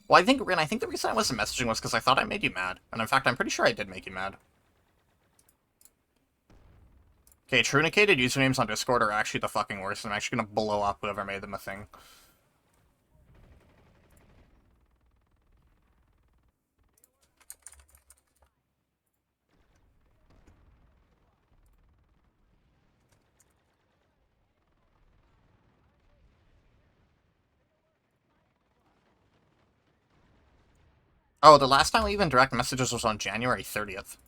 Well, I think the reason I wasn't messaging was because I thought I made you mad. And in fact, I'm pretty sure I did make you mad. Okay, trunicated usernames on Discord are actually the fucking worst, and I'm actually gonna blow up whoever made them a thing. Oh, the last time we even direct messages was on January 30th.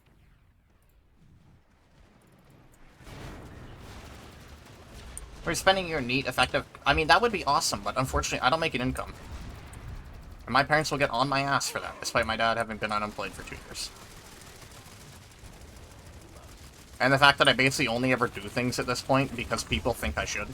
We're spending your neat, effective... I mean, that would be awesome, but unfortunately, I don't make an income. And my parents will get on my ass for that, despite my dad having been unemployed for 2 years. And the fact that I basically only ever do things at this point because people think I should.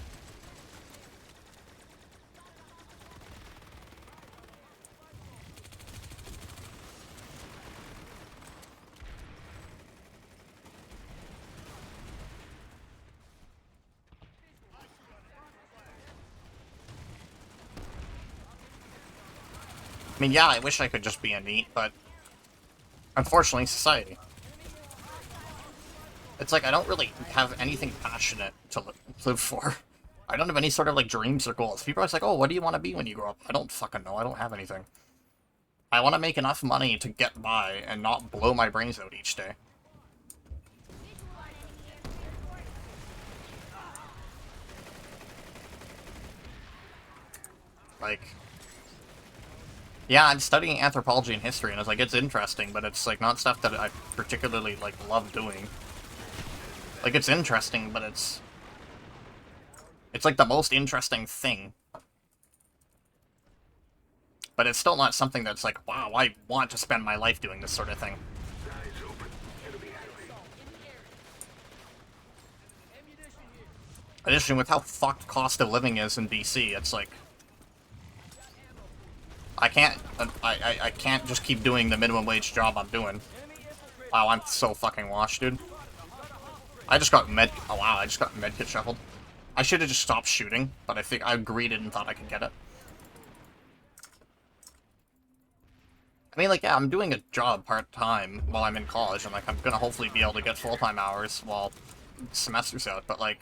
I mean, yeah, I wish I could just be a NEET, but unfortunately, society. It's like I don't really have anything passionate to live for. I don't have any sort of like dreams or goals. People are always like, oh, what do you want to be when you grow up? I don't fucking know. I don't have anything. I want to make enough money to get by and not blow my brains out each day. Like, yeah, I'm studying anthropology and history, and it's like, it's interesting, but it's like not stuff that I particularly like love doing. Like, it's interesting, but it's like the most interesting thing. But it's still not something that's like, wow, I want to spend my life doing this sort of thing. Additionally, with how fucked cost of living is in DC, it's like, I can't just keep doing the minimum wage job I'm doing. Wow, I'm so fucking washed, dude. I just got med kit shuffled. I should have just stopped shooting, but I think I greeted and thought I could get it. I mean, like, yeah, I'm doing a job part-time while I'm in college, and, like, I'm gonna hopefully be able to get full-time hours while the semester's out, but, like,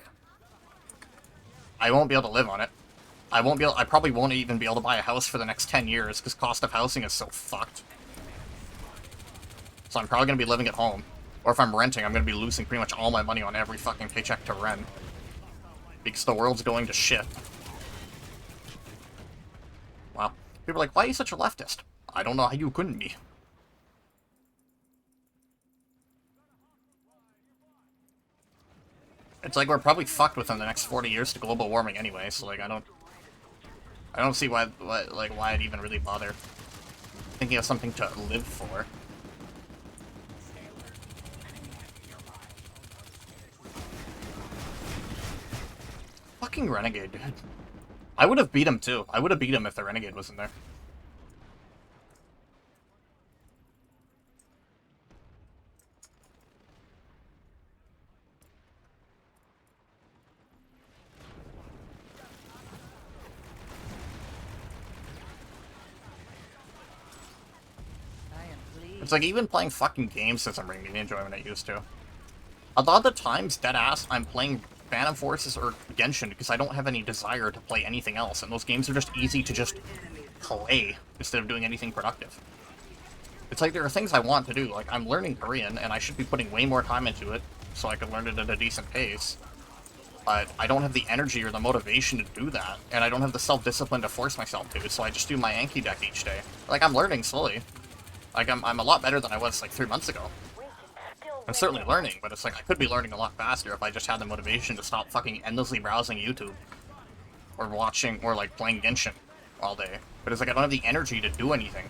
I won't be able to live on it. I probably won't even be able to buy a house for the next 10 years, because cost of housing is so fucked. So I'm probably gonna be living at home. Or if I'm renting, I'm gonna be losing pretty much all my money on every fucking paycheck to rent. Because the world's going to shit. Wow. People are like, why are you such a leftist? I don't know how you couldn't be. It's like we're probably fucked within the next 40 years to global warming anyway, so like I don't see why I'd even really bother thinking of something to live for. Fucking Renegade, dude. I would have beat him too. I would have beat him if the Renegade wasn't there. It's like even playing fucking games doesn't bring me the enjoyment I used to. A lot of the times, deadass, I'm playing Phantom Forces or Genshin because I don't have any desire to play anything else, and those games are just easy to just play instead of doing anything productive. It's like there are things I want to do, like I'm learning Korean, and I should be putting way more time into it so I can learn it at a decent pace. But I don't have the energy or the motivation to do that, and I don't have the self-discipline to force myself to, so I just do my Anki deck each day. Like, I'm learning slowly. Like, I'm a lot better than I was, like, 3 months ago. I'm certainly learning, but it's like I could be learning a lot faster if I just had the motivation to stop fucking endlessly browsing YouTube. Or watching, or, like, playing Genshin all day. But it's like I don't have the energy to do anything.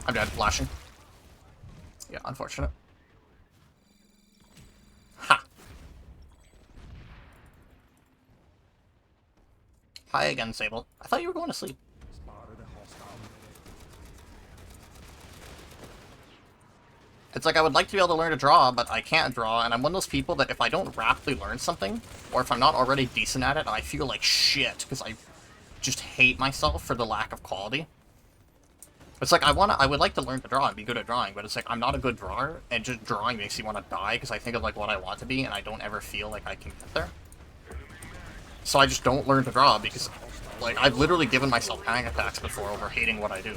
I'm dead. Flashing. Yeah, unfortunate. Ha! Hi again, Sable. I thought you were going to sleep. It's like I would like to be able to learn to draw, but I can't draw, and I'm one of those people that if I don't rapidly learn something, or if I'm not already decent at it, I feel like shit, because I just hate myself for the lack of quality. It's like I would like to learn to draw and be good at drawing, but it's like I'm not a good drawer, and just drawing makes me want to die, because I think of like what I want to be, and I don't ever feel like I can get there. So I just don't learn to draw, because like I've literally given myself panic attacks before over hating what I do.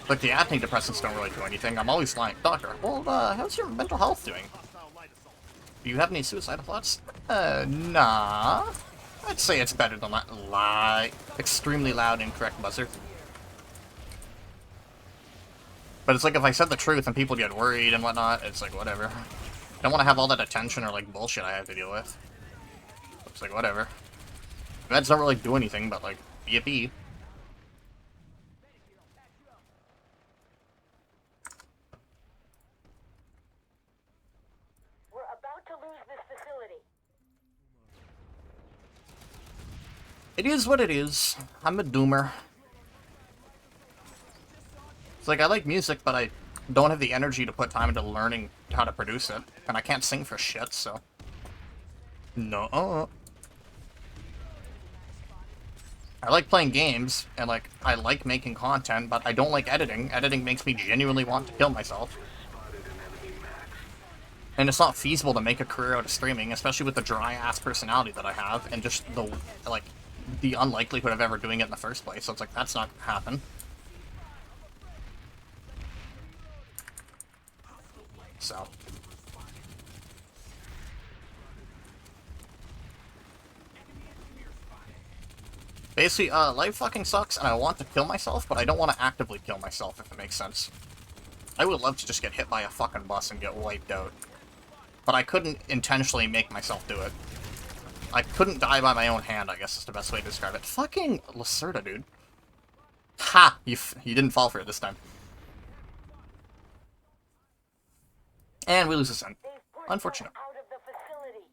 Like, the antidepressants don't really do anything. I'm always like, Doctor, well, how's your mental health doing? Do you have any suicidal thoughts? Nah. I'd say it's better than that extremely loud, incorrect buzzer. But it's like, if I said the truth and people get worried and whatnot, it's like, whatever. I don't want to have all that attention or, like, bullshit I have to deal with. It's like, whatever. Meds don't really do anything, but, like, be a bee. We're about to lose this facility. It is what it is. I'm a doomer. It's like, I like music, but I don't have the energy to put time into learning how to produce it. And I can't sing for shit, so... No. I like playing games, and, like, I like making content, but I don't like editing. Editing makes me genuinely want to kill myself. And it's not feasible to make a career out of streaming, especially with the dry-ass personality that I have, and just the, like, the unlikelihood of ever doing it in the first place. So it's like, that's not gonna happen. So... basically, life fucking sucks, and I want to kill myself, but I don't want to actively kill myself, if it makes sense. I would love to just get hit by a fucking bus and get wiped out. But I couldn't intentionally make myself do it. I couldn't die by my own hand, I guess is the best way to describe it. Fucking Lacerda, dude. Ha! You didn't fall for it this time. And we lose a cent. Unfortunate. Out of the facility.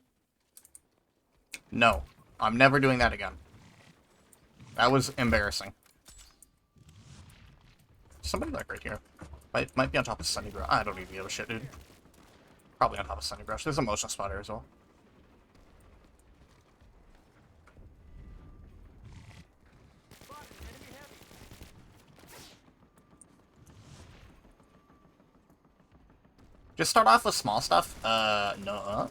No. I'm never doing that again. That was embarrassing. Somebody like right here. Might be on top of Sunnybrush. I don't even give a shit, dude. Probably on top of Sunnybrush. There's a motion spotter as well. Just start off with small stuff? No.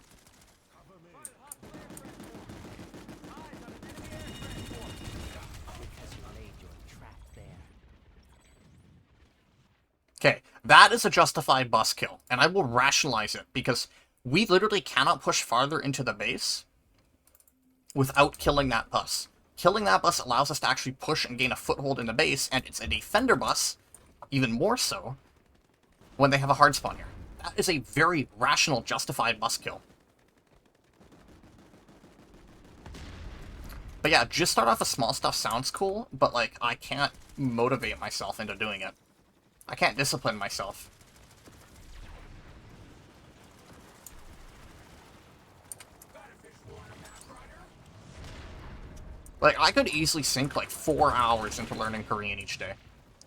Okay, that is a justified bus kill, and I will rationalize it, because we literally cannot push farther into the base without killing that bus. Killing that bus allows us to actually push and gain a foothold in the base, and it's a defender bus, even more so, when they have a hard spawn here. That is a very rational, justified bus kill. But yeah, just start off with small stuff sounds cool, but like, I can't motivate myself into doing it. I can't discipline myself. Like, I could easily sink like 4 hours into learning Korean each day.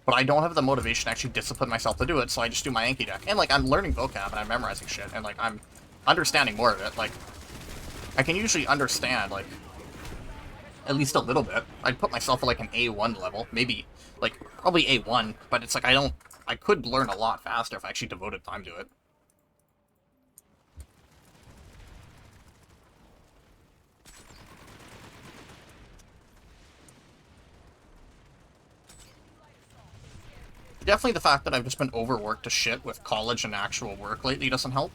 But I don't have the motivation to actually discipline myself to do it, so I just do my Anki deck. And like, I'm learning vocab and I'm memorizing shit, and like, I'm understanding more of it. Like, I can usually understand, like, at least a little bit. I'd put myself at like an A1 level, maybe, like, probably A1, but it's like, I could learn a lot faster if I actually devoted time to it. Definitely the fact that I've just been overworked to shit with college and actual work lately doesn't help.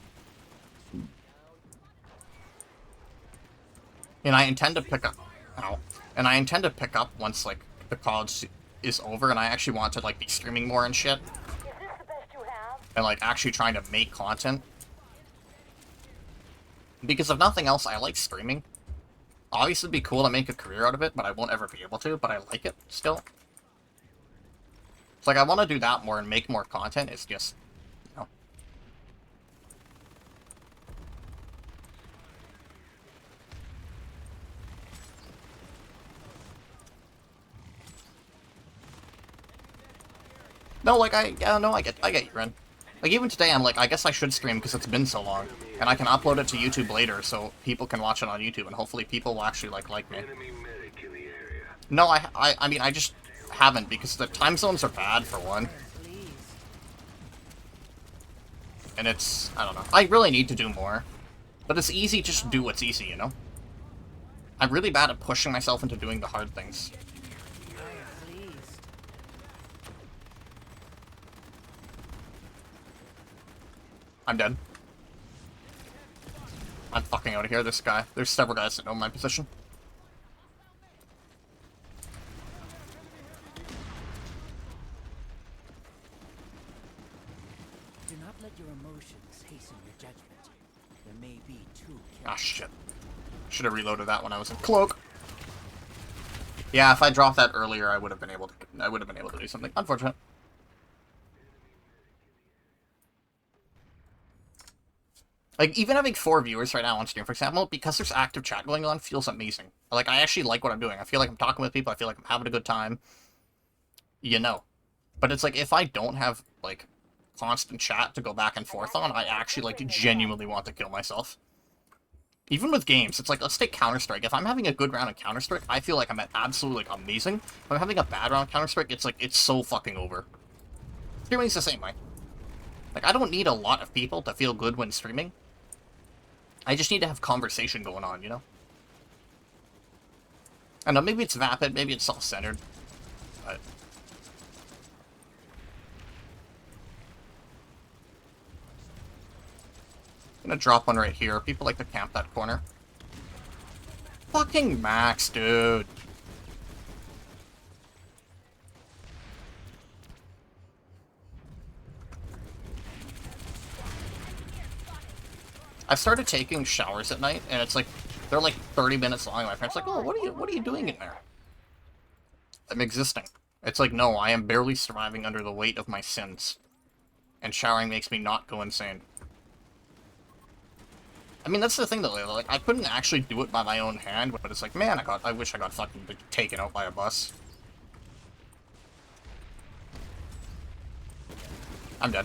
And I intend to pick up... Ow. And I intend to pick up once, like, the college is over and I actually want to, like, be streaming more and shit. Is this the best you have? And, like, actually trying to make content. Because if nothing else, I like streaming. Obviously, it'd be cool to make a career out of it, but I won't ever be able to, but I like it still. It's like, I want to do that more and make more content, it's just, you know. No, like, I get you, Ren. Like, even today, I'm like, I guess I should stream because it's been so long. And I can upload it to YouTube later, so people can watch it on YouTube, and hopefully people will actually, like me. No, I mean, I just haven't, because the time zones are bad, for one. And it's, I don't know. I really need to do more. But it's easy to just do what's easy, you know? I'm really bad at pushing myself into doing the hard things. I'm dead. I'm fucking out of here, this guy. There's several guys that know my position. Do not let your emotions hasten your judgment. There may be two killers. Ah, shit. Should have reloaded that when I was in cloak. Yeah, if I dropped that earlier, I would have been able to do something. Unfortunate. Like, even having 4 viewers right now on stream, for example, because there's active chat going on, feels amazing. Like, I actually like what I'm doing. I feel like I'm talking with people, I feel like I'm having a good time. You know. But it's like, if I don't have, like, constant chat to go back and forth on, I actually, like, genuinely want to kill myself. Even with games, it's like, let's take Counter-Strike. If I'm having a good round of Counter-Strike, I feel like I'm absolutely, like, amazing. If I'm having a bad round of Counter-Strike, it's like, it's so fucking over. Streaming's the same way. Like, I don't need a lot of people to feel good when streaming. I just need to have conversation going on, you know? I don't know, maybe it's vapid, maybe it's self-centered, but... I'm gonna drop one right here. People like to camp that corner. Fucking Max, dude. I started taking showers at night, and it's like, they're like 30 minutes long. My parents are like, oh, what are you doing in there? I'm existing. It's like, no, I am barely surviving under the weight of my sins. And showering makes me not go insane. I mean, that's the thing though, like, I couldn't actually do it by my own hand, but it's like, man, I wish I got fucking taken out by a bus. I'm dead.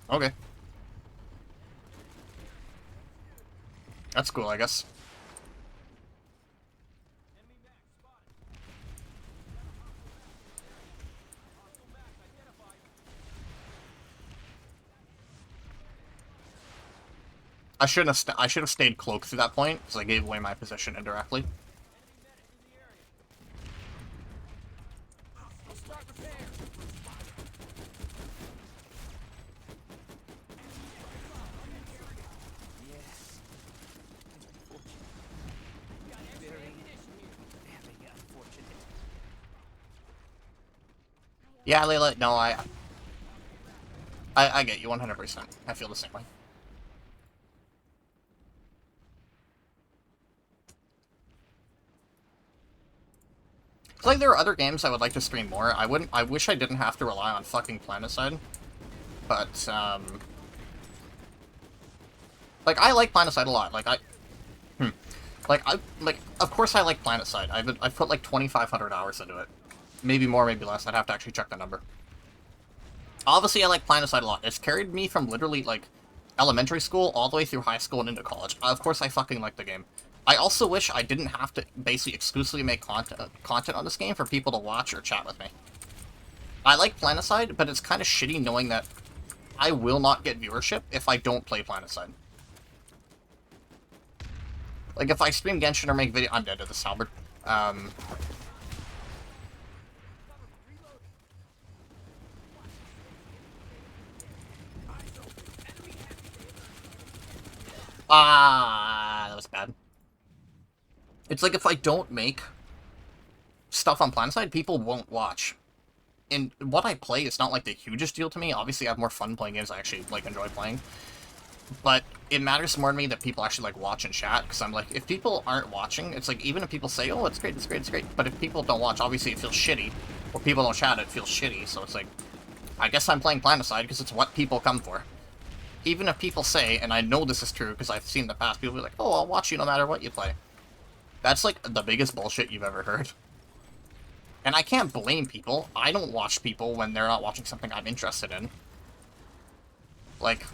Okay. That's cool, I guess. I should have stayed cloaked through that point, because I gave away my position indirectly. Yeah, Layla, no, I get you 100%. I feel the same way. It's like there are other games I would like to stream more. I wish I didn't have to rely on fucking Planetside. But, like, I like Planetside a lot. Like, of course I like Planetside. I've put like 2,500 hours into it. Maybe more, maybe less. I'd have to actually check the number. Obviously, I like Planetside a lot. It's carried me from literally, like, elementary school all the way through high school and into college. Of course, I fucking like the game. I also wish I didn't have to basically exclusively make content on this game for people to watch or chat with me. I like Planetside, but it's kind of shitty knowing that I will not get viewership if I don't play Planetside. Like, if I stream Genshin or make video... I'm dead to this halberd. That was bad. It's like if I don't make stuff on Planetside, people won't watch. And what I play is not like the hugest deal to me. Obviously, I have more fun playing games I actually like enjoy playing. But it matters more to me that people actually like watch and chat, because I'm like, if people aren't watching, it's like, even if people say, oh, it's great, it's great, it's great, but if people don't watch, obviously it feels shitty. Or people don't chat, it feels shitty, so it's like, I guess I'm playing Planetside because it's what people come for. Even if people say, and I know this is true because I've seen the past, people be like, oh, I'll watch you no matter what you play. That's like the biggest bullshit you've ever heard. And I can't blame people. I don't watch people when they're not watching something I'm interested in. Like,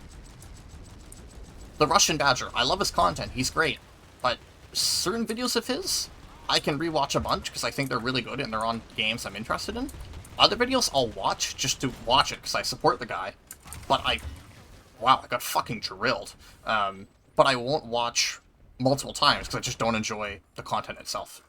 the Russian Badger, I love his content, he's great. But certain videos of his, I can rewatch a bunch because I think they're really good and they're on games I'm interested in. Other videos I'll watch just to watch it because I support the guy. But wow, I got fucking drilled. But I won't watch multiple times because I just don't enjoy the content itself.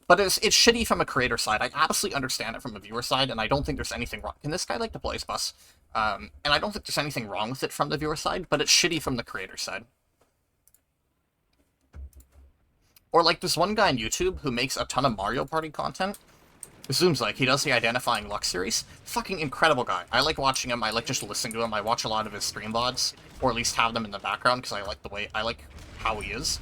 But it's shitty from a creator side. I absolutely understand it from a viewer side, and I don't think there's anything wrong. Can this guy like to Blaze Bus? And I don't think there's anything wrong with it from the viewer side, but it's shitty from the creator side. Or like this one guy on YouTube who makes a ton of Mario Party content, Zoom's like, he does the Identifying Lux series. Fucking incredible guy. I like watching him, I like just listening to him, I watch a lot of his stream VODs, or at least have them in the background, because I like how he is.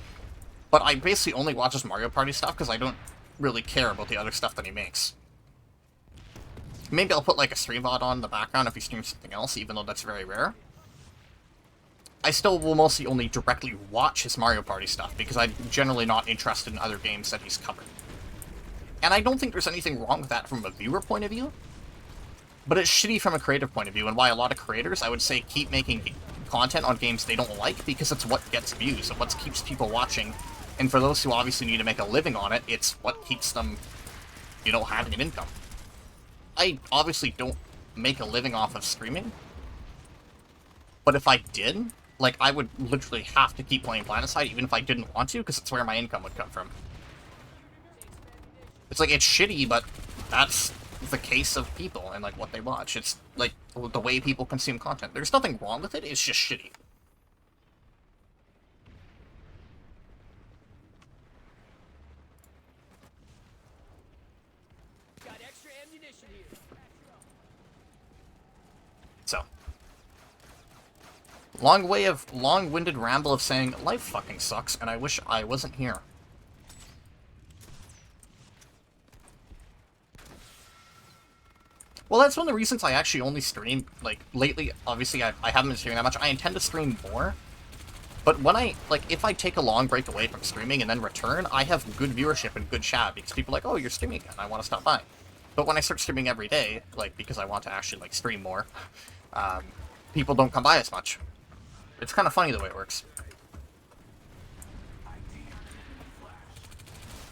But I basically only watch his Mario Party stuff, because I don't really care about the other stuff that he makes. Maybe I'll put, like, a stream VOD on in the background if he streams something else, even though that's very rare. I still will mostly only directly watch his Mario Party stuff, because I'm generally not interested in other games that he's covered. And I don't think there's anything wrong with that from a viewer point of view, but it's shitty from a creative point of view, and why a lot of creators, I would say, keep making content on games they don't like, because it's what gets views, and what keeps people watching, and for those who obviously need to make a living on it, it's what keeps them, you know, having an income. I obviously don't make a living off of streaming, but if I did, like, I would literally have to keep playing PlanetSide, even if I didn't want to, because it's where my income would come from. It's like, it's shitty, but that's the case of people and, like, what they watch. It's, like, the way people consume content. There's nothing wrong with it, it's just shitty. Got extra ammunition here. So. Long-winded ramble of saying, life fucking sucks, and I wish I wasn't here. Well, that's one of the reasons I actually only stream, like, lately, obviously, I haven't been streaming that much. I intend to stream more. But when if I take a long break away from streaming and then return, I have good viewership and good chat, because people are like, oh, you're streaming again, I want to stop by. But when I start streaming every day, like, because I want to actually, like, stream more, people don't come by as much. It's kind of funny the way it works.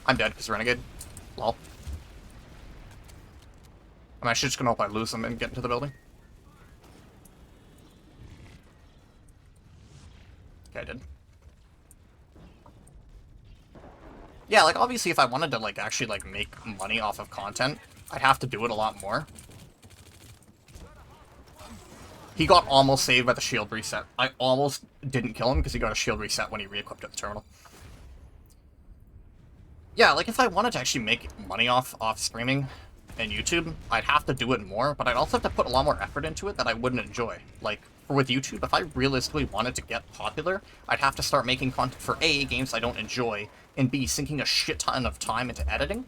I'm dead, because Renegade. Lol. I'm actually just gonna hope I lose them and get into the building. Okay, I did. Yeah, like, obviously if I wanted to, like, actually, like, make money off of content, I'd have to do it a lot more. He got almost saved by the shield reset. I almost didn't kill him because he got a shield reset when he re-equipped at the terminal. Yeah, like, if I wanted to actually make money off streaming and YouTube, I'd have to do it more, but I'd also have to put a lot more effort into it that I wouldn't enjoy. Like, with YouTube, if I realistically wanted to get popular, I'd have to start making content for A, games I don't enjoy, and B, sinking a shit ton of time into editing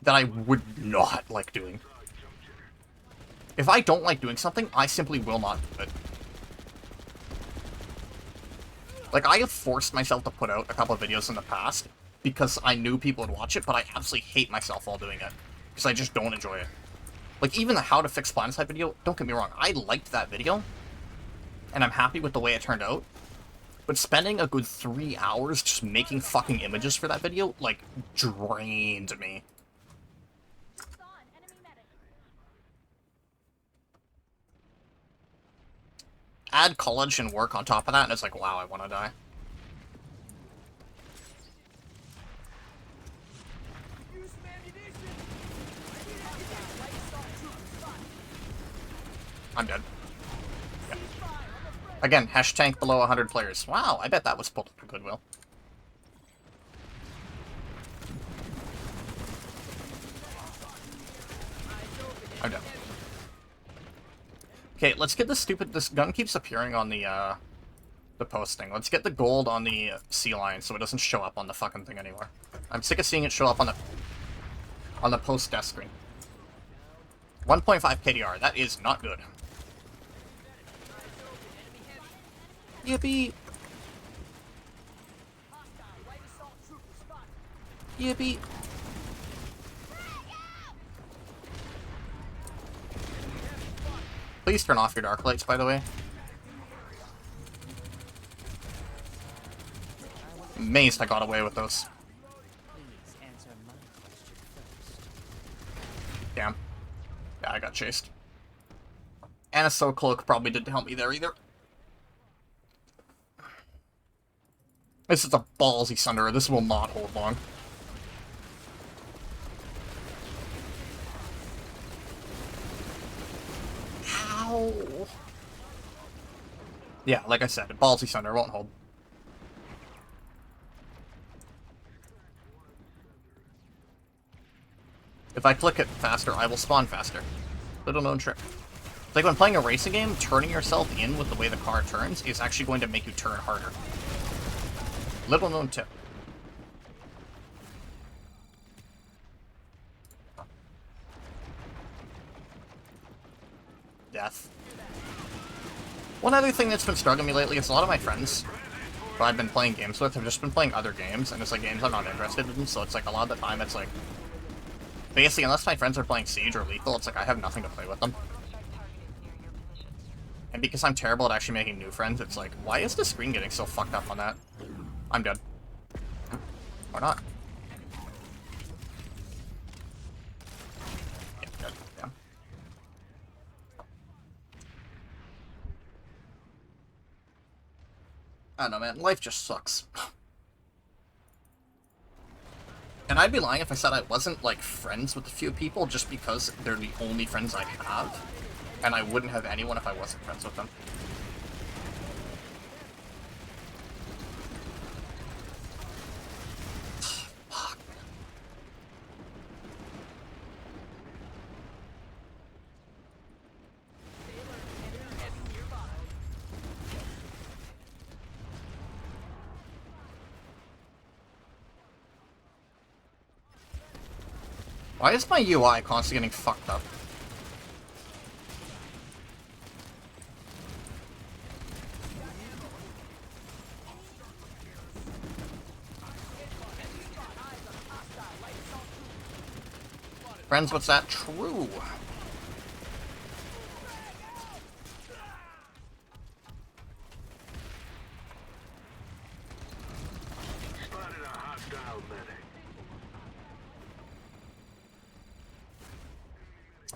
that I would not like doing. If I don't like doing something, I simply will not do it. Like, I have forced myself to put out a couple of videos in the past because I knew people would watch it, but I absolutely hate myself while doing it. Because I just don't enjoy it. Like, even the How to Fix PlanetSide video, don't get me wrong, I liked that video, and I'm happy with the way it turned out, but spending a good 3 hours just making fucking images for that video, like, drained me. Add college and work on top of that, and it's like, wow, I want to die. I'm dead. Yeah. Again, #tank below 100 players. Wow, I bet that was pulled to Goodwill. I'm dead. Okay, let's get this gun keeps appearing on the posting. Let's get the gold on the sea line so it doesn't show up on the fucking thing anymore. I'm sick of seeing it show up on the post desk screen. 1.5 KDR, that is not good. Yippee! Yippee! Please turn off your dark lights, by the way. Amazed I got away with those. Please answer my question first. Damn. Yeah, I got chased. And a Soul Cloak probably didn't help me there either. This is a ballsy Sunderer. This will not hold long. Ow! Yeah, like I said, ballsy Sunderer won't hold. If If I click it faster, I will spawn faster. Little known trick. It's like when playing a racing game, turning yourself in with the way the car turns is actually going to make you turn harder. Little known tip. Death. One other thing that's been struggling me lately is a lot of my friends who I've been playing games with have just been playing other games, and it's like games I'm not interested in, so it's like a lot of the time it's like, basically, unless my friends are playing Siege or Lethal, it's like I have nothing to play with them. And because I'm terrible at actually making new friends, it's like, why is the screen getting so fucked up on that? I'm dead. Or not. Yeah, dead. Yeah. I don't know, man. Life just sucks. And I'd be lying if I said I wasn't, like, friends with a few people just because they're the only friends I have. And I wouldn't have anyone if I wasn't friends with them. Fuck, man. Why is my UI constantly getting fucked up? Friends, what's that? True.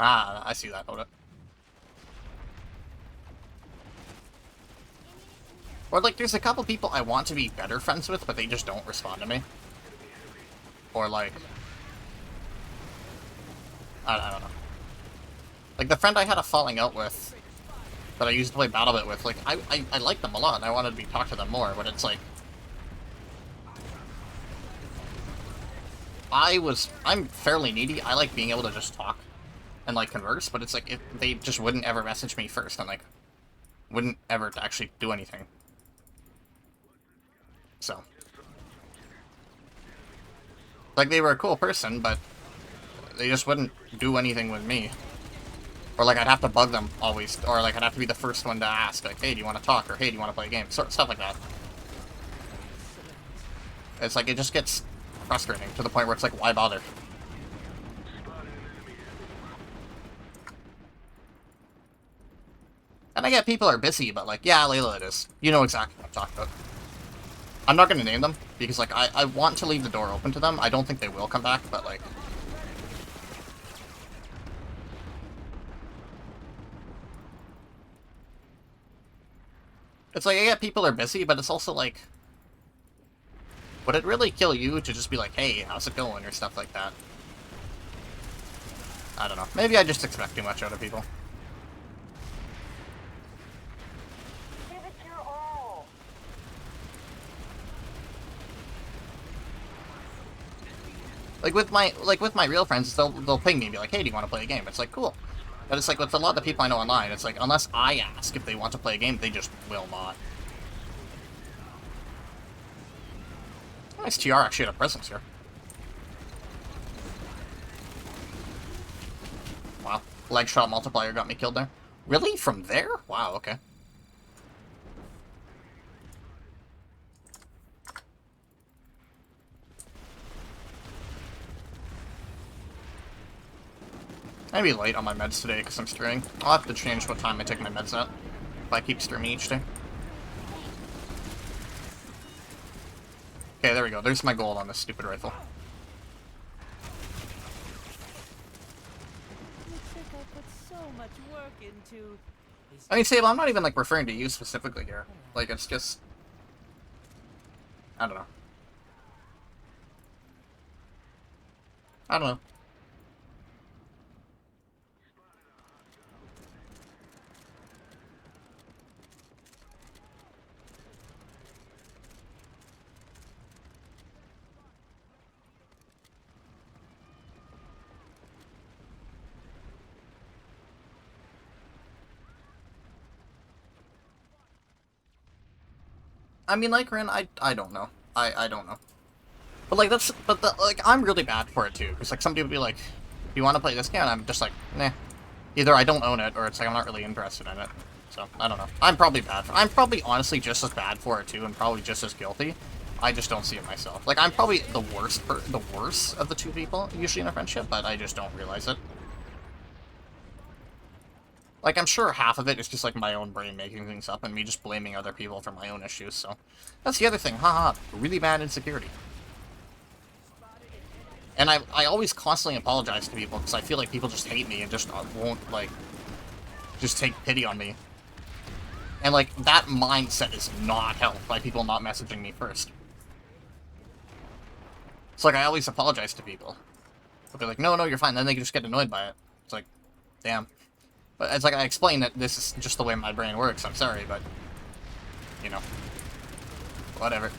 Ah, I see that. Hold it. Or, like, there's a couple people I want to be better friends with, but they just don't respond to me. Or, like... I don't know. Like, the friend I had a falling out with, that I used to play BattleBit with, like, I like them a lot, and I wanted to talk to them more, but it's like... I'm fairly needy. I like being able to just talk and, like, converse, but it's like, they just wouldn't ever message me first, and, like, wouldn't ever actually do anything. So. Like, they were a cool person, but they just wouldn't do anything with me. Or, like, I'd have to bug them always, or, like, I'd have to be the first one to ask, like, hey, do you want to talk, or hey, do you want to play a game? Stuff like that. It's like, it just gets frustrating to the point where it's like, why bother? And I get people are busy, but, like, yeah, Layla it is. You know exactly what I'm talking about. I'm not going to name them, because, like, I want to leave the door open to them. I don't think they will come back, but, like... It's like, yeah, people are busy, but it's also, like... Would it really kill you to just be like, hey, how's it going, or stuff like that? I don't know. Maybe I just expect too much out of people. Give it your all. Like with my real friends, they'll ping me and be like, hey, do you want to play a game? It's like, cool. But it's like with a lot of people I know online, it's like, unless I ask if they want to play a game, they just will not. Nice TR actually had a presence here. Wow. Leg shot multiplier got me killed there. Really? From there? Wow, okay. I'm gonna be late on my meds today because I'm streaming. I'll have to change what time I take my meds out if I keep streaming each day. Okay, there we go. There's my gold on this stupid rifle. Looks like I put so much work into. I mean, Sable, I'm not even, like, referring to you specifically here. Like, it's just... I don't know. I don't know. I mean, like, Rin, I don't know. I don't know. But, like, like, I'm really bad for it, too. Because, like, some people be like, do you want to play this game? And I'm just like, nah. Either I don't own it, or it's like I'm not really interested in it. So, I don't know. I'm probably bad for it. I'm probably, honestly, just as bad for it, too, and probably just as guilty. I just don't see it myself. Like, I'm probably the worst of the two people, usually in a friendship, but I just don't realize it. Like, I'm sure half of it is just, like, my own brain making things up and me just blaming other people for my own issues, so... That's the other thing, haha, really bad insecurity. And I always constantly apologize to people, because I feel like people just hate me and just won't, like... just take pity on me. And, like, that mindset is not helped by people not messaging me first. It's like, I always apologize to people. But they're like, no, you're fine, then they just get annoyed by it. It's like, damn. But it's like, I explain that this is just the way my brain works, I'm sorry, but... You know. Whatever.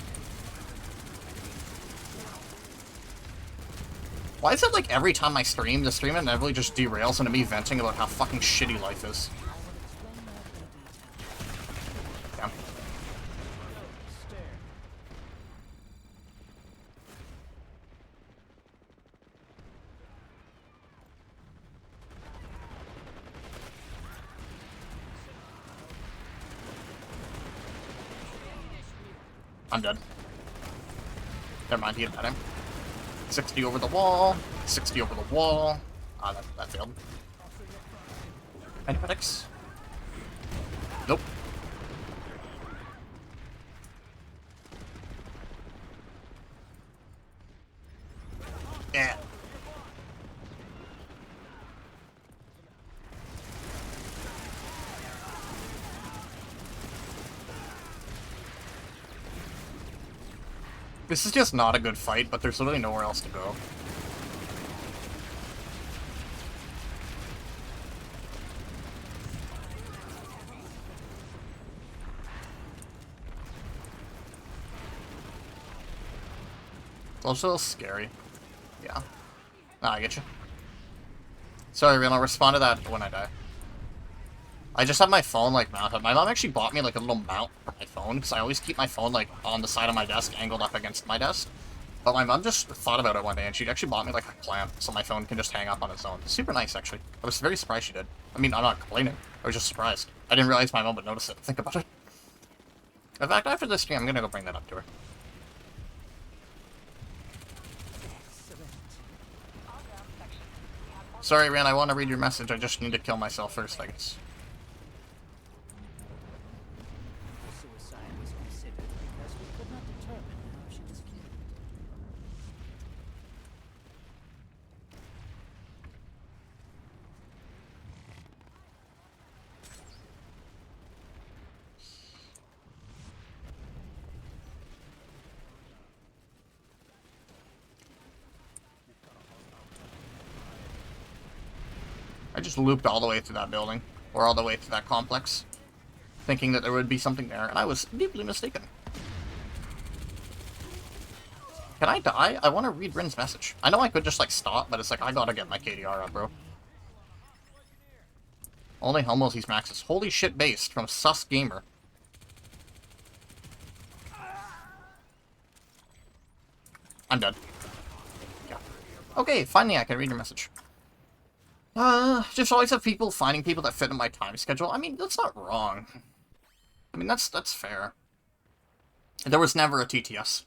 Why is it like every time I stream, the stream inevitably just derails into me venting about how fucking shitty life is? Damn. I'm dead. Never mind, he had him. 60 over the wall. 60 over the wall. Ah, that failed. Antibiotics? Nope. Yeah. This is just not a good fight, but there's literally nowhere else to go. It's also a little scary. Yeah. Nah, I get you. Sorry, Rin, I'll respond to that when I die. I just have my phone, like, mounted. My mom actually bought me, like, a little mount for my phone, because I always keep my phone, like, on the side of my desk, angled up against my desk. But my mom just thought about it one day, and she actually bought me, like, a clamp, so my phone can just hang up on its own. Super nice, actually. I was very surprised she did. I mean, I'm not complaining. I was just surprised. I didn't realize my mom would notice it. Think about it. In fact, after this stream, I'm gonna go bring that up to her. Sorry, Ran, I want to read your message. I just need to kill myself first, I guess. Suicide was considered because we could not determine how she was killed. I just looped all the way through that building, or all the way through that complex, thinking that there would be something there, and I was deeply mistaken. Can I die? I want to read Rin's message. I know I could just, like, stop, but it's like, I gotta get my KDR up, bro. Only homos these maxes. Holy shit based from Sus Gamer. I'm dead. Yeah. Okay, finally I can read your message. Just always have people finding people that fit in my time schedule. I mean, that's not wrong. I mean, that's fair. There was never a TTS.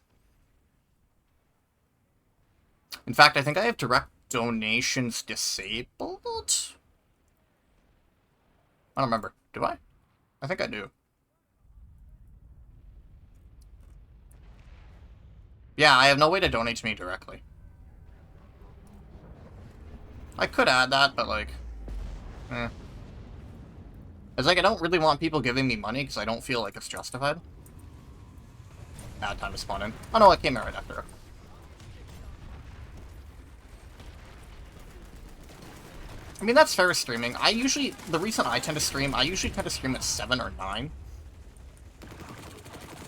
In fact, I think I have direct donations disabled? I don't remember. Do I? I think I do. Yeah, I have no way to donate to me directly. I could add that, but, like... It's like, I don't really want people giving me money, because I don't feel like it's justified. Bad time to spawn in. Oh no, I came right after. I mean, that's fair streaming. The reason I tend to stream, I usually tend to stream at 7 or 9.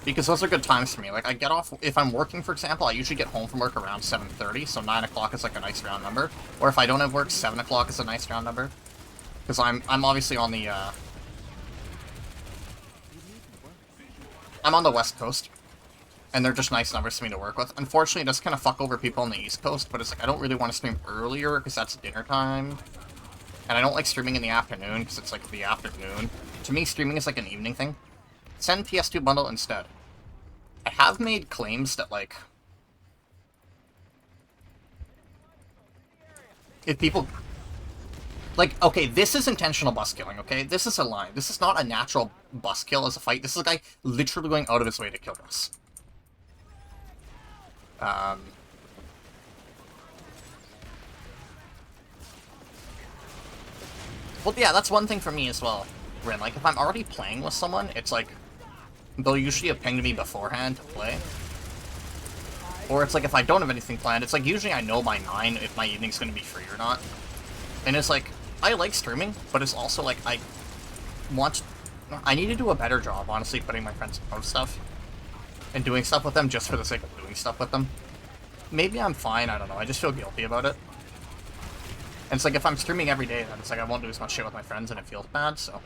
Because those are good times for me. Like, I get off, if I'm working, for example, I usually get home from work around 7:30, so 9 o'clock is like a nice round number. Or if I don't have work, 7 o'clock is a nice round number. Because I'm obviously on the, I'm on the West Coast, and they're just nice numbers for me to work with. Unfortunately, it does kind of fuck over people on the East Coast, but it's like I don't really want to stream earlier because that's dinner time. And I don't like streaming in the afternoon because it's like the afternoon. To me, streaming is like an evening thing. Send PS2 bundle instead. I have made claims that, like, if people... Like, okay, this is intentional bus killing, okay? This is a line. This is not a natural bus kill as a fight. This is a guy literally going out of his way to kill us. Well, yeah, that's one thing for me as well, Rin. Like, if I'm already playing with someone, it's like, they'll usually have pinged me beforehand to play. Or it's like, if I don't have anything planned, it's like, usually I know by 9 if my evening's gonna be free or not. And it's like, I like streaming, but it's also like, I need to do a better job, honestly, putting my friends on stuff. And doing stuff with them just for the sake of doing stuff with them. Maybe I'm fine, I don't know, I just feel guilty about it. And it's like, if I'm streaming every day, then it's like, I won't do as much shit with my friends, and it feels bad, so...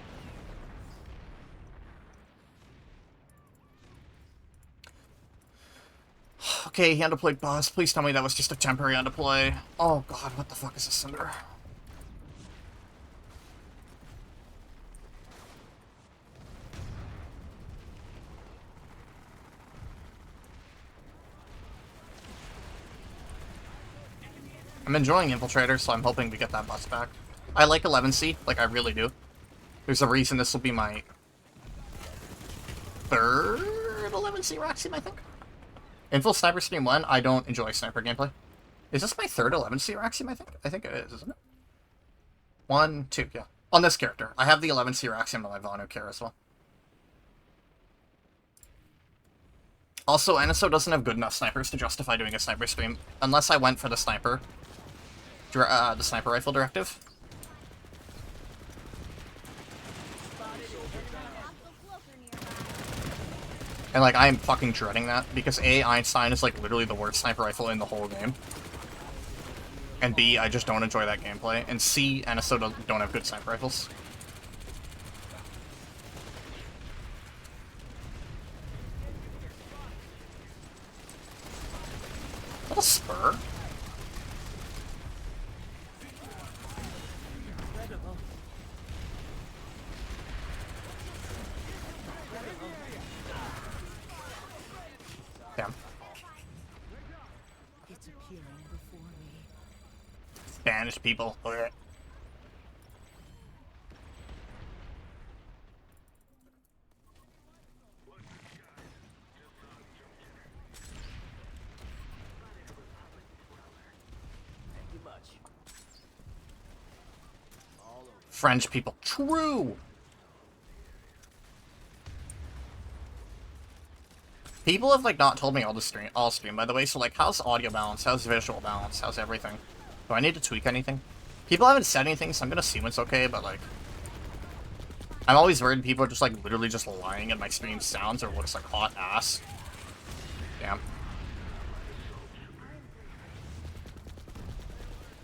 Okay, he undeployed boss. Please tell me that was just a temporary undeploy. Oh god, what the fuck is this cinder? I'm enjoying Infiltrator, so I'm hoping we get that bus back. I like 11C, like I really do. There's a reason this will be my third 11C Raxium, I think? Infil Sniper Stream 1, I don't enjoy sniper gameplay. Is this my third 11C Raxium, I think? I think it is, isn't it? 1, 2, yeah. On this character. I have the 11C Raxium on my Vanu care as well. Also, NSO doesn't have good enough snipers to justify doing a sniper stream, unless I went for the sniper rifle directive. And, like, I am fucking dreading that, because A, Einstein is, like, literally the worst sniper rifle in the whole game. And B, I just don't enjoy that gameplay. And C, NSO don't have good sniper rifles. Is that a spur? Damn. It's appearing before me. Spanish people. Blech. French people. True! People have, like, not told me all stream, by the way, so, like, how's audio balance? How's visual balance? How's everything? Do I need to tweak anything? People haven't said anything, so I'm gonna assume it's okay, but, like... I'm always worried people are just, like, literally just lying and my stream sounds or looks like hot ass. Damn.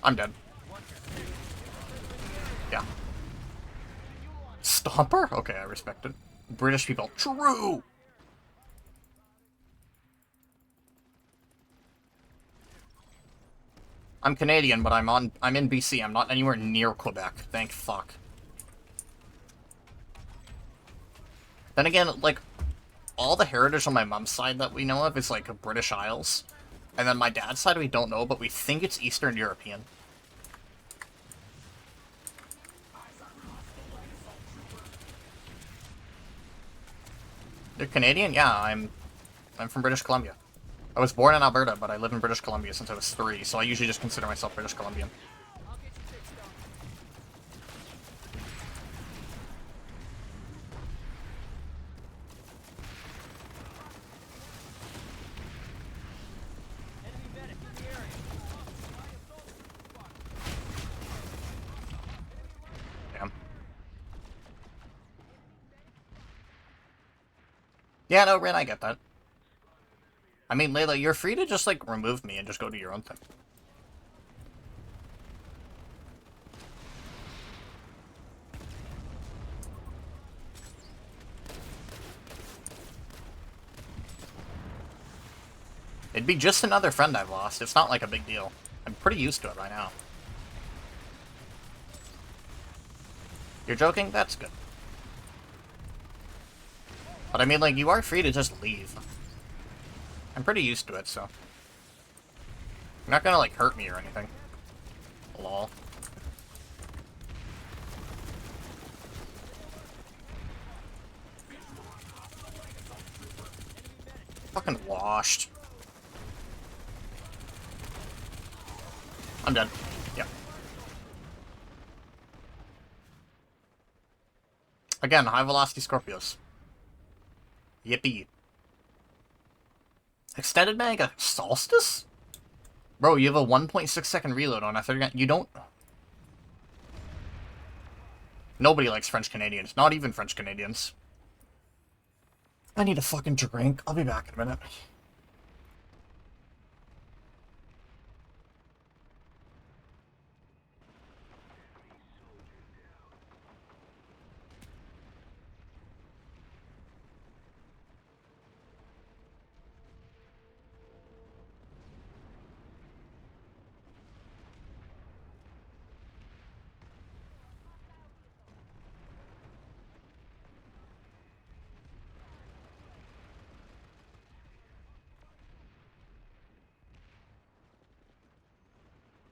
I'm dead. Yeah. Stomper? Okay, I respect it. British people. True! I'm Canadian, but I'm in BC. I'm not anywhere near Quebec. Thank fuck. Then again, like, all the heritage on my mom's side that we know of is, like, British Isles. And then my dad's side we don't know, but we think it's Eastern European. You're Canadian? Yeah, I'm from British Columbia. I was born in Alberta, but I live in British Columbia since I was 3, so I usually just consider myself British Columbian. Damn. Yeah, no, Rin, I get that. I mean, Layla, you're free to just, like, remove me and just go do your own thing. It'd be just another friend I've lost. It's not like a big deal. I'm pretty used to it right now. You're joking? That's good. But I mean, like, you are free to just leave. I'm pretty used to it, so. You're not gonna, like, hurt me or anything. Lol. Fucking washed. I'm dead. Yep. Again, high velocity Scorpios. Yippee. Extended Mega Solstice? Bro, you have a 1.6 second reload on a 30 gun. You don't... Nobody likes French Canadians. Not even French Canadians. I need a fucking drink. I'll be back in a minute.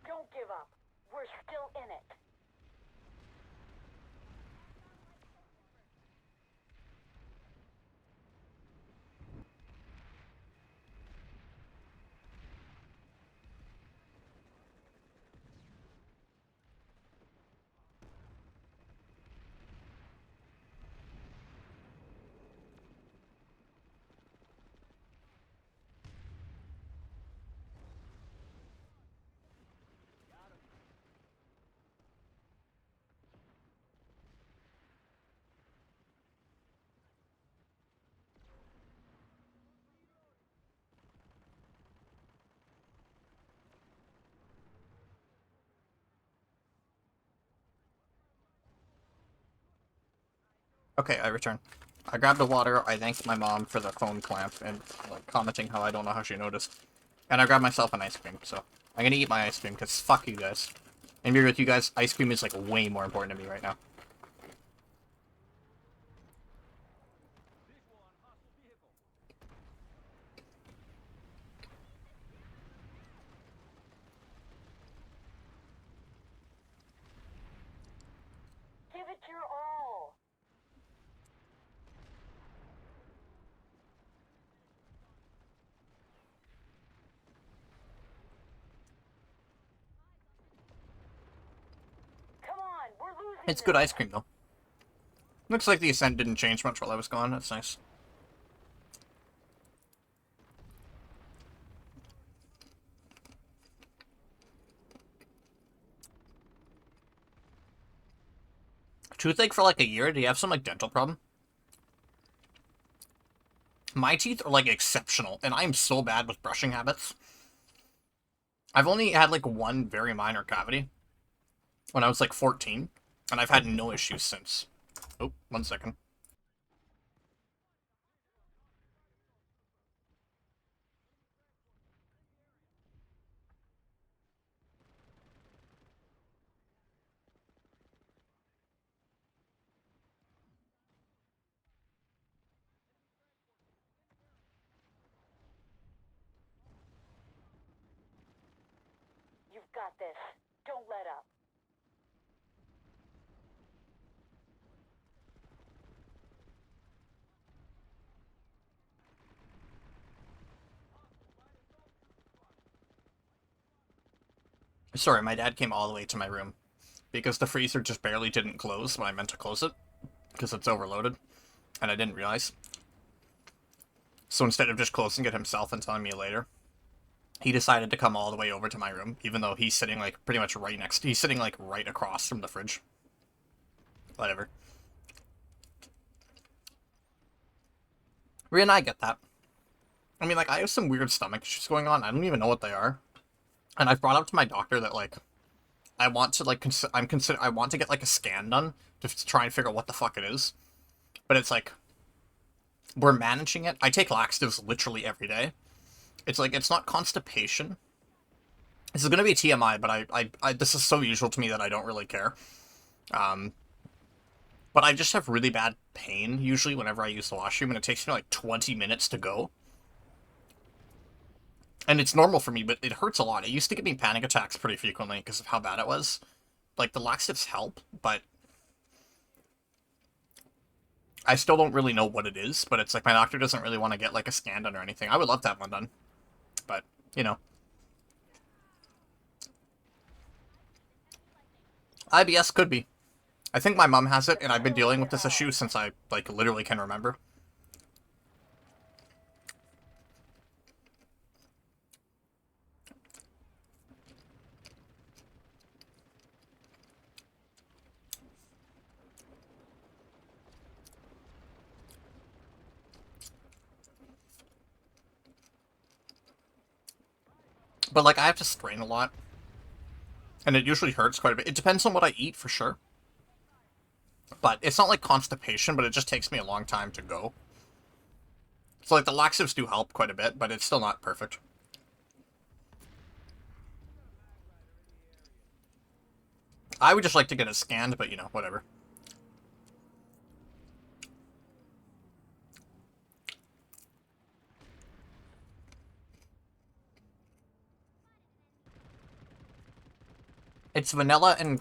Don't give up. We're still in it. Okay, I return. I grabbed the water, I thanked my mom for the phone clamp, and like commenting how I don't know how she noticed. And I grabbed myself an ice cream, so I'm gonna eat my ice cream, because fuck you guys. And be with you guys, ice cream is like way more important to me right now. Give it your all. Come on, we're losing It's good this. ice cream, though. Looks like the Ascent didn't change much while I was gone, that's nice. Toothache for like a year? Do you have some like dental problem? My teeth are like exceptional, and I'm so bad with brushing habits. I've only had like one very minor cavity when I was like 14, and I've had no issues since. Oh, 1 second. You've got this. Don't let up. Sorry, my dad came all the way to my room because the freezer just barely didn't close when I meant to close it because it's overloaded, and I didn't realize. So instead of just closing it himself and telling me later, he decided to come all the way over to my room, even though he's sitting like pretty much right next. He's sitting like right across from the fridge. Whatever. Rhea and I get that. I mean, like, I have some weird stomach issues going on. I don't even know what they are. And I've brought up to my doctor that, like, I want to, like, I want to get, like, a scan done to try and figure out what the fuck it is. But it's like, we're managing it. I take laxatives literally every day. It's like, it's not constipation. This is going to be TMI, but this is so usual to me that I don't really care. But I just have really bad pain, usually, whenever I use the washroom, and it takes me like 20 minutes to go. And it's normal for me, but it hurts a lot. It used to give me panic attacks pretty frequently because of how bad it was. Like, the laxatives help, but I still don't really know what it is, but it's like my doctor doesn't really want to get, like, a scan done or anything. I would love to have one done, but, you know. IBS could be. I think my mom has it, and I've been dealing with this issue since I, like, literally can remember. But, like, I have to strain a lot. And it usually hurts quite a bit. It depends on what I eat, for sure. But it's not like constipation, but it just takes me a long time to go. So, like, the laxatives do help quite a bit, but it's still not perfect. I would just like to get it scanned, but, you know, whatever. It's vanilla and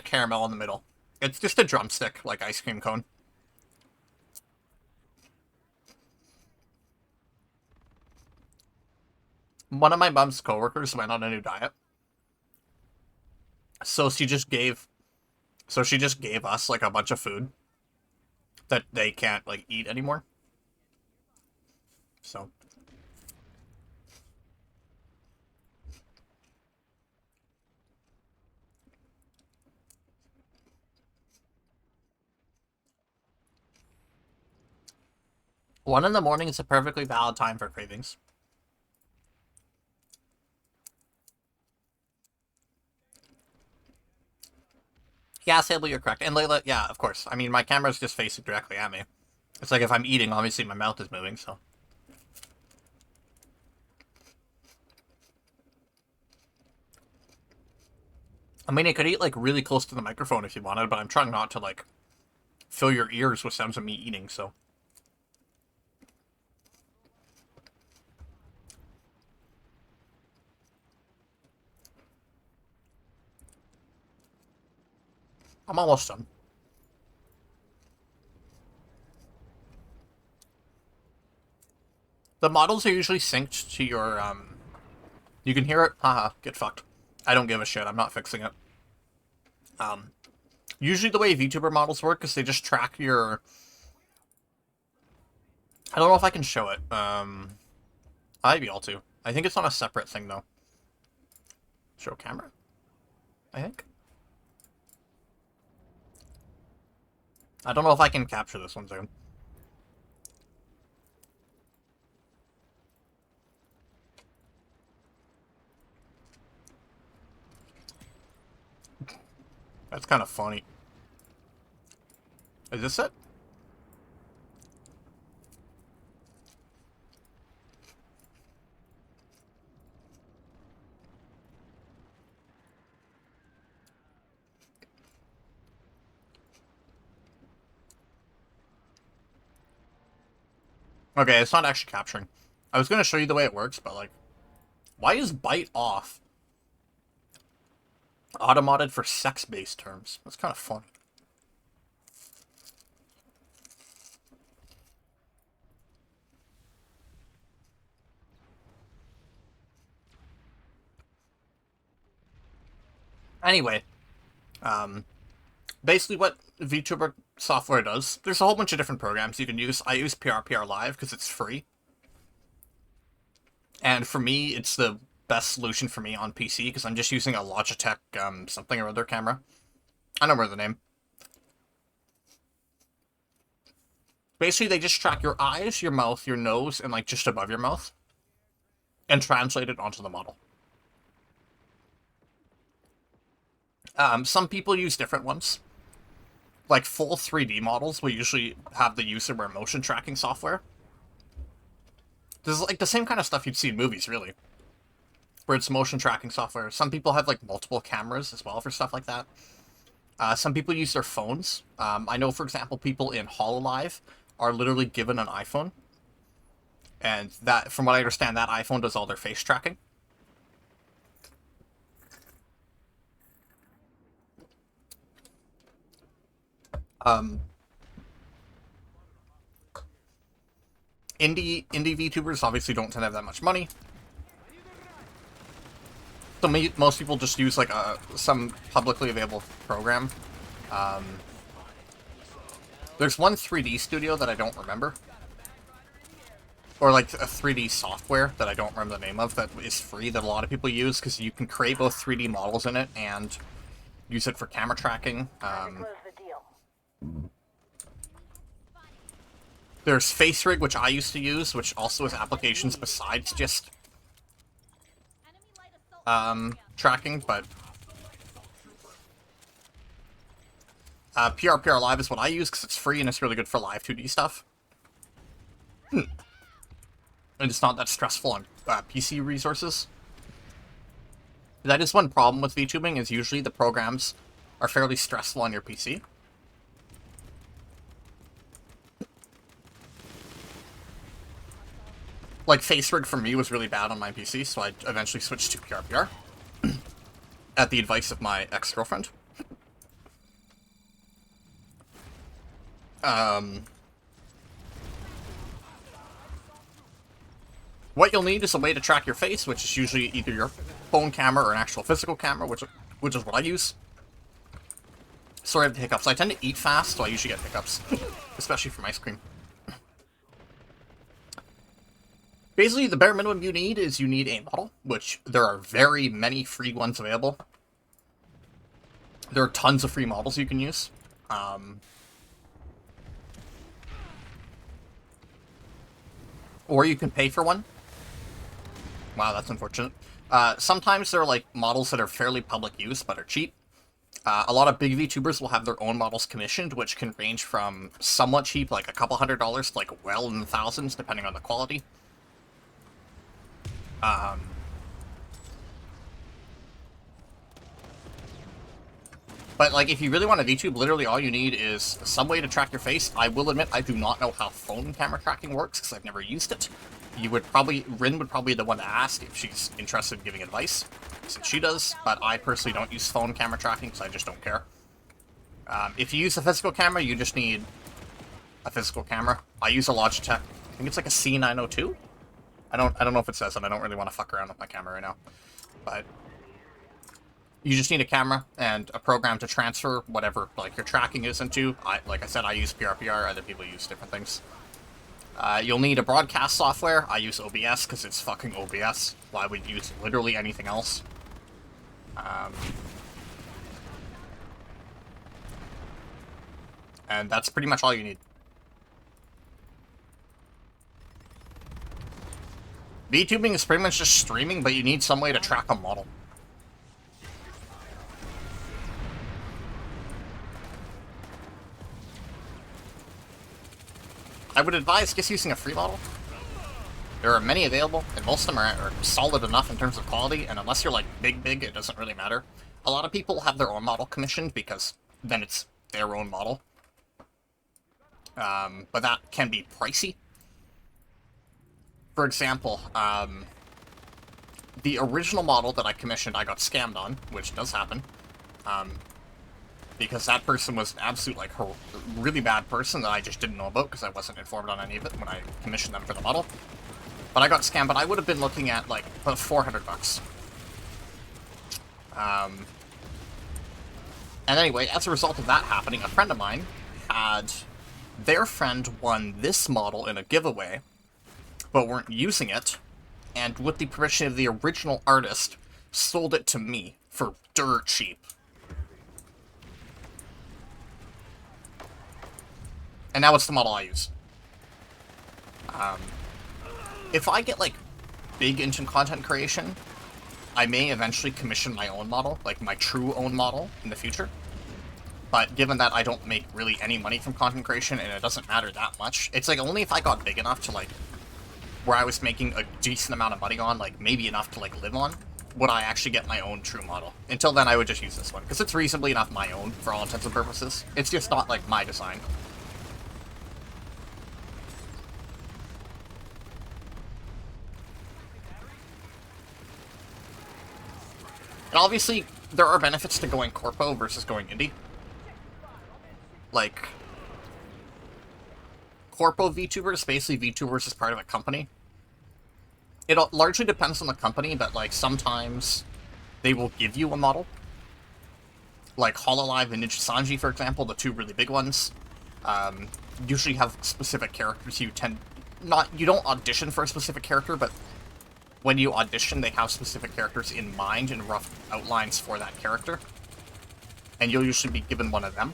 caramel in the middle. It's just a drumstick, like ice cream cone. One of my mom's coworkers went on a new diet. So she just gave us, like, a bunch of food that they can't, like, eat anymore. So. One in the morning is a perfectly valid time for cravings. Yeah, Sable, you're correct. And Layla, yeah, of course. I mean, my camera's just facing directly at me. It's like if I'm eating, obviously my mouth is moving, so. I mean, I could eat, like, really close to the microphone if you wanted, but I'm trying not to, like, fill your ears with sounds of me eating, so. I'm almost done. The models are usually synced to your, You can hear it? Haha, get fucked. I don't give a shit, I'm not fixing it. Usually the way VTuber models work is they just track your... I don't know if I can show it. I'd be able to. I think it's on a separate thing, though. Show camera? I think. I don't know if I can capture this one soon. That's kind of funny. Is this it? Okay, it's not actually capturing. I was going to show you the way it works, but, like, why is bite off? Automated for sex-based terms. That's kind of funny. Anyway, basically what VTuber software does, there's a whole bunch of different programs you can use. I use PRPR Live because it's free. And for me, it's the best solution for me on PC because I'm just using a Logitech something or other camera. I don't remember the name. Basically, they just track your eyes, your mouth, your nose, and, like, just above your mouth. And translate it onto the model. Some people use different ones. Like, full 3D models will usually have the user wear motion tracking software. This is like the same kind of stuff you'd see in movies, really. Where it's motion tracking software. Some people have like multiple cameras as well for stuff like that. Some people use their phones. I know, for example, people in HoloLive are literally given an iPhone. And that, from what I understand, that iPhone does all their face tracking. Indie VTubers obviously don't tend to have that much money. So most people just use like some publicly available program. There's one 3D studio that I don't remember. Or like a 3D software that I don't remember the name of that is free that a lot of people use because you can create both 3D models in it and use it for camera tracking. Close the deal. There's FaceRig, which I used to use, which also has applications besides just tracking, but PRPR Live is what I use because it's free and it's really good for live 2D stuff. And it's not that stressful on PC resources. That is one problem with VTubing, is usually the programs are fairly stressful on your PC. Like, FaceRig for me was really bad on my PC, so I eventually switched to PRPR. At the advice of my ex-girlfriend. What you'll need is a way to track your face, which is usually either your phone camera or an actual physical camera, which is what I use. Sorry, I have the hiccups. I tend to eat fast, so I usually get hiccups. Especially from ice cream. Basically, the bare minimum you need is you need a model, which there are very many free ones available. There are tons of free models you can use. Or you can pay for one. Wow, that's unfortunate. Sometimes there are like models that are fairly public use but are cheap. A lot of big VTubers will have their own models commissioned, which can range from somewhat cheap, like a couple $100s, to like well in the thousands, depending on the quality. But, like, if you really want to VTube, literally all you need is some way to track your face. I will admit, I do not know how phone camera tracking works, because I've never used it. Rin would probably be the one to ask if she's interested in giving advice, since she does, but I personally don't use phone camera tracking, because I just don't care. If you use a physical camera, you just need a physical camera. I use a Logitech, I think it's like a C902? I don't know if it says it. I don't really want to fuck around with my camera right now. But you just need a camera and a program to transfer whatever like your tracking is into. Like I said, I use PRPR. Other people use different things. You'll need a broadcast software. I use OBS because it's fucking OBS. Why would you use literally anything else? And that's pretty much all you need. VTubing is pretty much just streaming, but you need some way to track a model. I would advise just using a free model. There are many available, and most of them are solid enough in terms of quality, and unless you're like big, it doesn't really matter. A lot of people have their own model commissioned because then it's their own model. But that can be pricey. For example, the original model that I commissioned, I got scammed on, which does happen. Because that person was an absolute, like, really bad person that I just didn't know about because I wasn't informed on any of it when I commissioned them for the model. But I got scammed, but I would have been looking at, like, about $400. And anyway, as a result of that happening, a friend of mine had their friend won this model in a giveaway, but weren't using it, and with the permission of the original artist, sold it to me for dirt cheap. And now it's the model I use. If I get, like, big into content creation, I may eventually commission my own model, like my true own model, in the future. But given that I don't make really any money from content creation, and it doesn't matter that much, it's like only if I got big enough to, like, where I was making a decent amount of money on, like maybe enough to like live on, would I actually get my own true model. Until then, I would just use this one, because it's reasonably enough my own for all intents and purposes. It's just not like my design. And obviously, there are benefits to going corpo versus going indie. Like, corpo VTubers, basically VTubers as part of a company. It largely depends on the company, but like sometimes they will give you a model. Like Hololive and Ninja Sanji, for example, the two really big ones, usually have specific characters you don't audition for a specific character, but when you audition, they have specific characters in mind and rough outlines for that character. And you'll usually be given one of them.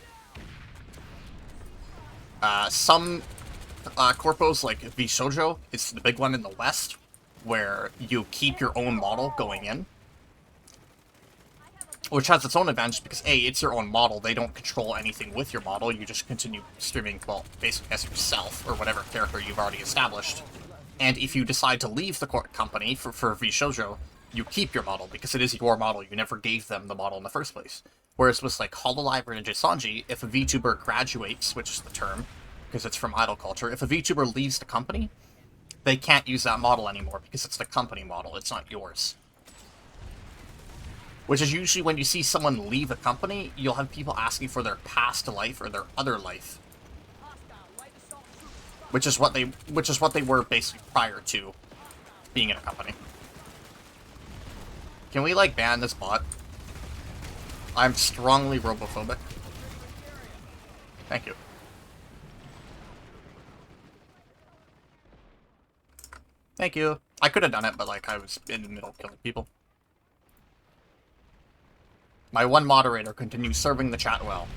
Some corpos, like VShojo, is the big one in the West, where you keep your own model going in. Which has its own advantage because, A, it's your own model. They don't control anything with your model. You just continue streaming, well, basically as yourself, or whatever character you've already established. And if you decide to leave the company for VShojo, you keep your model, because it is your model. You never gave them the model in the first place. Whereas with, like, Hololive or Ninja Sanji, if a VTuber graduates, which is the term, because it's from idol culture, if a VTuber leaves the company, they can't use that model anymore, because it's the company model, it's not yours. Which is usually when you see someone leave a company, you'll have people asking for their past life or their other life. Which is what they were basically prior to being in a company. Can we, like, ban this bot? I'm strongly robophobic. Thank you. Thank you. I could have done it, but, like, I was in the middle of killing people. My one moderator continues serving the chat well.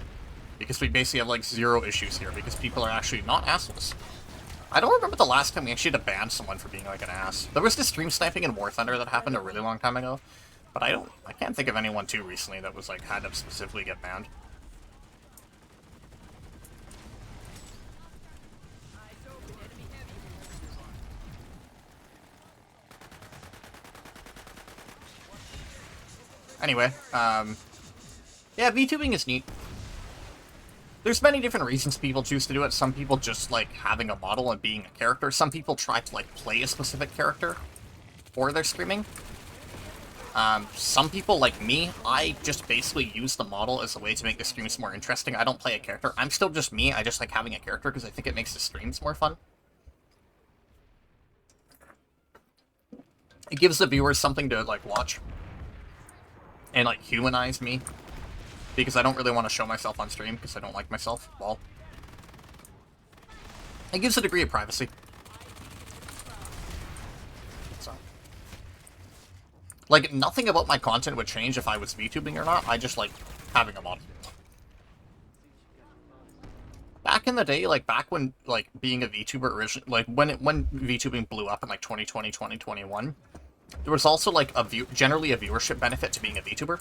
Because we basically have, like, zero issues here, because people are actually not assholes. I don't remember the last time we actually had to ban someone for being, like, an ass. There was this stream sniping in War Thunder that happened a really long time ago, but I can't think of anyone too recently that was, like, had to specifically get banned. Anyway, yeah, VTubing is neat. There's many different reasons people choose to do it. Some people just like having a model and being a character. Some people try to, like, play a specific character for their streaming. Some people, like me, I just basically use the model as a way to make the streams more interesting. I don't play a character. I'm still just me. I just like having a character because I think it makes the streams more fun. It gives the viewers something to, like, watch. And, like, humanize me. Because I don't really want to show myself on stream, because I don't like myself. Well, it gives a degree of privacy. So, like, nothing about my content would change if I was VTubing or not. I just like having a model. Back in the day, like, back when, like, being a VTuber originally, like, when VTubing blew up in, like, 2020, 2021, there was also, like, generally a viewership benefit to being a VTuber.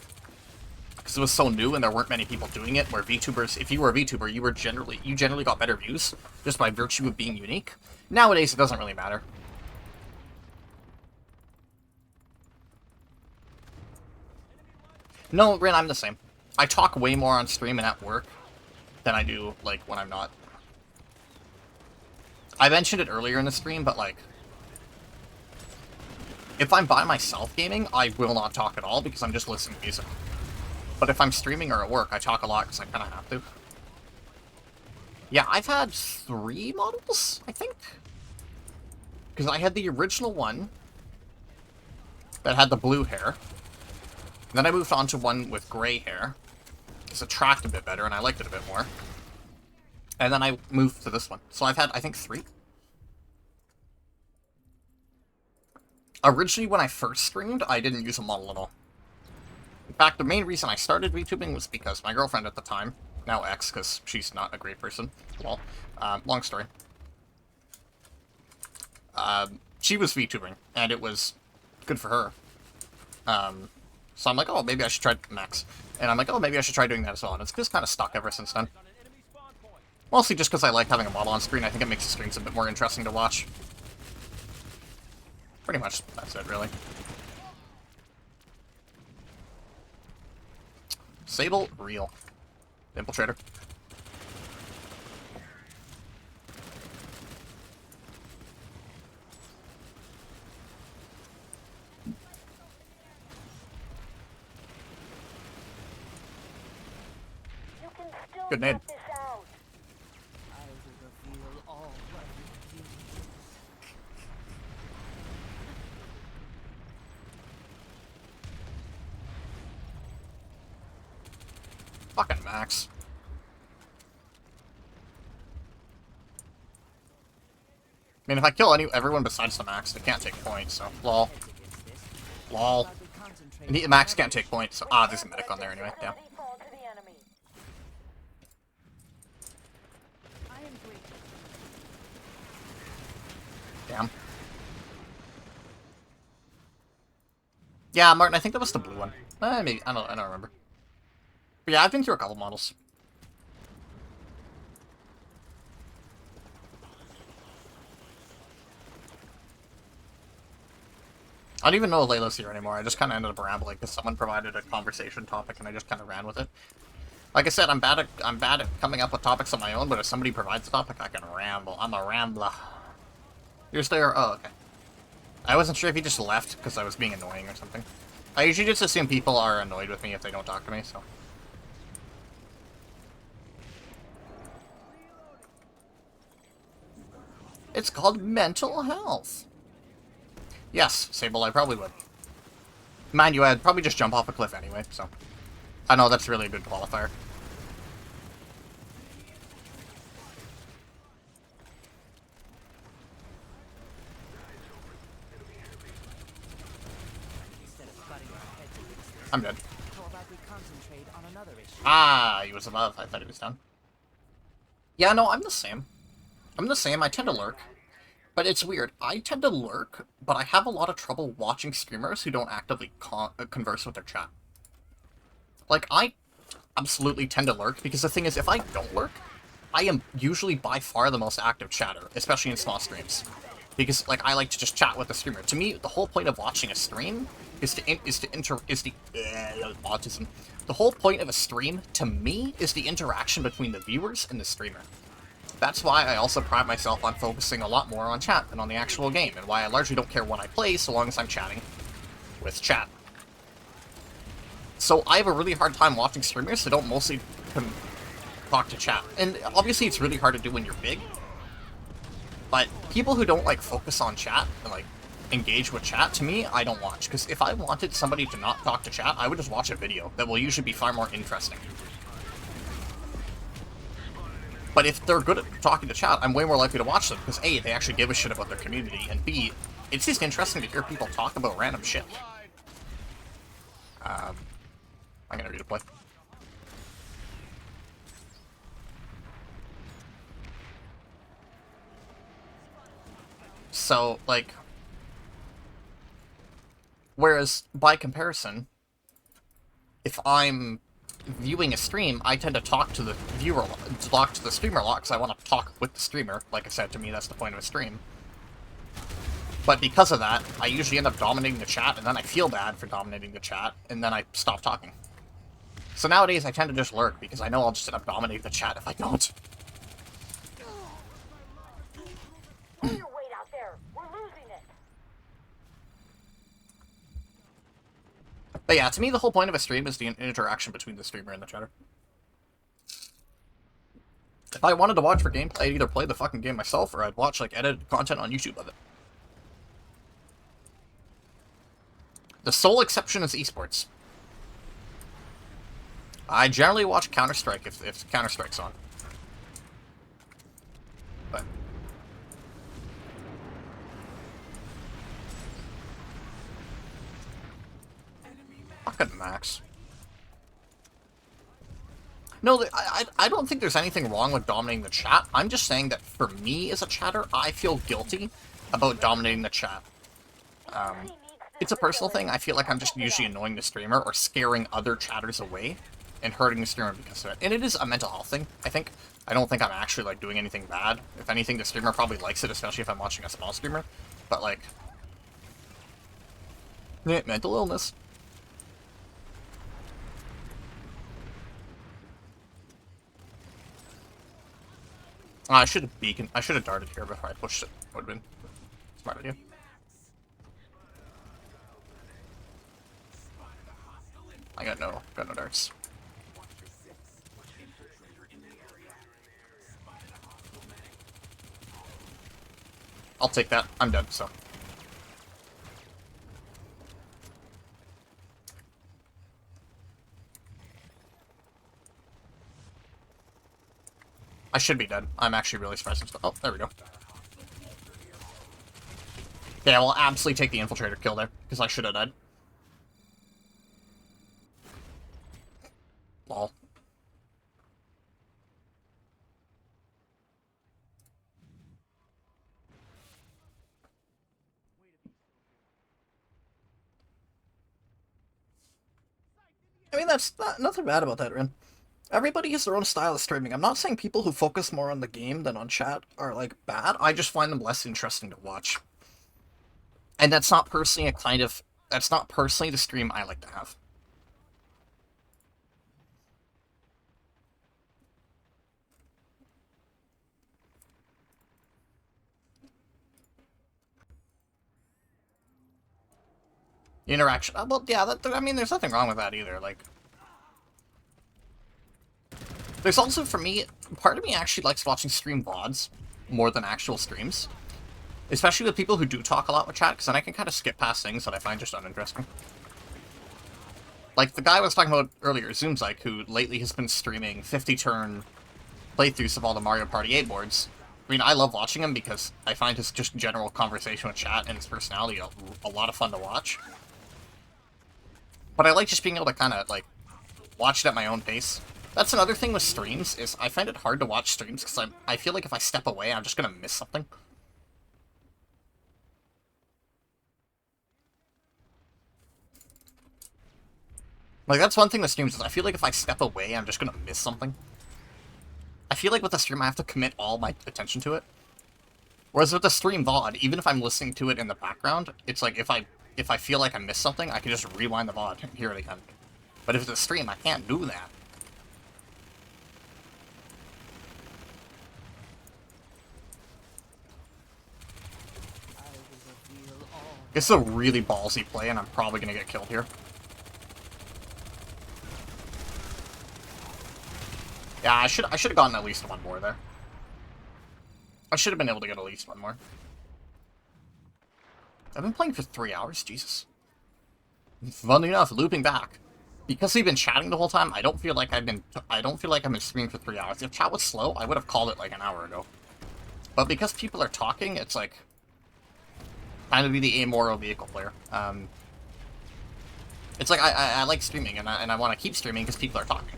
Because it was so new and there weren't many people doing it, where VTubers, if you were a VTuber, you generally got better views, just by virtue of being unique. Nowadays, it doesn't really matter. No, Rin, I'm the same. I talk way more on stream and at work than I do, like, when I'm not. I mentioned it earlier in the stream, but, like, if I'm by myself gaming, I will not talk at all because I'm just listening to music. But if I'm streaming or at work, I talk a lot because I kind of have to. Yeah, I've had 3 models, I think. Because I had the original one that had the blue hair. Then I moved on to one with gray hair. It's tracked a bit better, and I liked it a bit more. And then I moved to this one. So I've had, I think, 3. Originally, when I first streamed, I didn't use a model at all. In fact, the main reason I started VTubing was because my girlfriend at the time, now ex, because she's not a great person, well, long story. She was VTubing, and it was good for her. So I'm like, oh, maybe I should try Max. And I'm like, oh, maybe I should try doing that as well. And it's just kind of stuck ever since then. Mostly just because I like having a model on screen. I think it makes the streams a bit more interesting to watch. Pretty much, that's it, really. Sable, real. Infiltrator. You can still Good nade. get this out. I will reveal all of your beauty. Fucking Max. I mean, if I kill everyone besides the Max, they can't take points, so lol. Heads against this. Lol. But we concentrate And on Max another can't take issue. points, so there's a medic on there anyway, yeah. Facility fall to the enemy. I am grateful. Damn. Yeah, Martin, I think that was the blue one. Maybe, I don't remember. But yeah, I've been through a couple models. I don't even know if Layla's here anymore. I just kind of ended up rambling because someone provided a conversation topic and I just kind of ran with it. Like I said, I'm bad at coming up with topics on my own, but if somebody provides a topic, I can ramble. I'm a rambler. You're still here? Oh, okay. I wasn't sure if you just left because I was being annoying or something. I usually just assume people are annoyed with me if they don't talk to me, so. It's called mental health. Yes, Sable, I probably would. Mind you, I'd probably just jump off a cliff anyway, so. I know that's really a good qualifier. Instead of butting our heads against this, I'm dead. how about we concentrate on another issue? Ah, he was above. I thought he was down. Yeah, no, I'm the same. I'm the same. I tend to lurk. But it's weird. I tend to lurk, but I have a lot of trouble watching streamers who don't actively converse with their chat. Like, I absolutely tend to lurk, because the thing is, if I don't lurk, I am usually by far the most active chatter, especially in small streams. Because, like, I like to just chat with the streamer. To me, the whole point of watching a stream autism. The whole point of a stream, to me, is the interaction between the viewers and the streamer. That's why I also pride myself on focusing a lot more on chat than on the actual game, and why I largely don't care when I play so long as I'm chatting with chat. So I have a really hard time watching streamers that don't mostly talk to chat. And obviously it's really hard to do when you're big, but people who don't, like, focus on chat and, like, engage with chat, to me, I don't watch. Because if I wanted somebody to not talk to chat, I would just watch a video that will usually be far more interesting. But if they're good at talking to chat, I'm way more likely to watch them, because A, they actually give a shit about their community, and B, it's just interesting to hear people talk about random shit. I'm gonna redeploy. So, like, whereas, by comparison, if I'm viewing a stream, I tend to talk to the viewer, talk to the streamer a lot, because I want to talk with the streamer. Like I said, to me, that's the point of a stream. But because of that, I usually end up dominating the chat, and then I feel bad for dominating the chat, and then I stop talking. So nowadays, I tend to just lurk, because I know I'll just end up dominating the chat if I don't. Pull your weight out there. We're losing it. But yeah, to me, the whole point of a stream is the interaction between the streamer and the chatter. If I wanted to watch for gameplay, I'd either play the fucking game myself, or I'd watch, like, edited content on YouTube of it. The sole exception is esports. I generally watch Counter-Strike if Counter-Strike's on. But fucking Max. No, I don't think there's anything wrong with dominating the chat. I'm just saying that for me as a chatter, I feel guilty about dominating the chat. It's a personal thing. I feel like I'm just usually annoying the streamer or scaring other chatters away and hurting the streamer because of it. And it is a mental health thing, I think. I don't think I'm actually, like, doing anything bad. If anything, the streamer probably likes it, especially if I'm watching a small streamer. But, like, Yeah, mental illness. I should have beacon. I should have darted here before I pushed it. Would have been smart idea. I got no darts. I'll take that. I'm dead, so. I should be dead. I'm actually really surprised. Oh, there we go. Yeah, we'll absolutely take the infiltrator kill there, because I should have died. Lol. I mean, that's nothing bad about that, Rin. Everybody has their own style of streaming. I'm not saying people who focus more on the game than on chat are, like, bad. I just find them less interesting to watch. And that's not personally that's not personally the stream I like to have. Interaction. Well, yeah, I mean, there's nothing wrong with that either. Like, there's also, for me, part of me actually likes watching stream VODs more than actual streams. Especially with people who do talk a lot with chat, because then I can kind of skip past things that I find just uninteresting. Like the guy I was talking about earlier, Zoomzyke, who lately has been streaming 50-turn playthroughs of all the Mario Party 8 boards. I mean, I love watching him because I find his just general conversation with chat and his personality a lot of fun to watch. But I like just being able to kind of, like, watch it at my own pace. That's another thing with streams, is I find it hard to watch streams because I feel like if I step away, I'm just going to miss something. Like, that's one thing with streams is I feel like if I step away, I'm just gonna miss something. I feel like with a stream, I have to commit all my attention to it. Whereas with the stream VOD, even if I'm listening to it in the background, it's like if I feel like I missed something, I can just rewind the VOD and hear it again. But if it's a stream, I can't do that. This is a really ballsy play, and I'm probably gonna get killed here. Yeah, I should have gotten at least one more there. I should have been able to get at least one more. I've been playing for 3 hours, Jesus. Funny enough, looping back. Because we've been chatting the whole time, I don't feel like I've been streaming for 3 hours. If chat was slow, I would have called it like an hour ago. But because people are talking, it's like kind of be the amoral vehicle player. It's like I like streaming and I want to keep streaming because people are talking.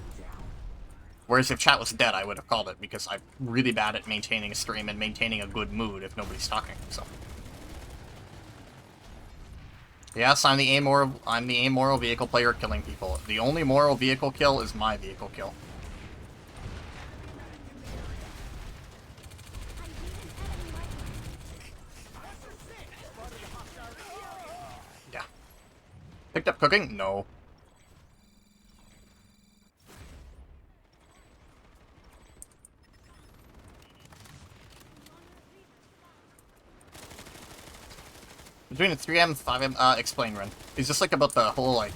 Whereas if chat was dead, I would have called it because I'm really bad at maintaining a stream and maintaining a good mood if nobody's talking. So, yes, I'm the amoral vehicle player killing people. The only moral vehicle kill is my vehicle kill. Yeah. Picked up cooking? No. Between the 3M and 5M, explain, Ren. Is this like about the whole, like,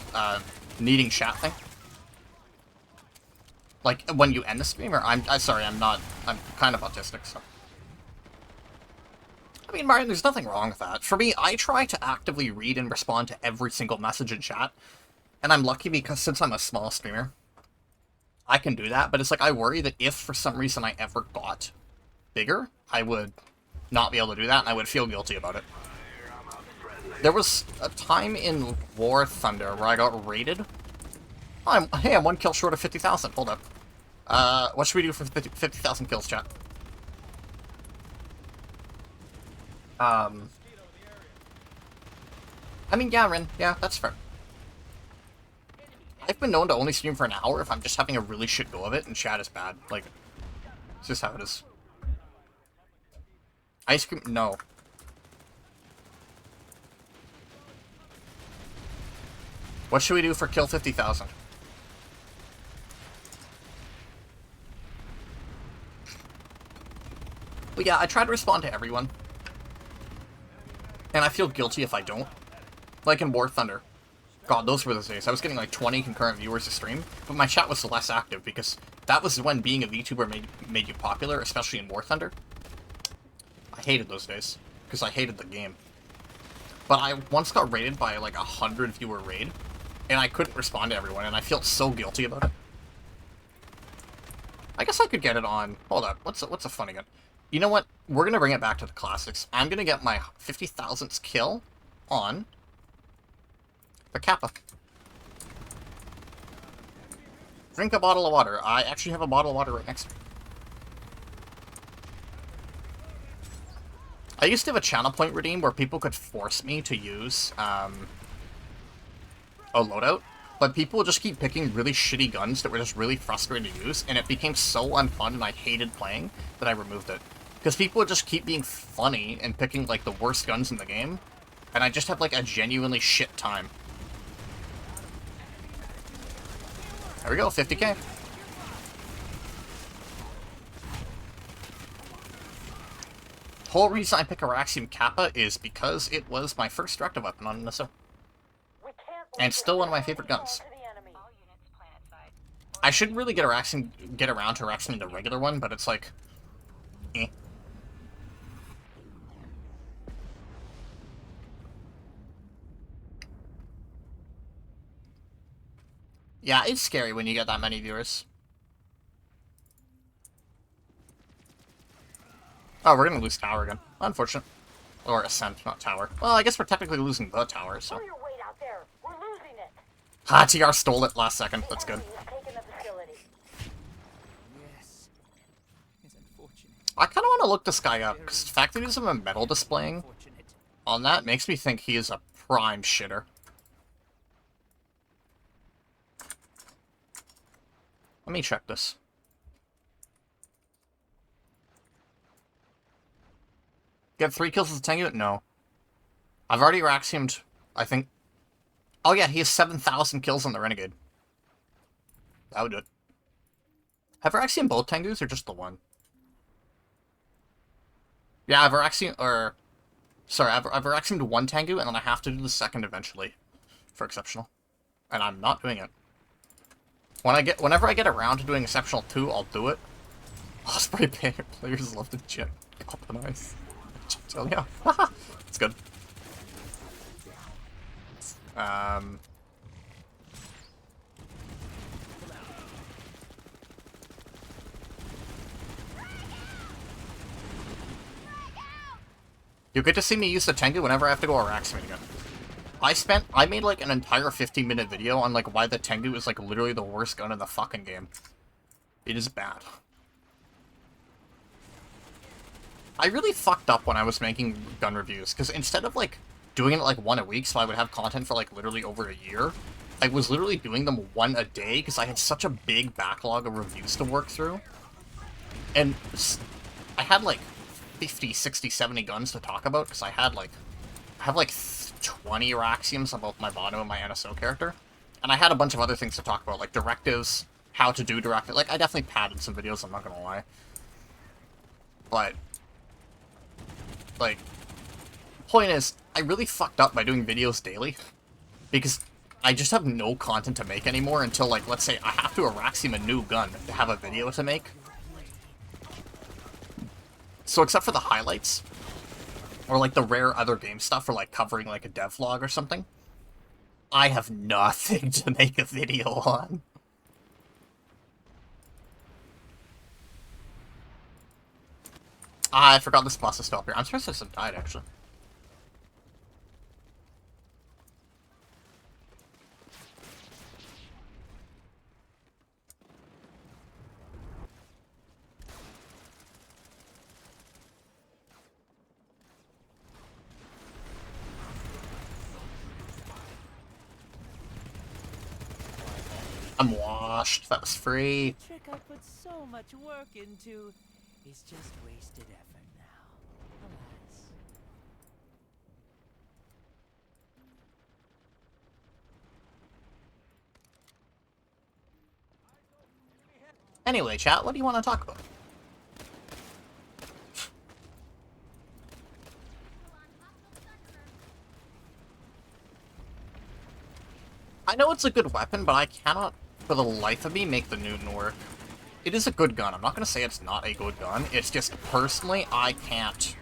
needing chat thing? Like, when you end the stream, or I'm sorry, I'm kind of autistic, so. I mean, Martin, there's nothing wrong with that. For me, I try to actively read and respond to every single message in chat, and I'm lucky because since I'm a small streamer, I can do that, but it's like, I worry that if for some reason I ever got bigger, I would not be able to do that, and I would feel guilty about it. There was a time in War Thunder where I got raided. Hey, I'm one kill short of 50,000. Hold up. What should we do for 50,000 kills, chat? I mean, yeah, Rin. Yeah, that's fair. I've been known to only stream for an hour if I'm just having a really shit go of it, and chat is bad. Like, it's just how it is. Ice cream? No. What should we do for kill 50,000? But yeah, I try to respond to everyone. And I feel guilty if I don't. Like in War Thunder. God, those were the days. I was getting like 20 concurrent viewers a stream, but my chat was less active because that was when being a VTuber made you popular, especially in War Thunder. I hated those days, because I hated the game. But I once got raided by like 100 viewer raid, and I couldn't respond to everyone, and I feel so guilty about it. I guess I could get it on... Hold up, what's a funny gun? You know what? We're going to bring it back to the classics. I'm going to get my 50,000th kill on the Kappa. Drink a bottle of water. I actually have a bottle of water right next to me. I used to have a channel point redeem where people could force me to use a loadout, but people would just keep picking really shitty guns that were just really frustrating to use, and it became so unfun and I hated playing that I removed it. Because people would just keep being funny and picking, like, the worst guns in the game, and I just have, like, a genuinely shit time. There we go, 50k. The whole reason I pick Araxium Kappa is because it was my first directive weapon on NSO. And still one of my favorite guns. I should really get around to Araxium the regular one, but it's like... eh. Yeah, it's scary when you get that many viewers. Oh, we're gonna lose tower again. Unfortunate. Or ascent, not tower. Well, I guess we're technically losing the tower, so... Ha, TR stole it last second. That's good. Yes. It's unfortunate. I kind of want to look this guy up, because the fact that he doesn't have a medal displaying Unfortunate. on that makes me think he is a prime shitter. Let me check this. Get 3 kills with the Tengu? No. I've already Raxiumed, I think... Oh yeah, he has 7,000 kills on the Renegade. That would do it. Have I Raxiumed both Tengus, or just the one? Yeah, I've Raxiumed, or... Sorry, I've Raxiumed one Tengu, and then I have to do the second eventually. For Exceptional. And I'm not doing it. Whenever I get around to doing Exceptional 2, I'll do it. Osprey players love to chip. Optimize. Yeah. It's good. You get to see me use the Tengu whenever I have to go Araxium again. I made like an entire 15-minute video on like why the Tengu is like literally the worst gun in the fucking game. It is bad. I really fucked up when I was making gun reviews, because instead of like doing it like one a week so I would have content for like literally over a year, I was literally doing them one a day because I had such a big backlog of reviews to work through. And I had like 50, 60, 70 guns to talk about because I have like 20 Araxiums on both my Vano and my NSO character. And I had a bunch of other things to talk about, like directives, how to do directives. Like, I definitely padded some videos, I'm not gonna lie. But, like, point is, I really fucked up by doing videos daily. Because I just have no content to make anymore until, like, let's say I have to Araxium a new gun to have a video to make. So except for the highlights, or like the rare other game stuff, or like covering like a devlog or something, I have nothing to make a video on. I forgot this boss is still up here. I'm surprised this hasn't died, actually. I'm washed. That was free. The trick I put so much work into is just wasted effort now. Alas. Anyway, chat, what do you want to talk about? I know it's a good weapon, but I cannot, for the life of me, make the Newton work. It is a good gun. I'm not going to say it's not a good gun. It's just, personally, I can't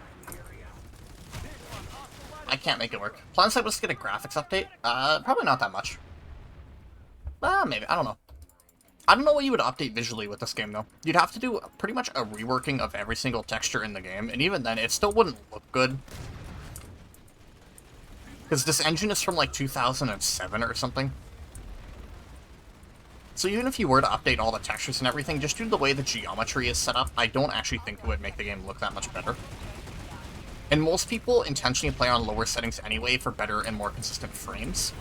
make it work. Plans I was to get a graphics update? Probably not that much. Maybe. I don't know. I don't know what you would update visually with this game, though. You'd have to do pretty much a reworking of every single texture in the game, and even then, it still wouldn't look good. Because this engine is from, like, 2007 or something. So even if you were to update all the textures and everything, just due to the way the geometry is set up, I don't actually think it would make the game look that much better. And most people intentionally play on lower settings anyway for better and more consistent frames.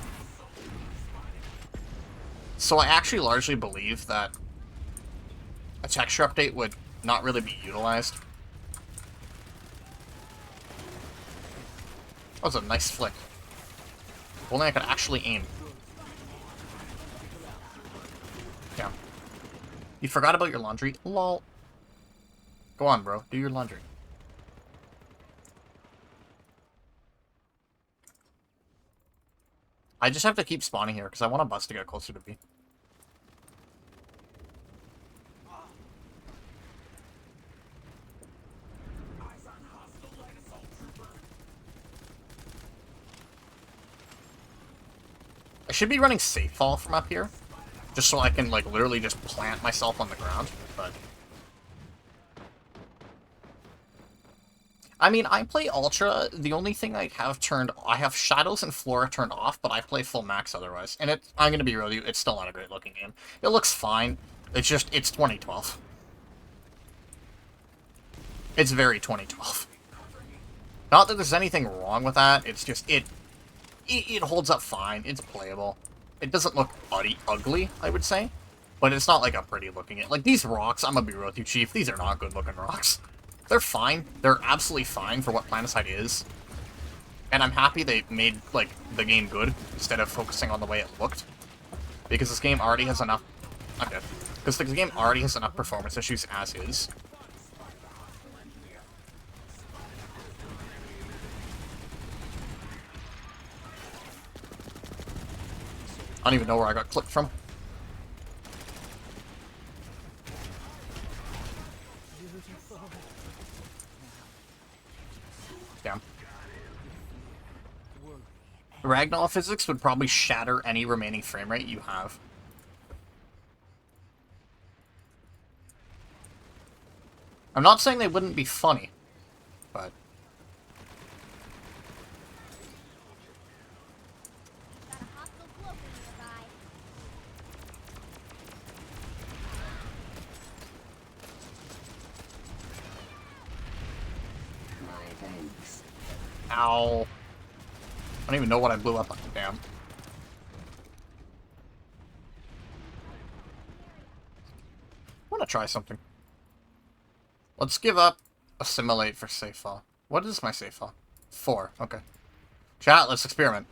So I actually largely believe that a texture update would not really be utilized. That was a nice flick. If only I could actually aim. Yeah. You forgot about your laundry? Lol. Go on, bro. Do your laundry. I just have to keep spawning here, because I want a bus to get closer to B. I should be running safe fall from up here, just so I can, like, literally just plant myself on the ground, but... I mean, I play Ultra, the only thing I have Shadows and Flora turned off, but I play full max otherwise. And I'm gonna be real with you, it's still not a great looking game. It looks fine, it's just, it's 2012. It's very 2012. Not that there's anything wrong with that, it's just, it holds up fine, it's playable. It doesn't look ugly, I would say, but it's not like a pretty looking it. Like, these rocks, I'm gonna be real with you, Chief, these are not good looking rocks. They're fine. They're absolutely fine for what Planetside is. And I'm happy they made, like, the game good instead of focusing on the way it looked. Because this game already has enough... I'm dead. Because the game already has enough performance issues as is. I don't even know where I got clipped from. Damn. Ragdoll physics would probably shatter any remaining frame rate you have. I'm not saying they wouldn't be funny, but... Ow. I don't even know what I blew up on. Damn. I want to try something. Let's give up Assimilate for safe fall. What is my safe fall? 4. Okay. Chat, let's experiment.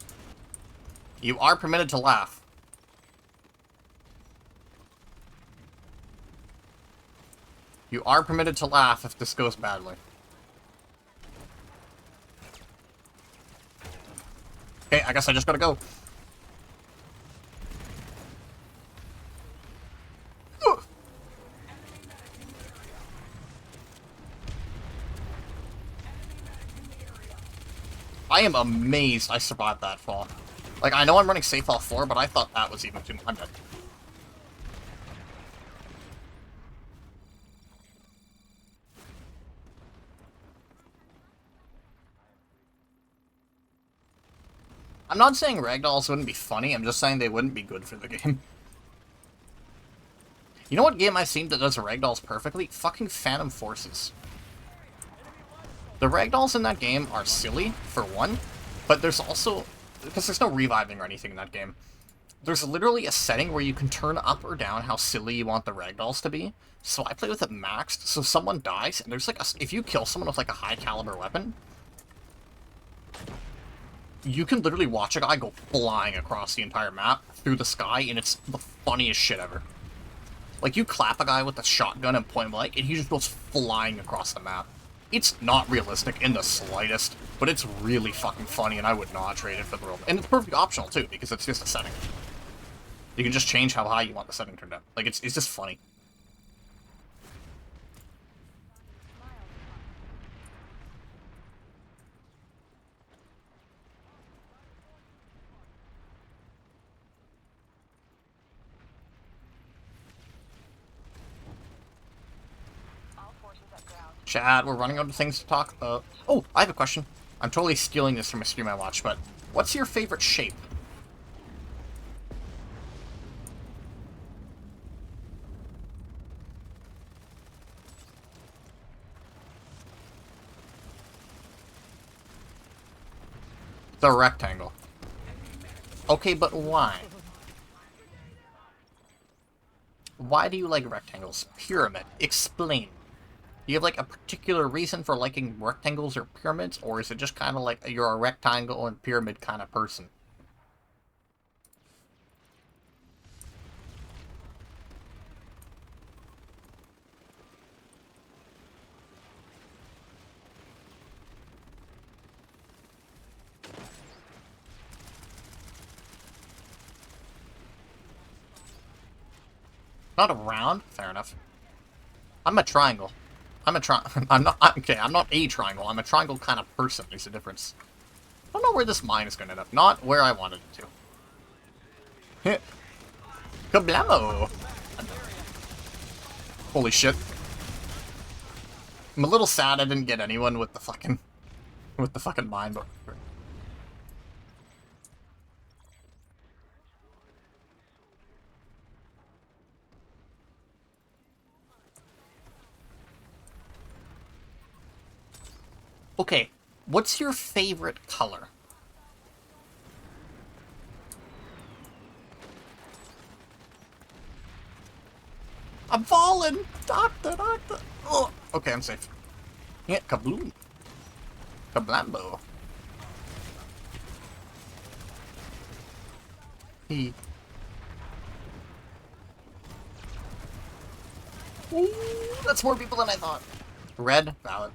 You are permitted to laugh. You are permitted to laugh if this goes badly. Okay, I guess I just gotta go. I am amazed I survived that fall. Like, I know I'm running safe fall 4, but I thought that was even too... I'm dead. I'm not saying ragdolls wouldn't be funny, I'm just saying they wouldn't be good for the game. You know what game I've seen that does ragdolls perfectly? Fucking Phantom Forces. The ragdolls in that game are silly, for one, but there's also... because there's no reviving or anything in that game. There's literally a setting where you can turn up or down how silly you want the ragdolls to be. So I play with it maxed, so someone dies, and there's like a... if you kill someone with like a high caliber weapon, you can literally watch a guy go flying across the entire map, through the sky, and it's the funniest shit ever. Like, you clap a guy with a shotgun and point blank, and he just goes flying across the map. It's not realistic in the slightest, but it's really fucking funny, and I would not trade it for the world. And it's perfectly optional, too, because it's just a setting. You can just change how high you want the setting turned out. Like, it's just funny. Chat, we're running out of things to talk about. Oh, I have a question. I'm totally stealing this from a stream I watched, but what's your favorite shape? The rectangle. Okay, but why? Why do you like rectangles? Pyramid. Explain. Do you have, like, a particular reason for liking rectangles or pyramids, or is it just kind of like you're a rectangle and pyramid kind of person? Not a round? Fair enough. I'm a triangle. I'm not a triangle. I'm a triangle kind of person. There's a difference. I don't know where this mine is going to end up. Not where I wanted it to. Kablamo! Holy shit. I'm a little sad I didn't get anyone with the fucking mine, but... Okay, what's your favorite color? I'm falling! Doctor! Oh, okay, I'm safe. Yeah, kabloom. Kablambo. Ooh, that's more people than I thought. Red, valid.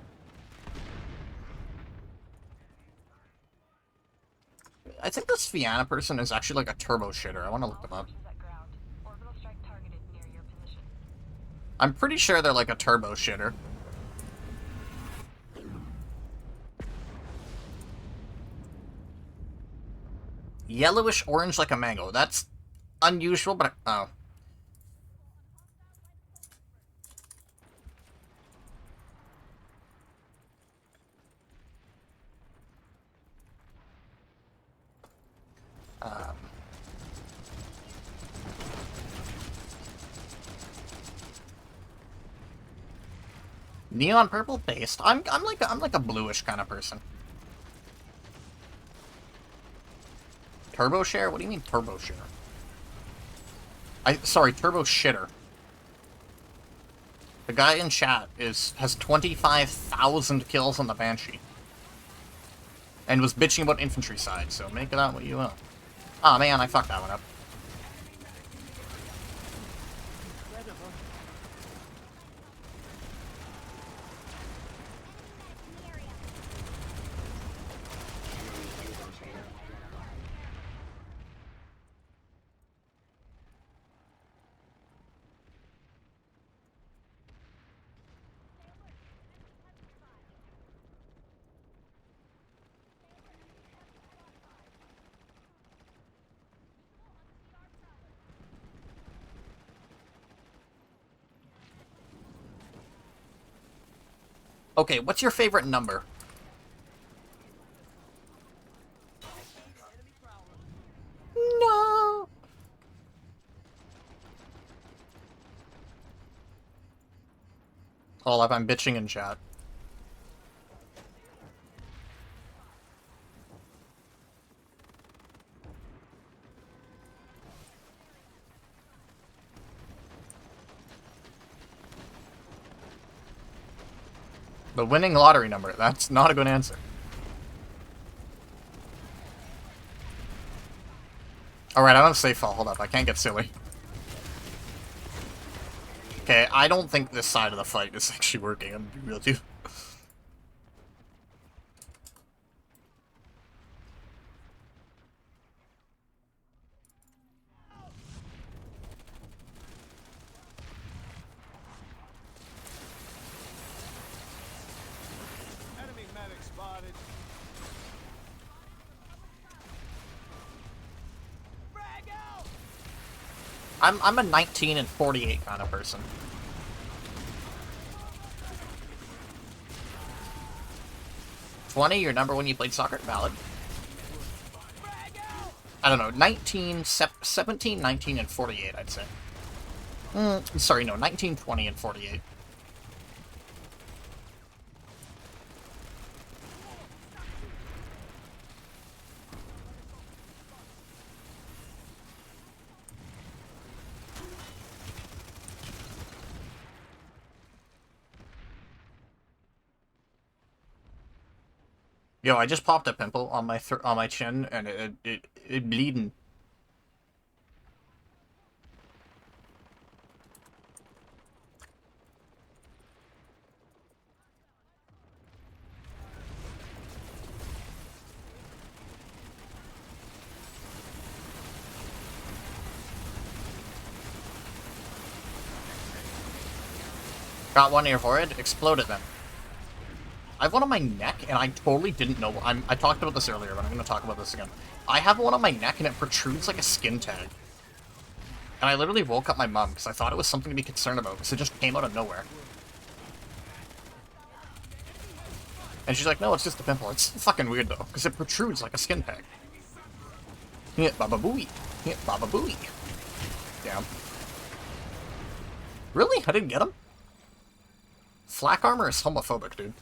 I think this Vienna person is actually like a turbo shitter. I want to look them up. I'm pretty sure they're like a turbo shitter. Yellowish orange like a mango. That's unusual, but... Oh. Neon purple based. I'm like a bluish kind of person. Turbo share? What do you mean turbo share? Sorry, turbo shitter. The guy in chat has 25,000 kills on the Banshee. And was bitching about infantry side, so make it out what you will. Aw, oh, man, I fucked that one up. Okay, what's your favorite number? No. Hold up, I'm bitching in chat. The winning lottery number. That's not a good answer. Alright, I don't have safe fall. Hold up, I can't get silly. I don't think this side of the fight is actually working, I'm gonna be real with you. Enemy medic spotted. Frag out! I'm a 19 and 48 kind of person. Your number when you played soccer? Valid. I don't know, 17, 19, and 48, I'd say. Sorry, no, 19, 20, and 48. Yo, I just popped a pimple on my chin, and it bleeding. Got one in your forehead? Explode it then. I have one on my neck, and I totally didn't know. I talked about this earlier, but I'm going to talk about this again. I have one on my neck, and it protrudes like a skin tag. And I literally woke up my mom, because I thought it was something to be concerned about, because it just came out of nowhere. And she's like, no, it's just a pimple. It's fucking weird, though, because it protrudes like a skin tag. Yeah, baba booey. Yeah, baba booey. Damn. Really? I didn't get him? Flak armor is homophobic, dude.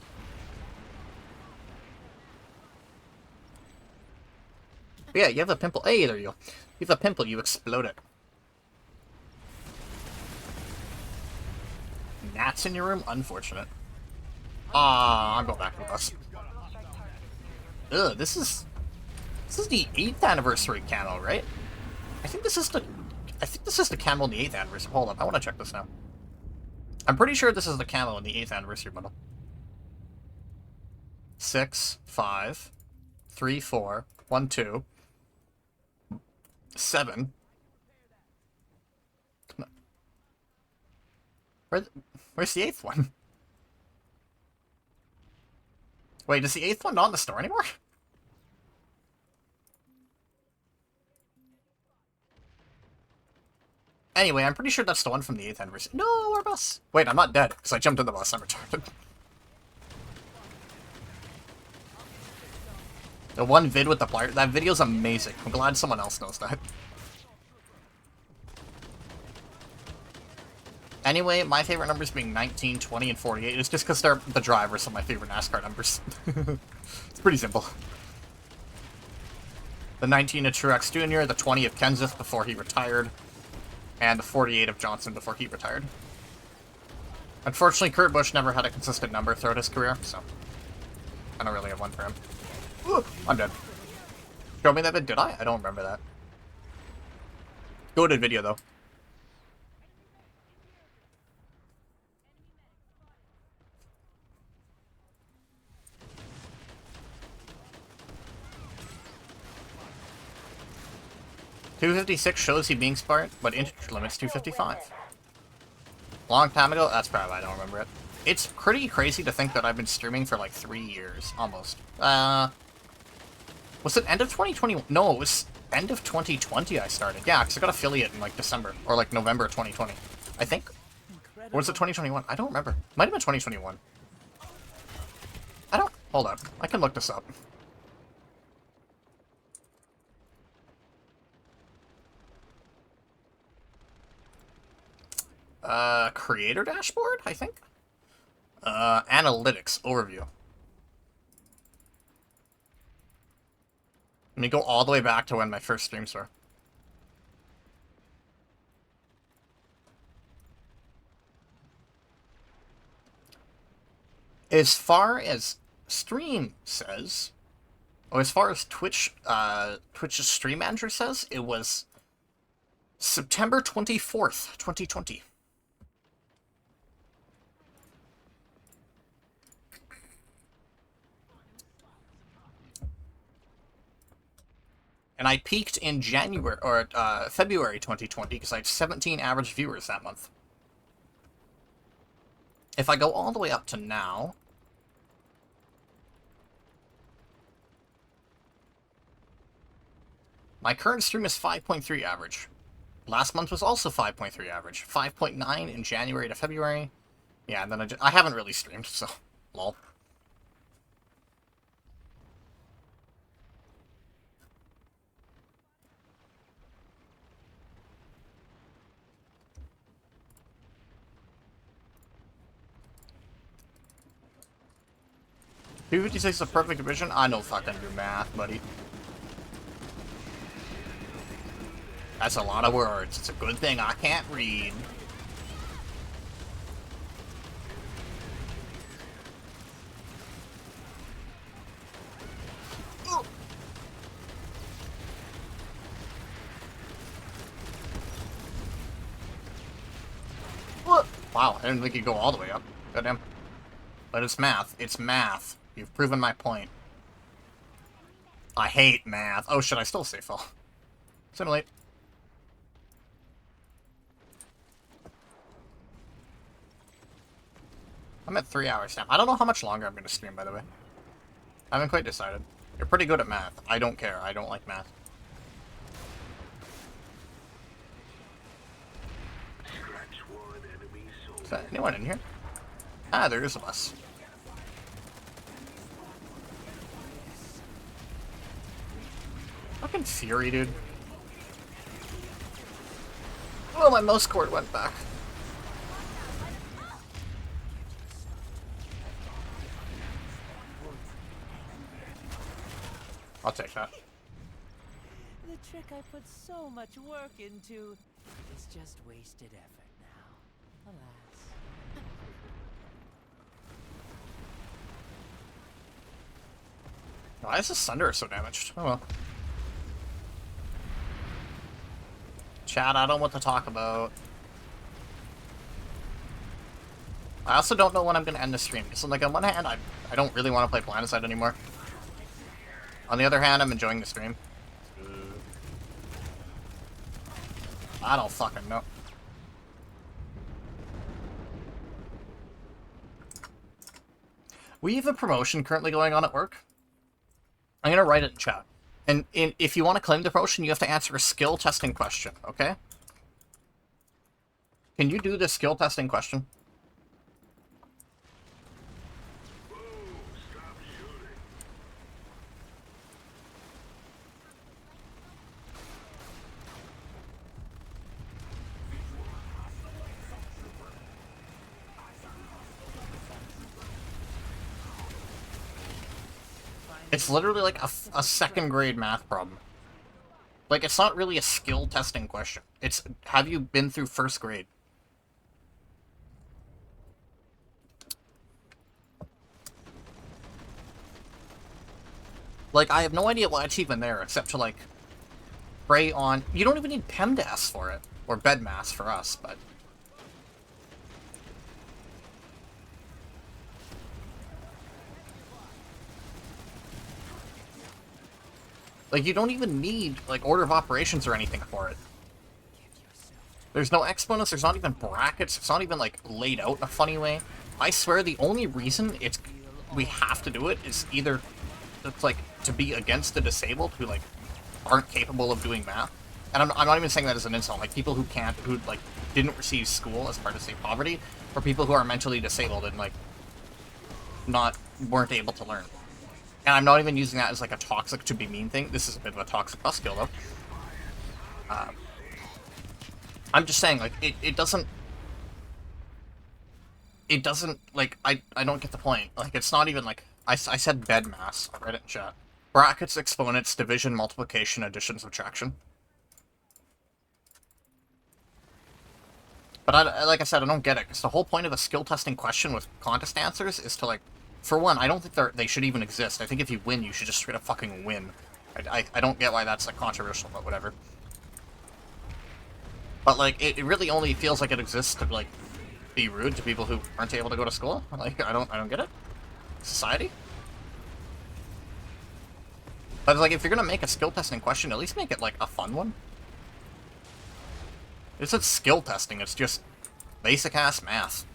But yeah, you have a pimple. Hey, there you go. You have a pimple, you explode it. Gnats in your room? Unfortunate. I'll go back to the bus. Ugh, this is the 8th anniversary camo, right? I think this is the camo in the 8th anniversary. Hold up, I want to check this now. I'm pretty sure this is the camo in the 8th anniversary bundle. 6, 5, 3, 4, 1, 2, 7. Where's the 8th one? Wait, is the 8th one not in the store anymore? Anyway, I'm pretty sure that's the one from the 8th anniversary. No, our bus! Wait, I'm not dead, because I jumped in the bus. I'm retarded. The one vid with the player, that video's amazing. I'm glad someone else knows that. Anyway, my favorite numbers being 19, 20, and 48 is just because they're the drivers of my favorite NASCAR numbers. It's pretty simple. The 19 of Truex Jr., the 20 of Kenseth before he retired, and the 48 of Johnson before he retired. Unfortunately, Kurt Busch never had a consistent number throughout his career, so I don't really have one for him. Ooh, I'm dead. Show me that vid, did I? I don't remember that. Goated video, though. $256 shows he being smart, but inch limit's 255. Long time ago? That's probably why I don't remember it. It's pretty crazy to think that I've been streaming for like 3 years, almost. Was it end of 2020? No, it was end of 2020 I started. Yeah, because I got affiliate in like December, or like November 2020. I think? Or was it 2021? I don't remember. Might have been 2021. I don't... Hold up. I can look this up. Creator dashboard, I think? Analytics, overview. Let me go all the way back to when my first streams were. As far as stream says, or as far as Twitch's stream manager says, it was September 24th, 2020. And I peaked in January, or February 2020, because I had 17 average viewers that month. If I go all the way up to now... my current stream is 5.3 average. Last month was also 5.3 average. 5.9 in January to February. Yeah, and then I haven't really streamed, so... lol. P56 is a perfect division? I know fucking do math, buddy. That's a lot of words. It's a good thing I can't read. Wow, I didn't think you'd go all the way up. Goddamn. But it's math. It's math. You've proven my point. I hate math. Oh shit, I still say fall. Simulate. I'm at 3 hours now. I don't know how much longer I'm going to stream, by the way. I haven't quite decided. You're pretty good at math. I don't care. I don't like math. Is that anyone in here? Ah, there is a bus. Fucking Fury, dude. Oh, my mouse cord went back. I'll take that. The trick I put so much work into is just wasted effort now. Alas. Why is the Sunder so damaged? Oh well. Chat, I don't know what to talk about. I also don't know when I'm going to end the stream. So, like, on one hand, I don't really want to play Planetside anymore. On the other hand, I'm enjoying the stream. I don't fucking know. We have a promotion currently going on at work. I'm going to write it in chat. And if you want to claim the promotion, you have to answer a skill testing question, okay? Can you do the skill testing question? It's literally like a second grade math problem. Like, it's not really a skill testing question. It's, have you been through first grade? Like, I have no idea why it's even there, except to, like, prey on... You don't even need PEMDAS for it. Or BEDMAS for us, but... Like, you don't even need, like, order of operations or anything for it. There's no exponents, there's not even brackets, it's not even, like, laid out in a funny way. I swear the only reason we have to do it is either it's, like, to be against the disabled who, like, aren't capable of doing math. And I'm not even saying that as an insult. Like, people who like, didn't receive school as part of, say, poverty, or people who are mentally disabled and, like, weren't able to learn. And I'm not even using that as, like, a toxic to be mean thing. This is a bit of a toxic buskill, though. I'm just saying, like, it doesn't, like, I don't get the point. Like, it's not even, like, I said BEDMAS. I read it in chat. Brackets, exponents, division, multiplication, addition, subtraction. But, like I said, I don't get it, because the whole point of a skill testing question with contest answers is to, like, for one, I don't think they should even exist. I think if you win, you should just straight up fucking win. I don't get why that's, like, controversial, but whatever. But, like, it really only feels like it exists to, like, be rude to people who aren't able to go to school. Like, I don't get it. Society? But, like, if you're gonna make a skill testing question, at least make it, like, a fun one. It's not skill testing, it's just basic-ass math.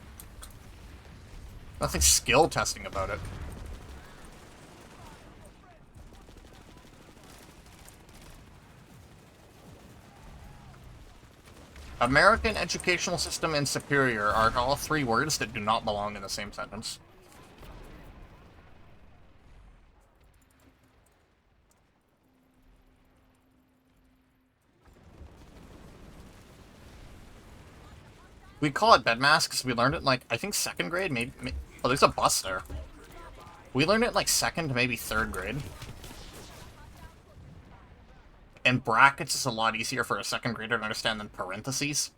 Nothing skill testing about it. American educational system and superior are all three words that do not belong in the same sentence. We call it bedmask because we learned it in, like, I think 2nd grade, maybe oh, there's a bus there. We learned it in, like, 2nd to maybe 3rd grade. And brackets is a lot easier for a 2nd grader to understand than parentheses.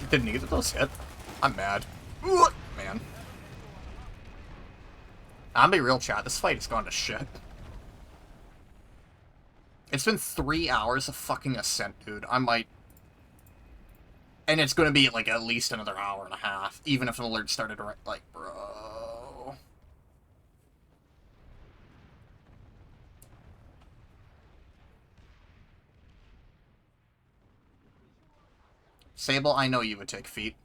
Did neither of those hit? I'm mad. Ooh, man. I'm be real, chat. This fight has gone to shit. It's been 3 hours of fucking Ascent, dude. I might... And it's gonna be, like, at least another hour and a half, even if an alert started right... Like, bro... Sable, I know you would take feet.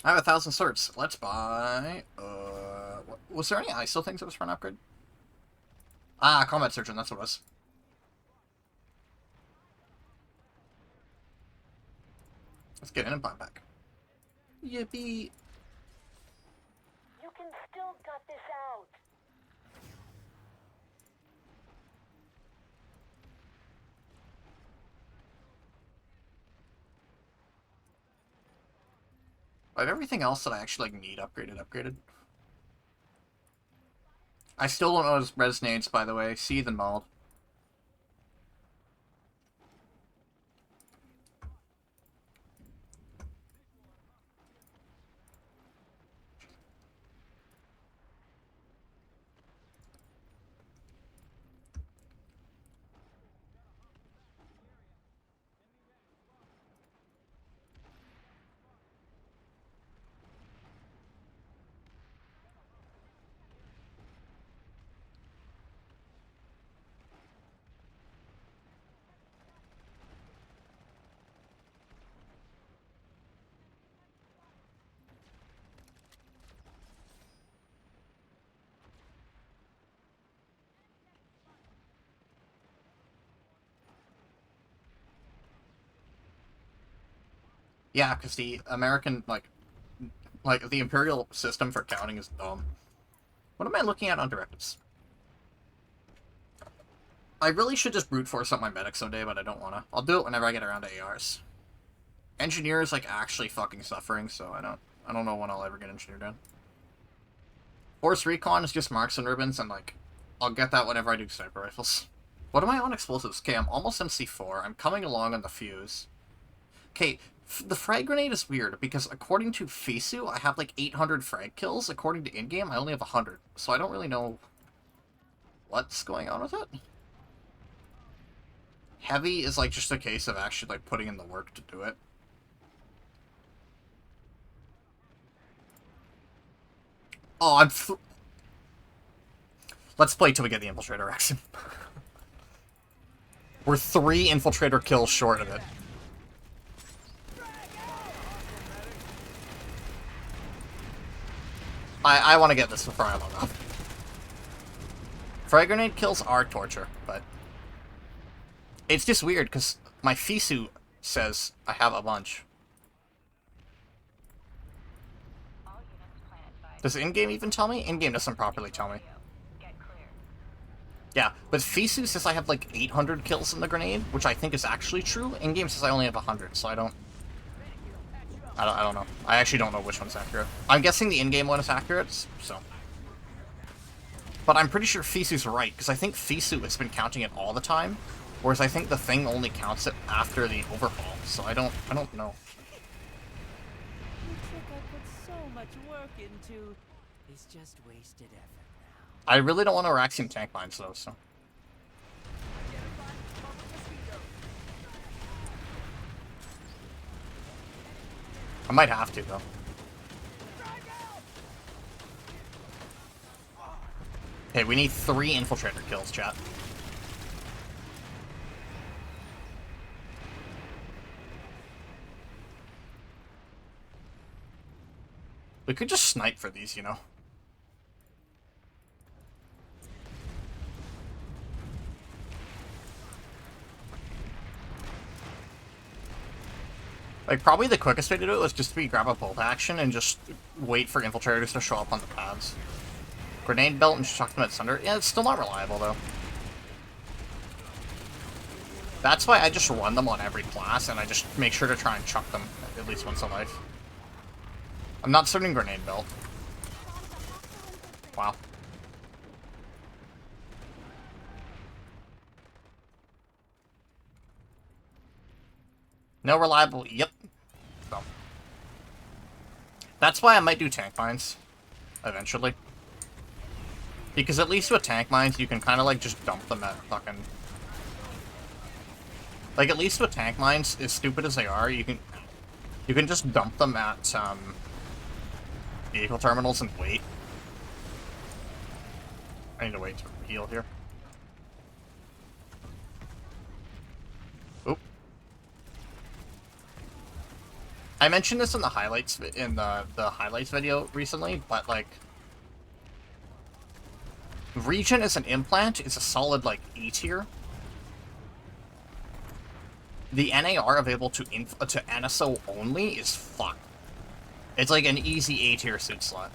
I have 1,000 certs. Let's buy... was there any ISO things that was for an upgrade? Ah, Combat Surgeon, that's what it was. Let's get in and buy back. Yippee! You can still gut this out. I have everything else that I actually, like, need upgraded. I still don't know his resonates, by the way. Seethe and Mauled. Yeah, because the American, like, the Imperial system for counting is dumb. What am I looking at on directives? I really should just brute force up my medic someday, but I don't want to. I'll do it whenever I get around to ARs. Engineer is, like, actually fucking suffering, so I don't know when I'll ever get engineer done. Force Recon is just marks and ribbons, and, like, I'll get that whenever I do sniper rifles. What am I on explosives? Okay, I'm almost MC4. I'm coming along on the fuse. Okay, the frag grenade is weird, because according to Fisu, I have, like, 800 frag kills. According to in-game, I only have 100. So I don't really know what's going on with it. Heavy is, like, just a case of actually, like, putting in the work to do it. Oh, let's play till we get the Infiltrator action. We're 3 Infiltrator kills short of it. I want to get this before I log off. Frag grenade kills are torture, but... It's just weird, because my Fisu says I have a bunch. Does in-game even tell me? In-game doesn't properly tell me. Yeah, but Fisu says I have like 800 kills in the grenade, which I think is actually true. In-game says I only have 100, so I don't know. I actually don't know which one's accurate. I'm guessing the in-game one is accurate, so... But I'm pretty sure Fisu's right, because I think Fisu has been counting it all the time. Whereas I think the thing only counts it after the overhaul, so I don't know. The trick I put so much work into is just wasted effort now. I really don't want to Araxium tank mines though, so. I might have to though. Okay, we need 3 infiltrator kills, chat. We could just snipe for these, you know. Like, probably the quickest way to do it was just to grab a bolt action and just wait for infiltrators to show up on the pads. Grenade belt and chuck them at Sunder. Yeah, it's still not reliable, though. That's why I just run them on every class, and I just make sure to try and chuck them at least once a life. I'm not starting grenade belt. Wow. No reliable. Yep. So. That's why I might do tank mines. Eventually. Because at least with tank mines, you can kind of like just dump them at fucking... Like, at least with tank mines, as stupid as they are, you can just dump them at, vehicle terminals and wait. I need to wait to heal here. Oop. I mentioned this in the highlights, in the highlights video recently, but, like... Regen as an implant is a solid, like, E tier. The NAR available to NSO only is fucked. It's like an easy A tier suit slot.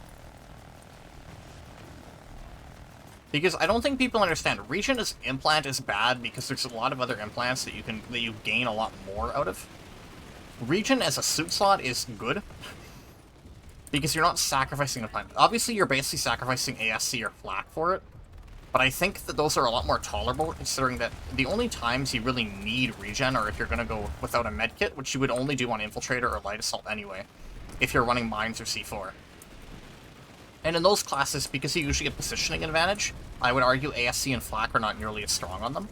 Because I don't think people understand, Regen as implant is bad because there's a lot of other implants that you gain a lot more out of. Regen as a suit slot is good. Because you're not sacrificing a plant. Obviously, you're basically sacrificing ASC or flak for it. But I think that those are a lot more tolerable, considering that the only times you really need regen are if you're going to go without a medkit, which you would only do on Infiltrator or Light Assault anyway, if you're running Mines or C4. And in those classes, because you usually get positioning advantage, I would argue ASC and flak are not nearly as strong on them.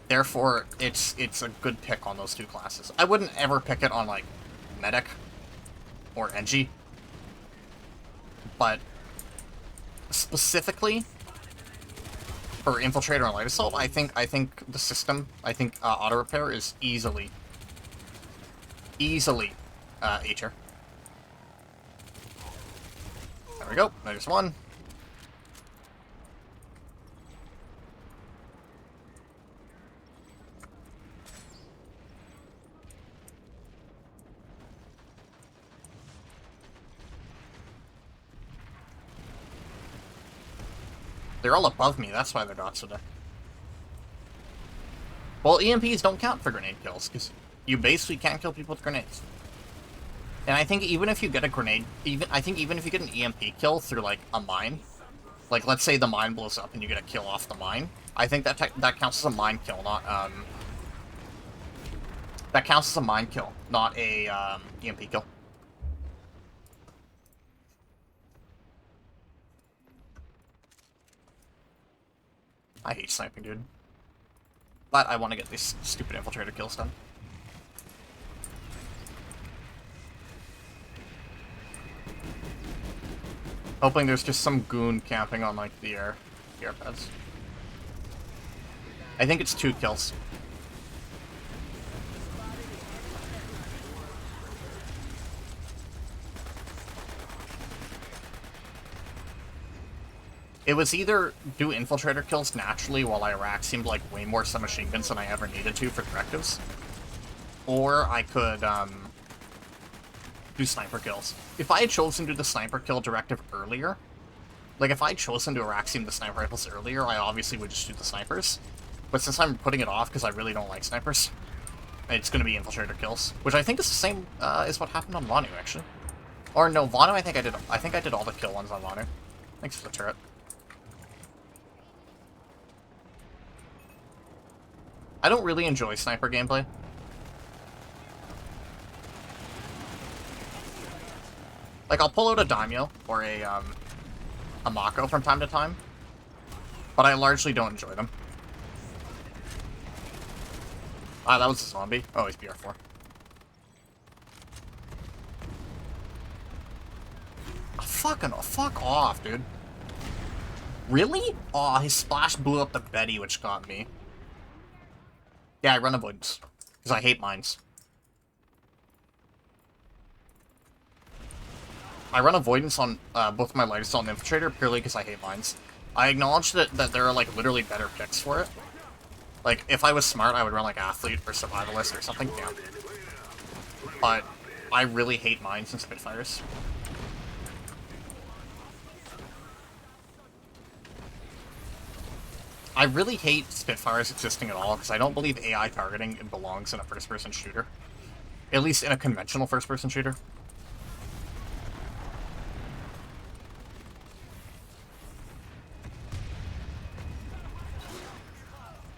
Therefore, it's a good pick on those two classes. I wouldn't ever pick it on, like, Medic or Engie. But specifically for Infiltrator and Light Assault, I think the system, auto repair is easily A tier. There we go. There's one. They're all above me, that's why they're not so dead. Well, EMPs don't count for grenade kills, because you basically can't kill people with grenades. And I think even if you get a grenade, even if you get an EMP kill through, like, a mine, like, let's say the mine blows up and you get a kill off the mine, I think that counts as a mine kill, not, that counts as a mine kill, not a, EMP kill. I hate sniping, dude. But I want to get these stupid infiltrator kills done. Hoping there's just some goon camping on, like, the air pads. I think it's 2 kills. It was either do infiltrator kills naturally while I Araxiumed like way more submachine guns than I ever needed to for directives, or I could do sniper kills. If I had chosen to do the sniper kill directive earlier, like if I had chosen to Araxium the sniper rifles earlier, I obviously would just do the snipers. But since I'm putting it off because I really don't like snipers, it's going to be infiltrator kills, which I think is the same as what happened on Vanu actually. Or no, Vanu I think I did all the kill ones on Vanu. Thanks for the turret. I don't really enjoy sniper gameplay. Like, I'll pull out a Daimyo or a Mako from time to time, but I largely don't enjoy them. Ah, that was a zombie. Oh, he's BR4. Fuck off, dude. Really? Aw, his splash blew up the Betty, which got me. Yeah, I run avoidance. Because I hate mines. I run avoidance on both my light assault and infiltrator purely because I hate mines. I acknowledge that there are, like, literally better picks for it. Like, if I was smart, I would run, like, athlete or survivalist or something. Yeah. But I really hate mines and Spitfires. I really hate Spitfires existing at all, because I don't believe AI targeting belongs in a first-person shooter. At least in a conventional first-person shooter.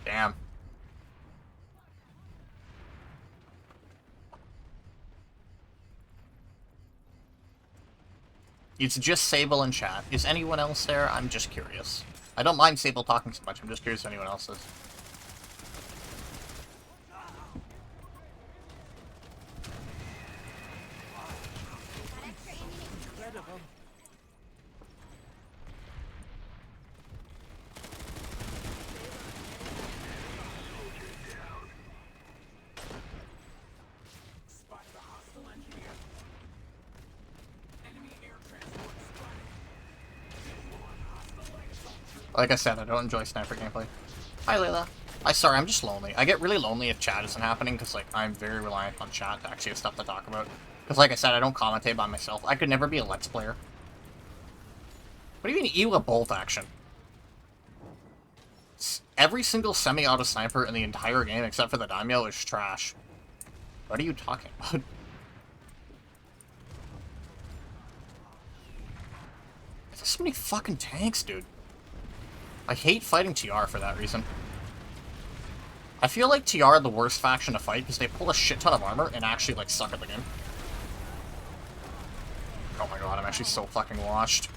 Damn. It's just Sable in chat. Is anyone else there? I'm just curious. I don't mind Sable talking so much, I'm just curious if anyone else is. Like I said, I don't enjoy sniper gameplay. Hi, Layla. Sorry, I'm just lonely. I get really lonely if chat isn't happening, because, like, I'm very reliant on chat to actually have stuff to talk about. Because, like I said, I don't commentate by myself. I could never be a Let's Player. What do you mean, ew, a bolt action? Every single semi-auto sniper in the entire game, except for the Daimyo, is trash. What are you talking about? There's so many fucking tanks, dude. I hate fighting TR for that reason. I feel like TR are the worst faction to fight because they pull a shit ton of armor and actually, like, suck at the game. Oh my god, I'm actually so fucking washed.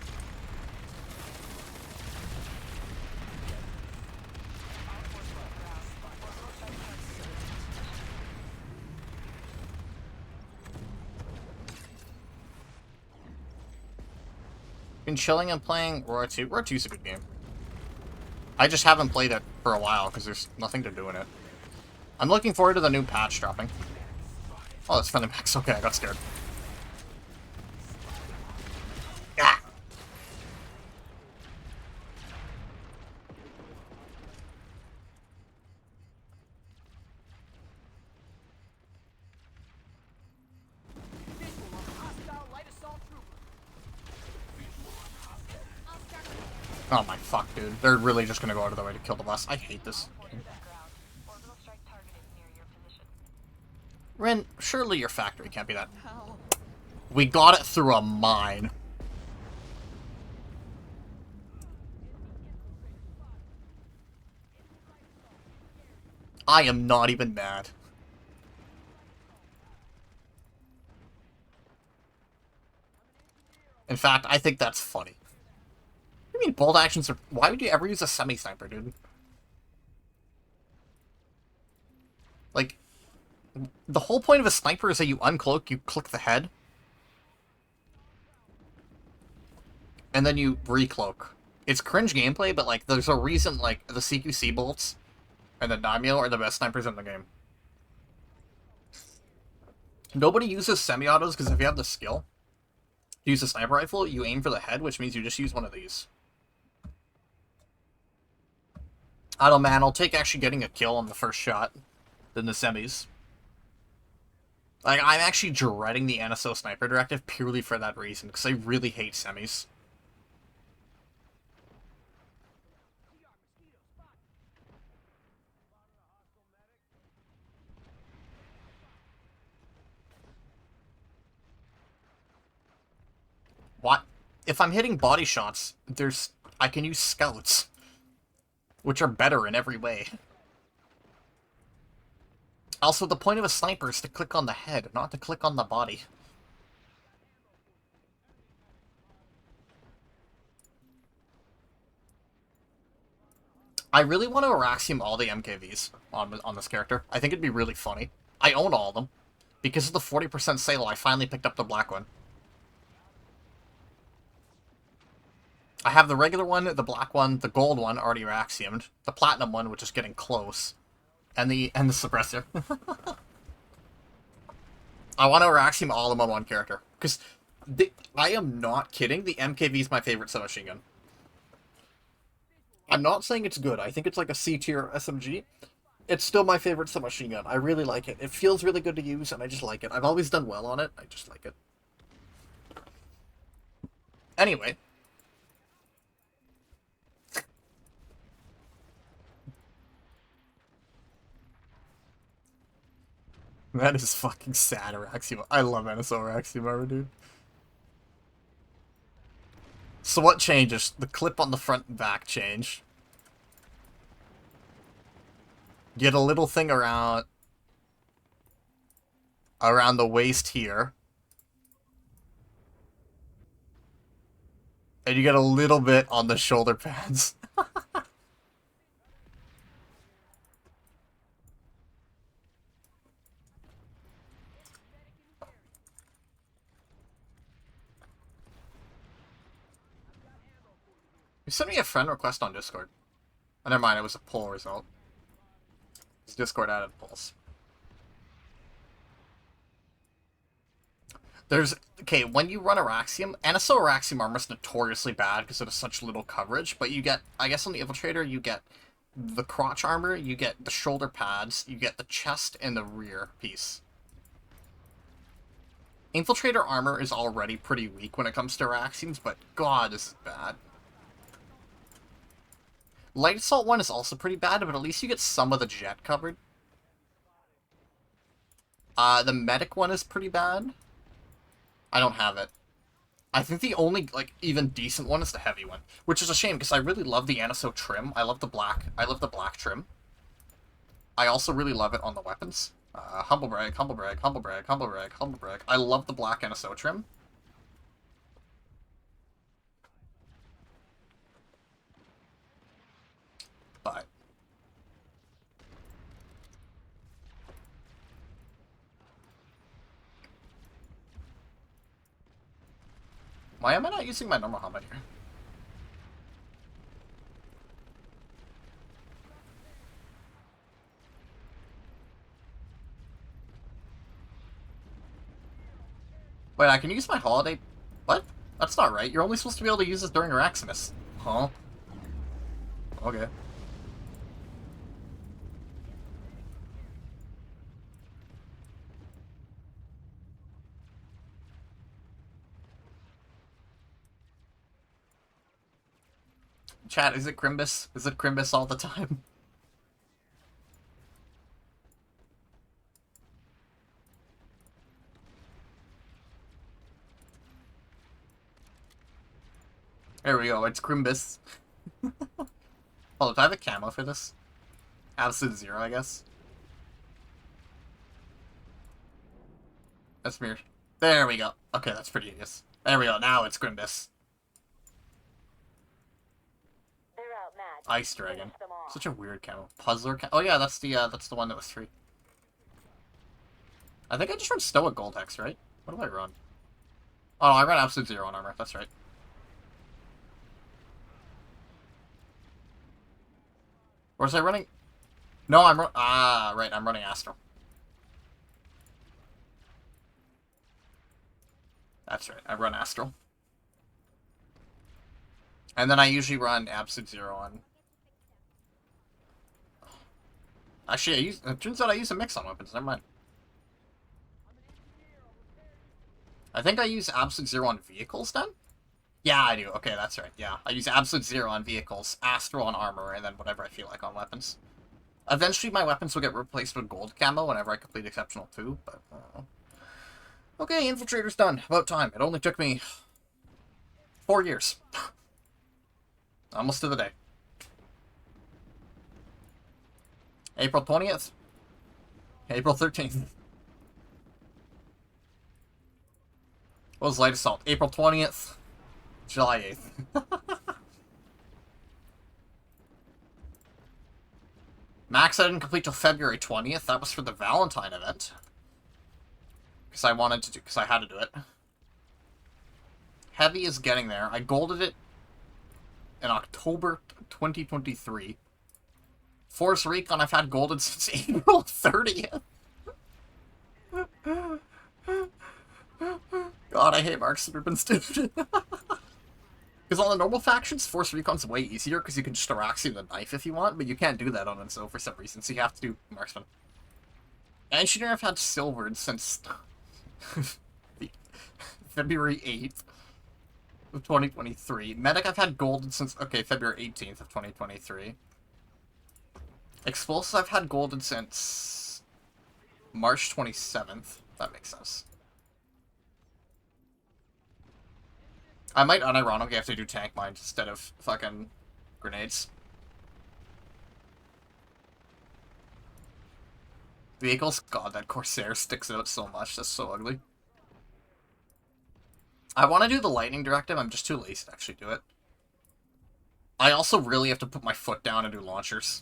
Been chilling and playing Roar 2. Roar 2 is a good game. I just haven't played it for a while because there's nothing to do in it. I'm looking forward to the new patch dropping. Oh, that's friendly max. Okay, I got scared. Ah! Oh my fuck, dude. They're really just gonna go out of their way to kill the bus. I hate this. Ren, surely your factory can't be that. We got it through a mine. I am not even mad. In fact, I think that's funny. What do you mean bolt actions are... Why would you ever use a semi-sniper, dude? Like, the whole point of a sniper is that you uncloak, you click the head, and then you recloak. It's cringe gameplay, but, like, there's a reason, like, the CQC bolts and the Daimyo are the best snipers in the game. Nobody uses semi-autos because if you have the skill to use a sniper rifle, you aim for the head, which means you just use one of these. I don't know, man. I'll take actually getting a kill on the first shot than the semis. Like, I'm actually dreading the NSO sniper directive purely for that reason, because I really hate semis. What? If I'm hitting body shots, I can use scouts, which are better in every way. Also, the point of a sniper is to click on the head, not to click on the body. I really want to Araxium all the MKVs on this character. I think it'd be really funny. I own all of them. Because of the 40% sale, I finally picked up the black one. I have the regular one, the black one, the gold one already Araxiumed, the platinum one, which is getting close, and the suppressor. I want to Araxium all of them on one character. Because I am not kidding, the MKV is my favorite submachine gun. I'm not saying it's good. I think it's like a C-tier SMG. It's still my favorite submachine gun. I really like it. It feels really good to use, and I just like it. I've always done well on it. I just like it. Anyway. That is fucking sad, Araxium. I love NSO Araxium armor, dude. So what changes? The clip on the front and back change. Get a little thing around the waist here. And you get a little bit on the shoulder pads. You sent me a friend request on Discord. Oh, never mind, it was a poll result. His Discord added polls. Okay, when you run Araxium, NSO Araxium armor is notoriously bad because it has such little coverage, but you get, I guess on the Infiltrator, you get the crotch armor, you get the shoulder pads, you get the chest and the rear piece. Infiltrator armor is already pretty weak when it comes to Araxiums, but god, this is bad. Light Assault one is also pretty bad, but at least you get some of the jet covered. The Medic one is pretty bad. I don't have it. I think the only, like, even decent one is the heavy one. Which is a shame, because I really love the NSO trim. I love the black trim. I also really love it on the weapons. Humble brag, humble brag, humble brag, humble brag, humble brag. I love the black NSO trim. But why am I not using my normal helmet here? Wait, I can use my holiday... What? That's not right. You're only supposed to be able to use this during Araximus. Huh? Okay. Chat, is it Crimbus? Is it Crimbus all the time? There we go, it's Crimbus. Oh, do I have a camo for this? Absolute zero, I guess. That's weird. There we go. Okay, that's pretty genius. There we go, now it's Crimbus. They're outmatched. Ice Dragon. Finish them off. Such a weird camo. Puzzler camo. Oh yeah, that's the one that was free. I think I just run Stoic Gold Hex, right? What do I run? Oh, I run Absolute Zero on armor. That's right. Or was I running? No, I'm right. I'm running Astral. That's right. I run Astral. And then I usually run Absolute Zero on... Actually, it turns out I use a mix on weapons. Never mind. I think I use Absolute Zero on vehicles then? Yeah, I do. Okay, that's right. Yeah, I use Absolute Zero on vehicles, Astral on armor, and then whatever I feel like on weapons. Eventually, my weapons will get replaced with gold camo whenever I complete Exceptional 2, but... Okay, Infiltrator's done. About time. It only took me 4 years. Almost to the day. April 20th? April 13th. What was Light Assault? April 20th. July 8th. Max I didn't complete till February 20th. That was for the Valentine event. Because I wanted to do, because I had to do it. Heavy is getting there. I golded it in October 2023. Force Recon I've had golded since April 30th. God, I hate Mark Rubin's dude. Because on the normal factions, Force Recon's way easier because you can just Araxium the knife if you want, but you can't do that on Enso for some reason, so you have to do Marksman. Engineer I've had silvered since February 8th of 2023. Medic I've had golden since, okay, February 18th of 2023. Explosives I've had golden since March 27th. That makes sense. I might unironically have to do tank mines instead of fucking grenades. Vehicles? God, that Corsair sticks out so much. That's so ugly. I want to do the lightning directive. I'm just too lazy to actually do it. I also really have to put my foot down and do launchers.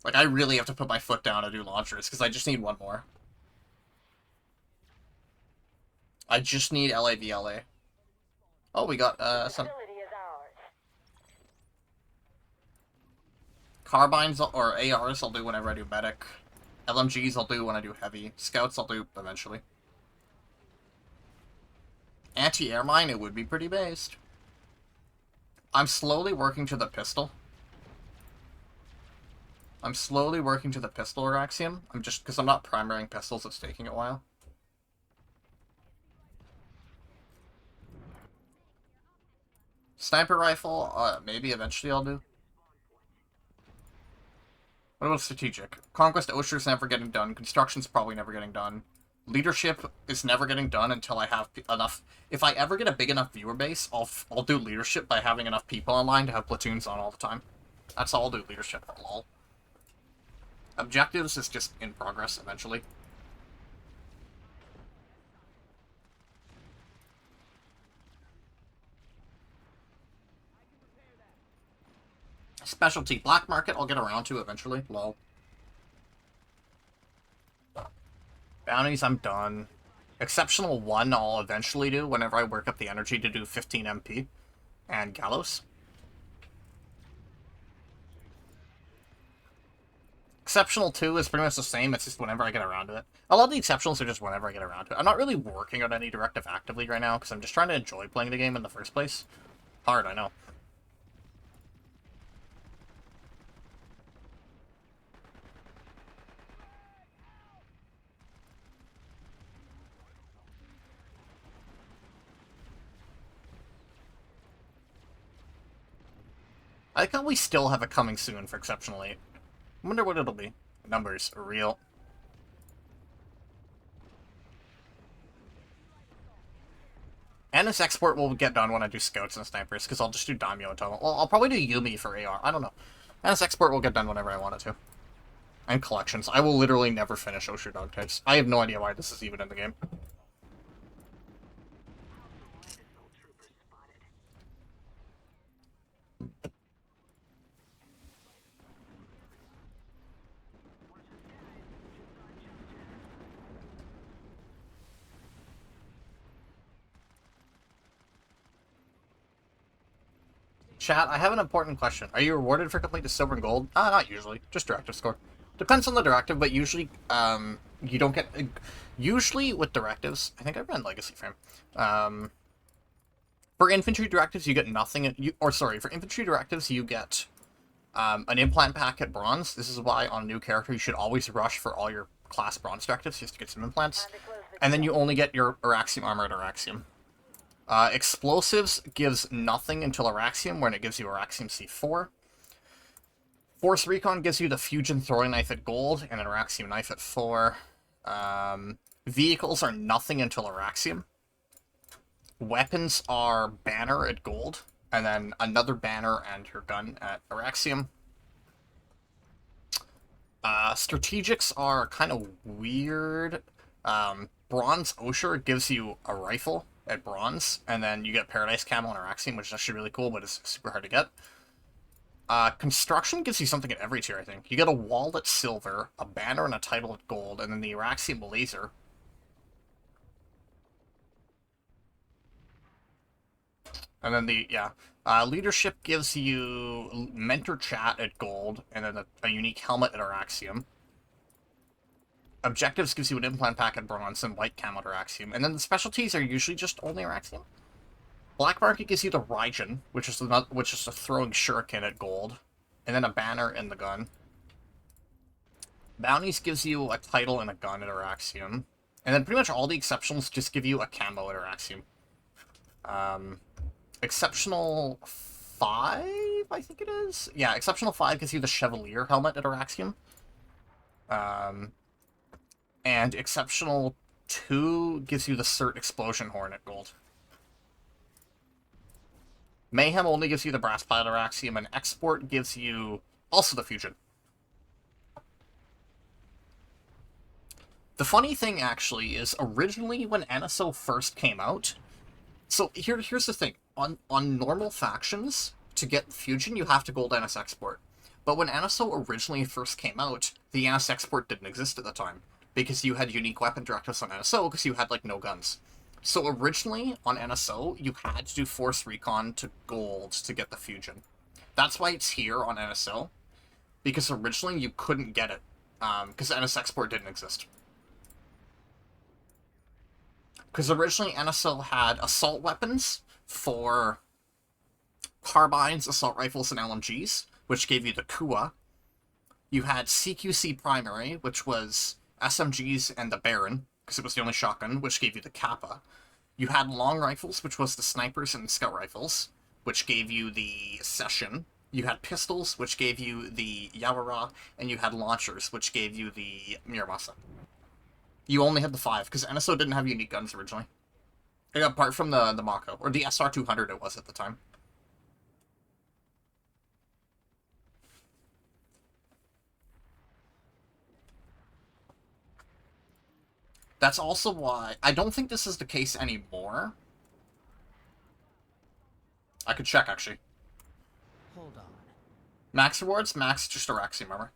Like, I really have to put my foot down and do launchers, because I just need one more. I just need LAVLA. Oh, we got, some... Facility is ours. Carbines, or ARs, I'll do whenever I do medic. LMGs, I'll do when I do heavy. Scouts, I'll do eventually. Anti-air mine, it would be pretty based. I'm slowly working to the pistol. I'm slowly working to the pistol Araxium. I'm just, because I'm not primarying pistols, it's taking a while. Sniper rifle, maybe eventually I'll do. What about strategic? Conquest Osher's never getting done. Construction's probably never getting done. Leadership is never getting done until I have enough. If I ever get a big enough viewer base, I'll do leadership by having enough people online to have platoons on all the time. That's all I'll do, leadership. Lol. Objectives is just in progress eventually. Specialty black market I'll get around to eventually. Lol. Bounties I'm done. Exceptional 1 I'll eventually do whenever I work up the energy to do 15 MP. And Gallows. Exceptional 2 is pretty much the same, it's just whenever I get around to it. A lot of the exceptionals are just whenever I get around to it. I'm not really working on any directive actively right now, because I'm just trying to enjoy playing the game in the first place. Hard, I know. I think we still have it coming soon for Exceptional 8. I wonder what it'll be. Numbers are real. And this export will get done when I do scouts and snipers, because I'll just do Daimyo and Tomo. Well, I'll probably do Yumi for AR. I don't know. And this export will get done whenever I want it to. And collections. I will literally never finish Osher dog types. I have no idea why this is even in the game. Chat, I have an important question. Are you rewarded for complete the silver and gold? Not usually. Just directive score. Depends on the directive, but usually, you don't get... Usually, with directives... I think I ran Legacy Frame. For infantry directives, you get nothing... for infantry directives, you get an implant pack at bronze. This is why, on a new character, you should always rush for all your class bronze directives, just to get some implants. And then you only get your Araxium armor at Araxium. Explosives gives nothing until Araxium, when it gives you Araxium C4. Force Recon gives you the Fusion Throwing Knife at gold, and an Araxium Knife at 4. Vehicles are nothing until Araxium. Weapons are Banner at gold, and then another Banner and your gun at Araxium. Strategics are kind of weird. Bronze Osher gives you a rifle at bronze, and then you get Paradise Camo and Araxium, which is actually really cool, but it's super hard to get. Construction gives you something at every tier, I think. You get a wall at silver, a banner and a title at gold, and then the Araxium laser. And then leadership gives you mentor chat at gold, and then a unique helmet at Araxium. Objectives gives you an implant pack at bronze and white camo at Araxium. And then the specialties are usually just only Araxium. Black market gives you the Raijin, which is a throwing shuriken at gold, and then a banner and the gun. Bounties gives you a title and a gun at Araxium. And then pretty much all the exceptionals just give you a camo at Araxium. Exceptional 5, I think it is? Yeah, Exceptional 5 gives you the Chevalier helmet at Araxium. And Exceptional 2 gives you the Cert Explosion Horn at gold. Mayhem only gives you the Brass Pilot Araxium, and Export gives you also the Fusion. The funny thing, actually, is originally when NSO first came out... So, here's the thing. On normal factions, to get Fusion, you have to gold NS Export. But when NSO originally first came out, the NS Export didn't exist at the time, because you had unique weapon directives on NSO, because you had, like, no guns. So originally, on NSO, you had to do Force Recon to gold to get the Fusion. That's why it's here on NSO, because originally you couldn't get it, because NS Export didn't exist. Because originally NSO had assault weapons for carbines, assault rifles, and LMGs, which gave you the Kua. You had CQC primary, which was SMGs and the Baron, because it was the only shotgun, which gave you the Kappa. You had long rifles, which was the snipers and scout rifles, which gave you the Session. You had pistols, which gave you the Yawara, and you had launchers, which gave you the Miramasa. You only had the 5, because NSO didn't have unique guns originally. Apart from the Mako, or the SR200 it was at the time. That's also why... I don't think this is the case anymore. I could check, actually. Hold on. Max rewards? Max just Araxium, remember?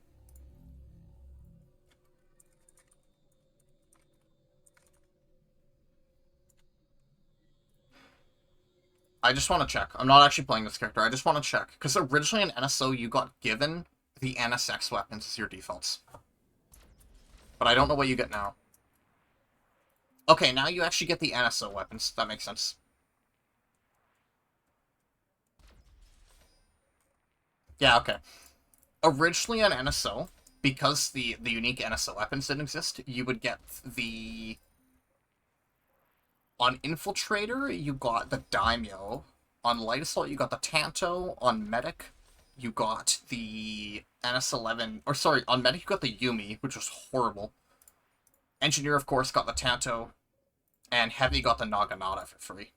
I just want to check. I'm not actually playing this character. I just want to check. Because originally in NSO, you got given the NSX weapons as your defaults. But I don't know what you get now. Okay, now you actually get the NSO weapons. That makes sense. Yeah, okay. Originally on NSO, because the unique NSO weapons didn't exist, you would get the... On Infiltrator, you got the Daimyo. On Light Assault, you got the Tanto. On Medic, you got the NS11... Or, sorry, on Medic, you got the Yumi, which was horrible. Engineer, of course, got the Tanto. And Heavy got the Naginata for free.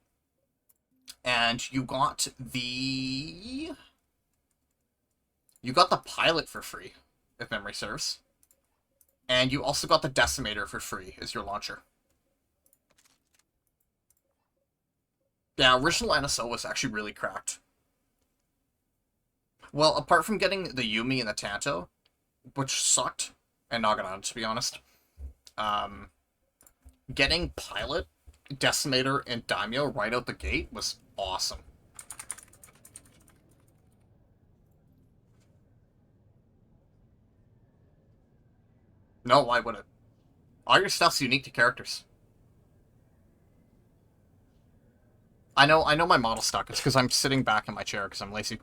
And you got the... You got the Pilot for free, if memory serves. And you also got the Decimator for free as your launcher. Yeah, original NSO was actually really cracked. Well, apart from getting the Yumi and the Tanto, which sucked, and Naginata, to be honest, getting Pilot, Decimator, and Daimyo right out the gate was awesome. No, why would it? All your stuff's unique to characters. I know my model's stuck. It's because I'm sitting back in my chair because I'm lazy.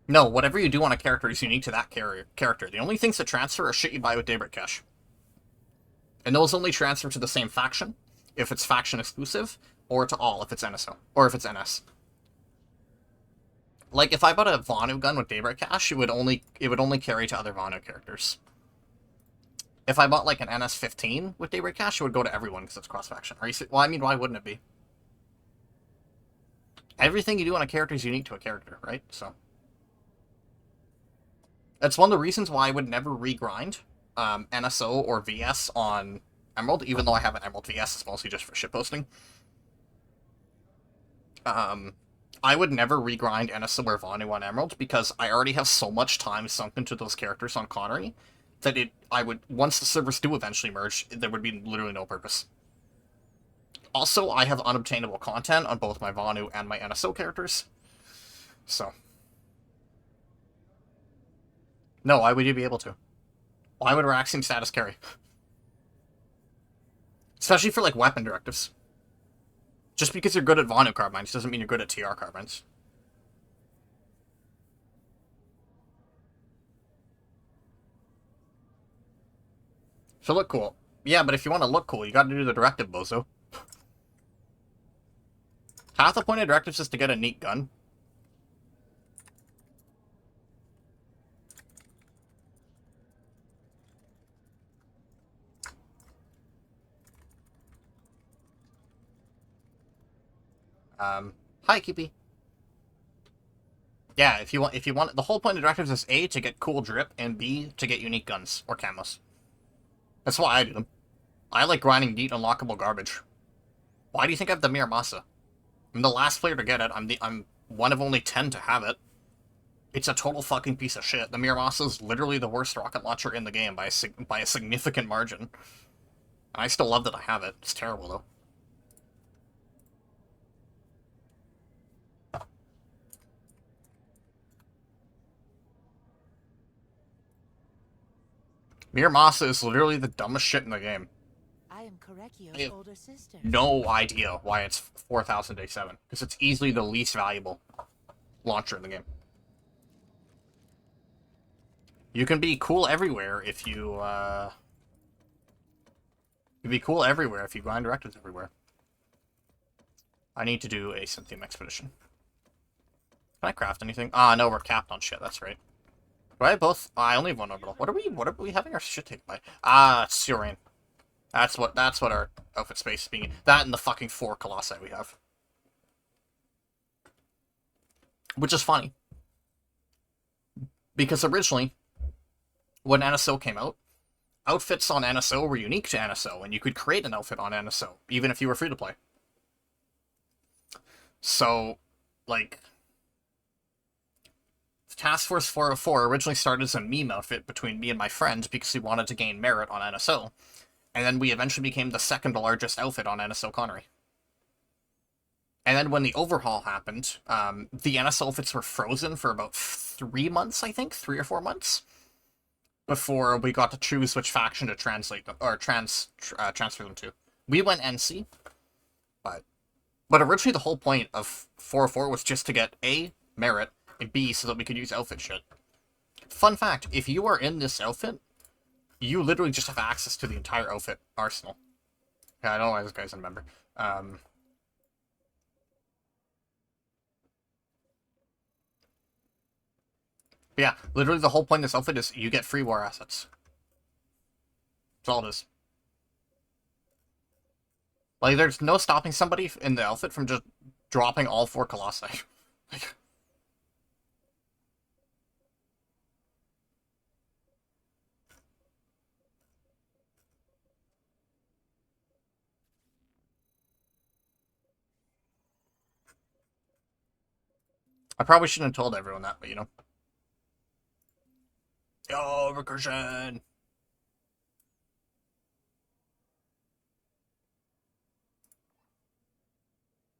No, whatever you do on a character is unique to that character. The only things that transfer are shit you buy with Daybreak Cash. And those only transfer to the same faction, if it's faction exclusive, or to all, if it's NSO, or if it's NS. Like, if I bought a Vanu gun with Daybreak Cash, it would only carry to other Vanu characters. If I bought, like, an NS-15 with Daybreak Cash, it would go to everyone, because it's cross-faction. Well, I mean, why wouldn't it be? Everything you do on a character is unique to a character, right? So... That's one of the reasons why I would never regrind NSO or VS on Emerald, even though I have an Emerald VS. It's mostly just for shitposting. I would never regrind NSO or Vanu on Emerald because I already have so much time sunk into those characters on Connery that I would, once the servers do eventually merge, there would be literally no purpose. Also, I have unobtainable content on both my Vanu and my NSO characters. So. No, why would you be able to? Why would Raxium status carry? Especially for, like, weapon directives. Just because you're good at Vanu carbines doesn't mean you're good at TR carbines. So look cool. Yeah, but if you want to look cool, you gotta do the directive, bozo. Half the point of directives is to get a neat gun. Hi, Keepy. Yeah, if you want, the whole point of directives is A, to get cool drip, and B, to get unique guns, or camos. That's why I do them. I like grinding neat unlockable garbage. Why do you think I have the Miramasa? I'm the last player to get it, I'm one of only 10 to have it. It's a total fucking piece of shit. The Miramasa is literally the worst rocket launcher in the game by a significant margin. And I still love that I have it. It's terrible, though. Miramasa is literally the dumbest shit in the game. I am Korekio's I have older sister. no idea why it's 4,000 day 7. Because it's easily the least valuable launcher in the game. You can be cool everywhere if you, You can be cool everywhere if you grind directives everywhere. I need to do a Synthium expedition. Can I craft anything? Ah, no, we're capped on shit, that's right. Do I have both? I only have one orbital. What are we having our shit taken by? Ah, it's Steel Rain. That's what our outfit space is being. That and the fucking 4 Colossi we have. Which is funny. Because originally, when NSO came out, outfits on NSO were unique to NSO, and you could create an outfit on NSO, even if you were free to play. So, like, Task Force 404 originally started as a meme outfit between me and my friend because we wanted to gain merit on NSO, and then we eventually became the second largest outfit on NSO Connery. And then when the overhaul happened, the NSO outfits were frozen for about 3 months, I think, 3 or 4 months, before we got to choose which faction to translate them, or transfer them to. We went NC, but originally the whole point of 404 was just to get A, merit, and B, so that we could use outfit shit. Fun fact, if you are in this outfit, you literally just have access to the entire outfit arsenal. Yeah, I don't know why this guy's a member. But yeah, literally the whole point of this outfit is you get free war assets. That's all it is. Like, there's no stopping somebody in the outfit from just dropping all 4 Colossi. Like, I probably shouldn't have told everyone that, but you know. Yo, recursion!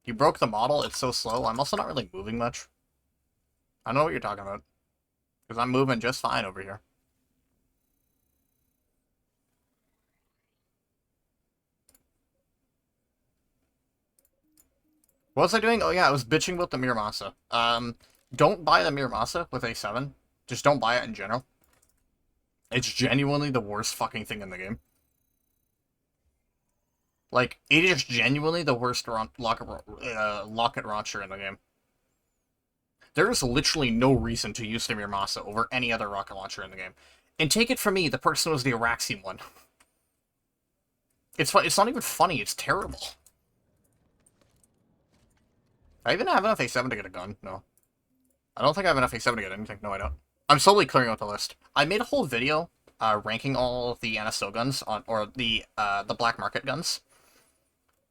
You broke the model, it's so slow. I'm also not really moving much. I don't know what you're talking about. Because I'm moving just fine over here. What was I doing? Oh yeah, I was bitching about the Miramasa. Don't buy the Miramasa with A7. Just don't buy it in general. It's genuinely the worst fucking thing in the game. Like, it is genuinely the worst rocket launcher in the game. There is literally no reason to use the Miramasa over any other rocket launcher in the game. And take it from me, the person was the Araxium one. It's not even funny, it's terrible. I even have enough A7 to get a gun. No. I don't think I have enough A7 to get anything. No, I don't. I'm slowly clearing out the list. I made a whole video ranking all of the NSO guns on, or the black market guns,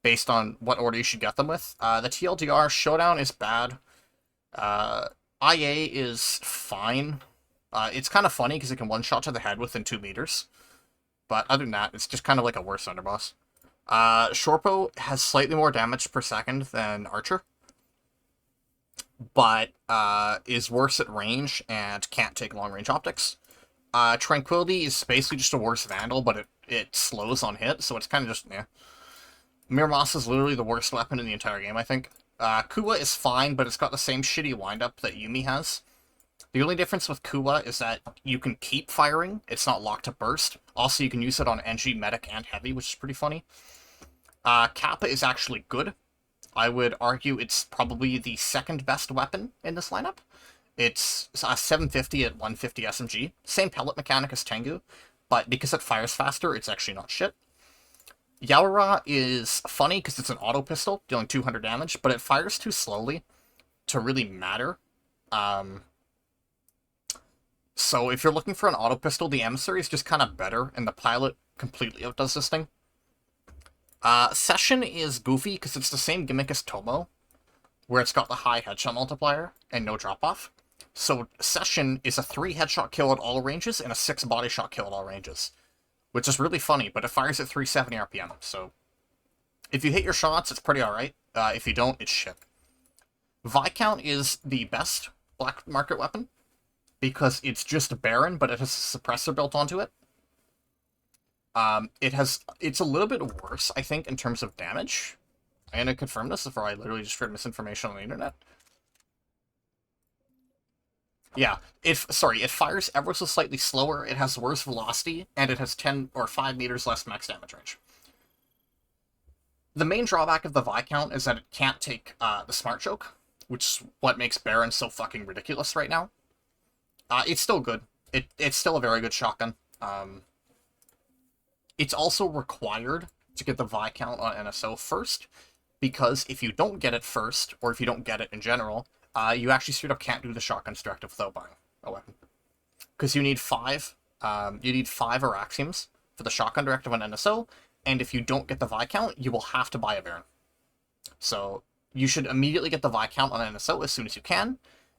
based on what order you should get them with. The TLDR Showdown is bad. IA is fine. It's kind of funny because it can one-shot to the head within 2 meters. But other than that, it's just kind of like a worse underboss. Shortbow has slightly more damage per second than Archer, but is worse at range and can't take long-range optics. Tranquility is basically just a worse Vandal, but it slows on hit, so it's kind of just, yeah. Miramasa is literally the worst weapon in the entire game, I think. Kuwa is fine, but it's got the same shitty wind-up that Yumi has. The only difference with Kuwa is that you can keep firing, it's not locked to burst. Also, you can use it on NG, Medic, and Heavy, which is pretty funny. Kappa is actually good. I would argue it's probably the second best weapon in this lineup. It's 750 at 150 SMG. Same pellet mechanic as Tengu, but because it fires faster, it's actually not shit. Yaora is funny because it's an auto pistol, dealing 200 damage, but it fires too slowly to really matter. So if you're looking for an auto pistol, the Emissary is just kind of better, and the pilot completely outdoes this thing. Session is goofy because it's the same gimmick as Tomo, where it's got the high headshot multiplier and no drop-off. So Session is a 3 headshot kill at all ranges and a 6 body shot kill at all ranges, which is really funny, but it fires at 370 RPM, so if you hit your shots, it's pretty alright. If you don't, it's shit. Viscount is the best black market weapon, because it's just a Baron, but it has a suppressor built onto it. It's a little bit worse, I think, in terms of damage. I'm gonna confirm this before I literally just read misinformation on the internet. Yeah, it fires ever so slightly slower, it has worse velocity, and it has 10 or 5 meters less max damage range. The main drawback of the Viscount is that it can't take the Smart Choke, which is what makes Baron so fucking ridiculous right now. It's still good. It's still a very good shotgun. It's also required to get the Viscount on NSO first, because if you don't get it first, or if you don't get it in general, you actually straight up can't do the Shotgun's Directive without buying a weapon. Because you need 5 Araxiums for the Shotgun Directive on NSO, and if you don't get the Viscount, you will have to buy a Baron. So you should immediately get the Viscount on NSO as soon as you can,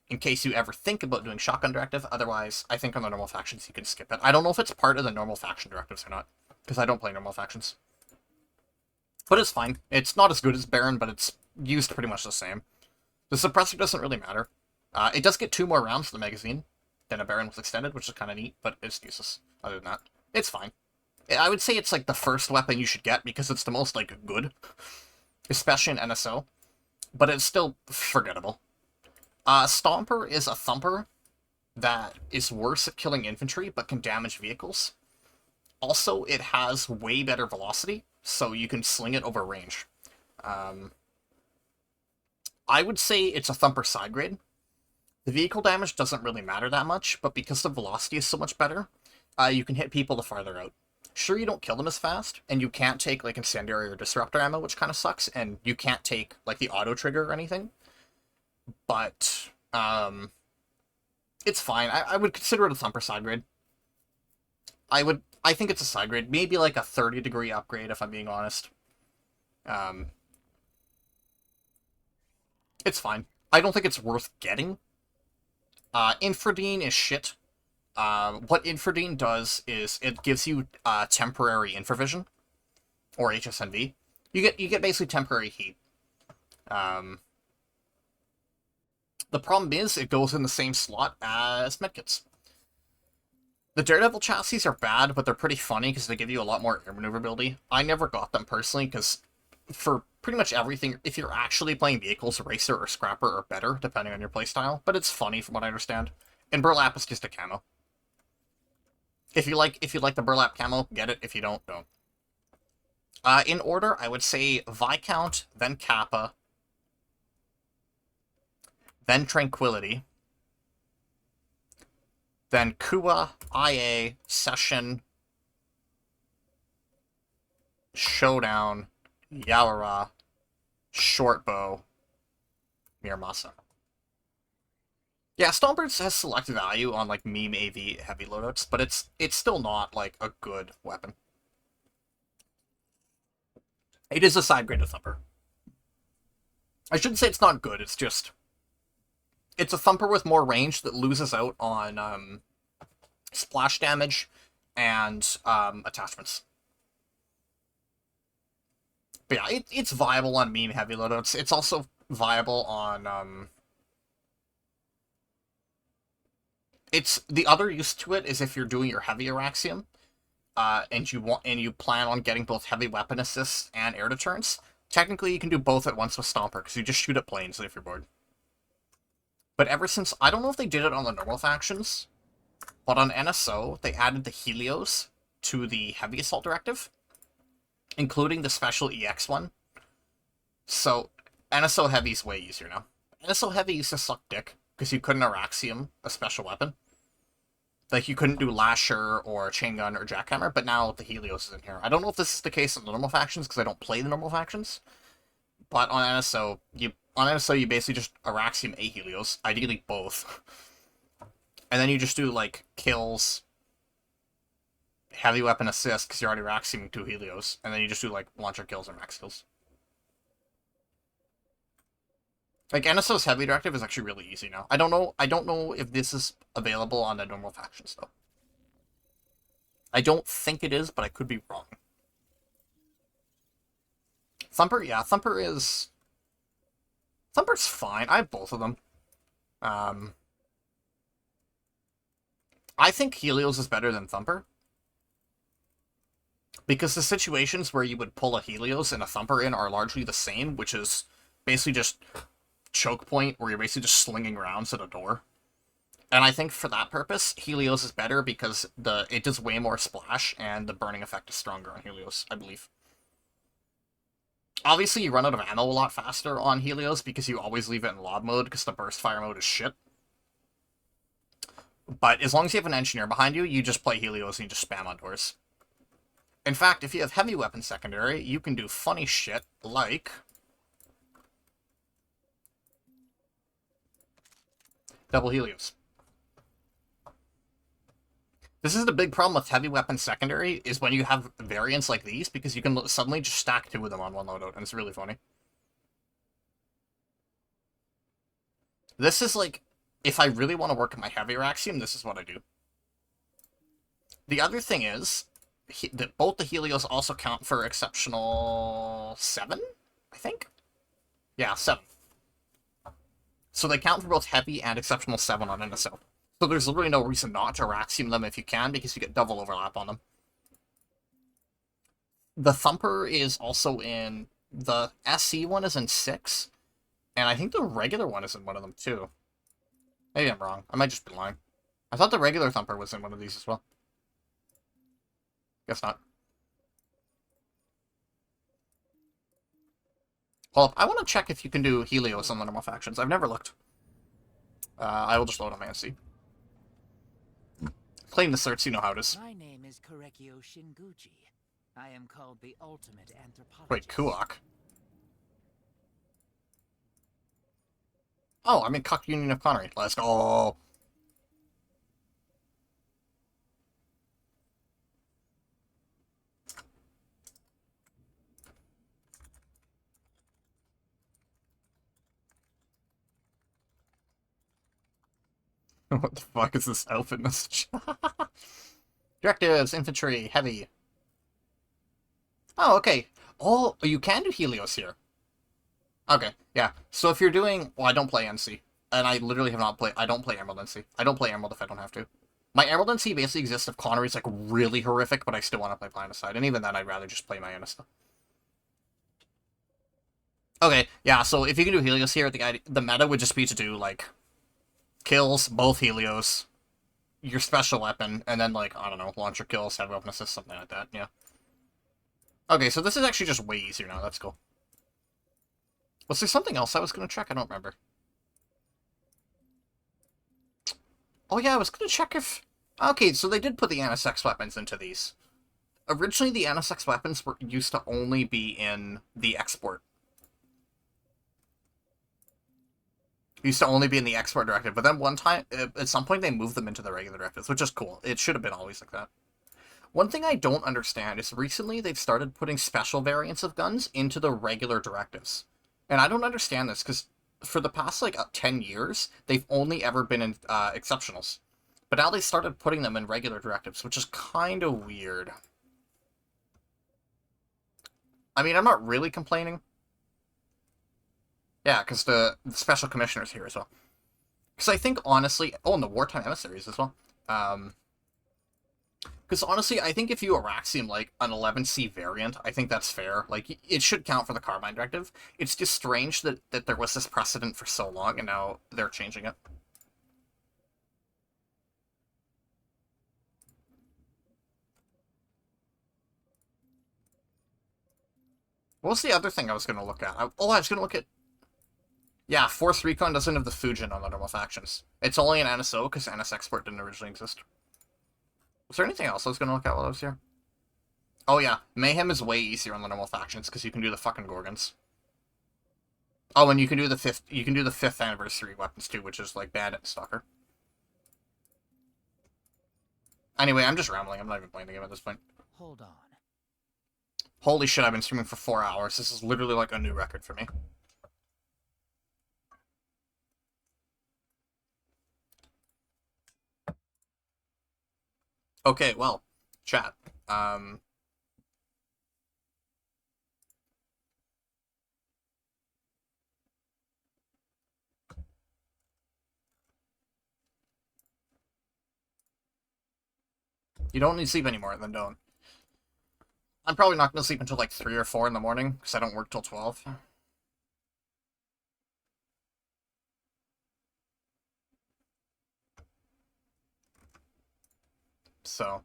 in case you ever think about doing Shotgun Directive. Otherwise, I think on the normal factions you can skip it. I don't know if it's part of the normal faction directives or not, because I don't play normal factions. But it's fine. It's not as good as Baron, but it's used pretty much the same. The suppressor doesn't really matter. It does get 2 more rounds to the magazine than a Baron with extended, which is kind of neat, but it's useless. Other than that, it's fine. I would say it's like the first weapon you should get, because it's the most, like, good. Especially in NSO. But it's still forgettable. Stomper is a thumper that is worse at killing infantry, but can damage vehicles. Also, it has way better velocity, so you can sling it over range. I would say it's a thumper side grade. The vehicle damage doesn't really matter that much, but because the velocity is so much better, you can hit people the farther out. Sure, you don't kill them as fast, and you can't take, like, incendiary or disruptor ammo, which kind of sucks, and you can't take, like, the auto trigger or anything. But, it's fine. I would consider it a thumper side grade. I think it's a side grade. Maybe, like, a 30-degree upgrade, if I'm being honest. It's fine. I don't think it's worth getting. Infradine is shit. What Infradine does is it gives you temporary infravision, or HSNV. You get basically temporary heat. The problem is it goes in the same slot as medkits. The Daredevil chassis are bad, but they're pretty funny because they give you a lot more air maneuverability. I never got them personally because for pretty much everything, if you're actually playing vehicles, Racer or Scrapper are better, depending on your playstyle, but it's funny from what I understand. And Burlap is just a camo. If you like the Burlap camo, get it. If you don't, don't. In order, I would say Viscount, then Kappa, then Tranquility, then Kuwa, IA, Session, Showdown, Yaora, Shortbow, Miramasa. Yeah, Stonebird's has select value on, like, meme AV heavy loadouts, but it's still not, like, a good weapon. It is a side-graded thumper. I shouldn't say it's not good, it's just... It's a thumper with more range that loses out on, splash damage and, attachments. But yeah, it's viable on meme heavy loadouts. It's also viable on, It's the other use to it is if you're doing your heavy Araxium, and you plan on getting both heavy weapon assists and air deterrence. Technically, you can do both at once with Stomper because you just shoot at planes if you're bored. But ever since I don't know if they did it on the normal factions, but on NSO they added the Helios to the heavy assault directive, including the special EX one. So NSO heavy is way easier now. NSO heavy used to suck dick because you couldn't Araxium a special weapon. Like, you couldn't do Lasher or Chain Gun or Jackhammer, but now the Helios is in here. I don't know if this is the case on the normal factions, because I don't play the normal factions. But on NSO, you basically just Araxium a Helios, ideally both. And then you just do, like, kills, heavy weapon assist, because you're already Araxiuming 2 Helios, and then you just do, like, launcher kills and max kills. Like, NSO's heavy directive is actually really easy now. I don't know if this is available on the normal factions, though. I don't think it is, but I could be wrong. Thumper, yeah, Thumper's fine. I have both of them. I think Helios is better than Thumper. Because the situations where you would pull a Helios and a Thumper in are largely the same, which is basically just choke point where you're basically just slinging rounds at a door. And I think for that purpose, Helios is better because it does way more splash and the burning effect is stronger on Helios, I believe. Obviously, you run out of ammo a lot faster on Helios because you always leave it in lob mode because the burst fire mode is shit. But as long as you have an engineer behind you, you just play Helios and you just spam on doors. In fact, if you have heavy weapon secondary, you can do funny shit like double Helios. This is the big problem with heavy weapon secondary, is when you have variants like these, because you can suddenly just stack 2 of them on one loadout, and it's really funny. This is like, if I really want to work at my heavy Araxium, this is what I do. The other thing is, that both the Helios also count for exceptional 7, I think? Yeah, 7. So they count for both heavy and exceptional 7 on NSO. So there's literally no reason not to Araxium them if you can, because you get double overlap on them. The Thumper is also in... The SC one is in 6, and I think the regular one is in one of them too. Maybe I'm wrong. I might just be lying. I thought the regular Thumper was in one of these as well. Guess not. Well, I want to check if you can do Helios on the normal factions. I've never looked. I will just load on my NC. Claim the certs, you know how it is. My name is Korekio Shinguchi. I am called the ultimate anthropologist. Wait, Kuok? Oh, I'm in Cuck Union of Connery. Let's go! What the fuck is this outfit message? Directives, infantry, heavy. Oh, okay. Oh, you can do Helios here. Okay, yeah. So if you're doing... Well, I don't play NC. And I literally have not played... I don't play Emerald NC. I don't play Emerald if I don't have to. My Emerald NC basically exists if Connery's, like, really horrific, but I still want to play Planetside. And even then, I'd rather just play my NSO. Okay, yeah, so if you can do Helios here, the meta would just be to do, like... kills, both Helios, your special weapon, and then, like, I don't know, launcher kills, heavy weapon assist, something like that, yeah. Okay, so this is actually just way easier now, that's cool. Was there something else I was going to check? I don't remember. Oh yeah, I was going to check if... Okay, so they did put the NSX weapons into these. Originally, the NSX weapons used to only be in the export. Used to only be in the export directive, but then one time, at some point, they moved them into the regular directives, which is cool. It should have been always like that. One thing I don't understand is recently they've started putting special variants of guns into the regular directives. And I don't understand this, because for the past, like, 10 years, they've only ever been in exceptionals. But now they started putting them in regular directives, which is kind of weird. I mean, I'm not really complaining. Yeah, because the special commissioner's here as well. Because I think, honestly... Oh, and the wartime emissaries as well. Because honestly, I think if you Araxium, like, an 11C variant, I think that's fair. Like, it should count for the Carbine Directive. It's just strange that there was this precedent for so long, and now they're changing it. What was the other thing I was going to look at? I was going to look at... Yeah, Force Recon doesn't have the Fujin on the normal factions. It's only an NSO, because NS Export didn't originally exist. Was there anything else I was going to look at while I was here? Oh yeah, Mayhem is way easier on the normal factions, because you can do the fucking Gorgons. Oh, and you can do the 5th anniversary weapons too, which is like Bandit and Stalker. Anyway, I'm just rambling. I'm not even playing the game at this point. Hold on. Holy shit, I've been streaming for 4 hours. This is literally like a new record for me. Okay, well, chat. You don't need sleep anymore, then don't. I'm probably not going to sleep until like 3 or 4 in the morning, because I don't work till 12. So.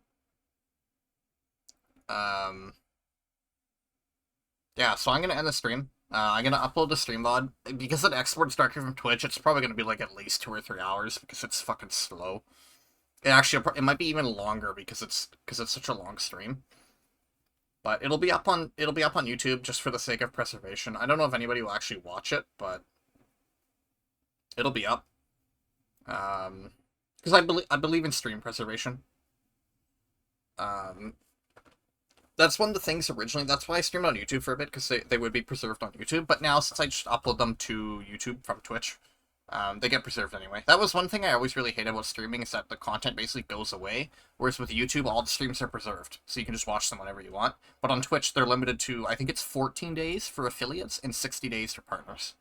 Yeah, so I'm going to end the stream. I'm going to upload the stream VOD. Because it exports directly from Twitch, it's probably going to be like at least 2 or 3 hours, because it's fucking slow. It might be even longer, because it's such a long stream. But it'll be up on YouTube just for the sake of preservation. I don't know if anybody will actually watch it, but it'll be up. Because I believe in stream preservation. That's one of the things originally. That's why I streamed on YouTube for a bit, because they would be preserved on YouTube. But now, since I just upload them to YouTube from Twitch, they get preserved anyway. That was one thing I always really hated about streaming, is that the content basically goes away. Whereas with YouTube, all the streams are preserved, so you can just watch them whenever you want. But on Twitch, they're limited to, I think it's 14 days for affiliates and 60 days for partners.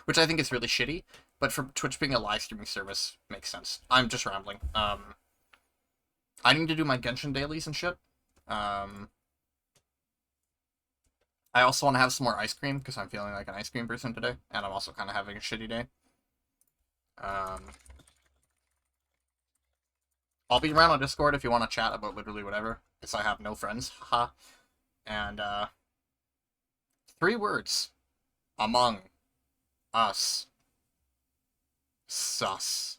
Which I think is really shitty, but for Twitch being a live streaming service, makes sense. I'm just rambling. I need to do my Genshin dailies and shit. I also want to have some more ice cream, because I'm feeling like an ice cream person today, and I'm also kind of having a shitty day. I'll be around on Discord if you want to chat about literally whatever, because I have no friends, haha. And, 3 words. Among Us. Sus.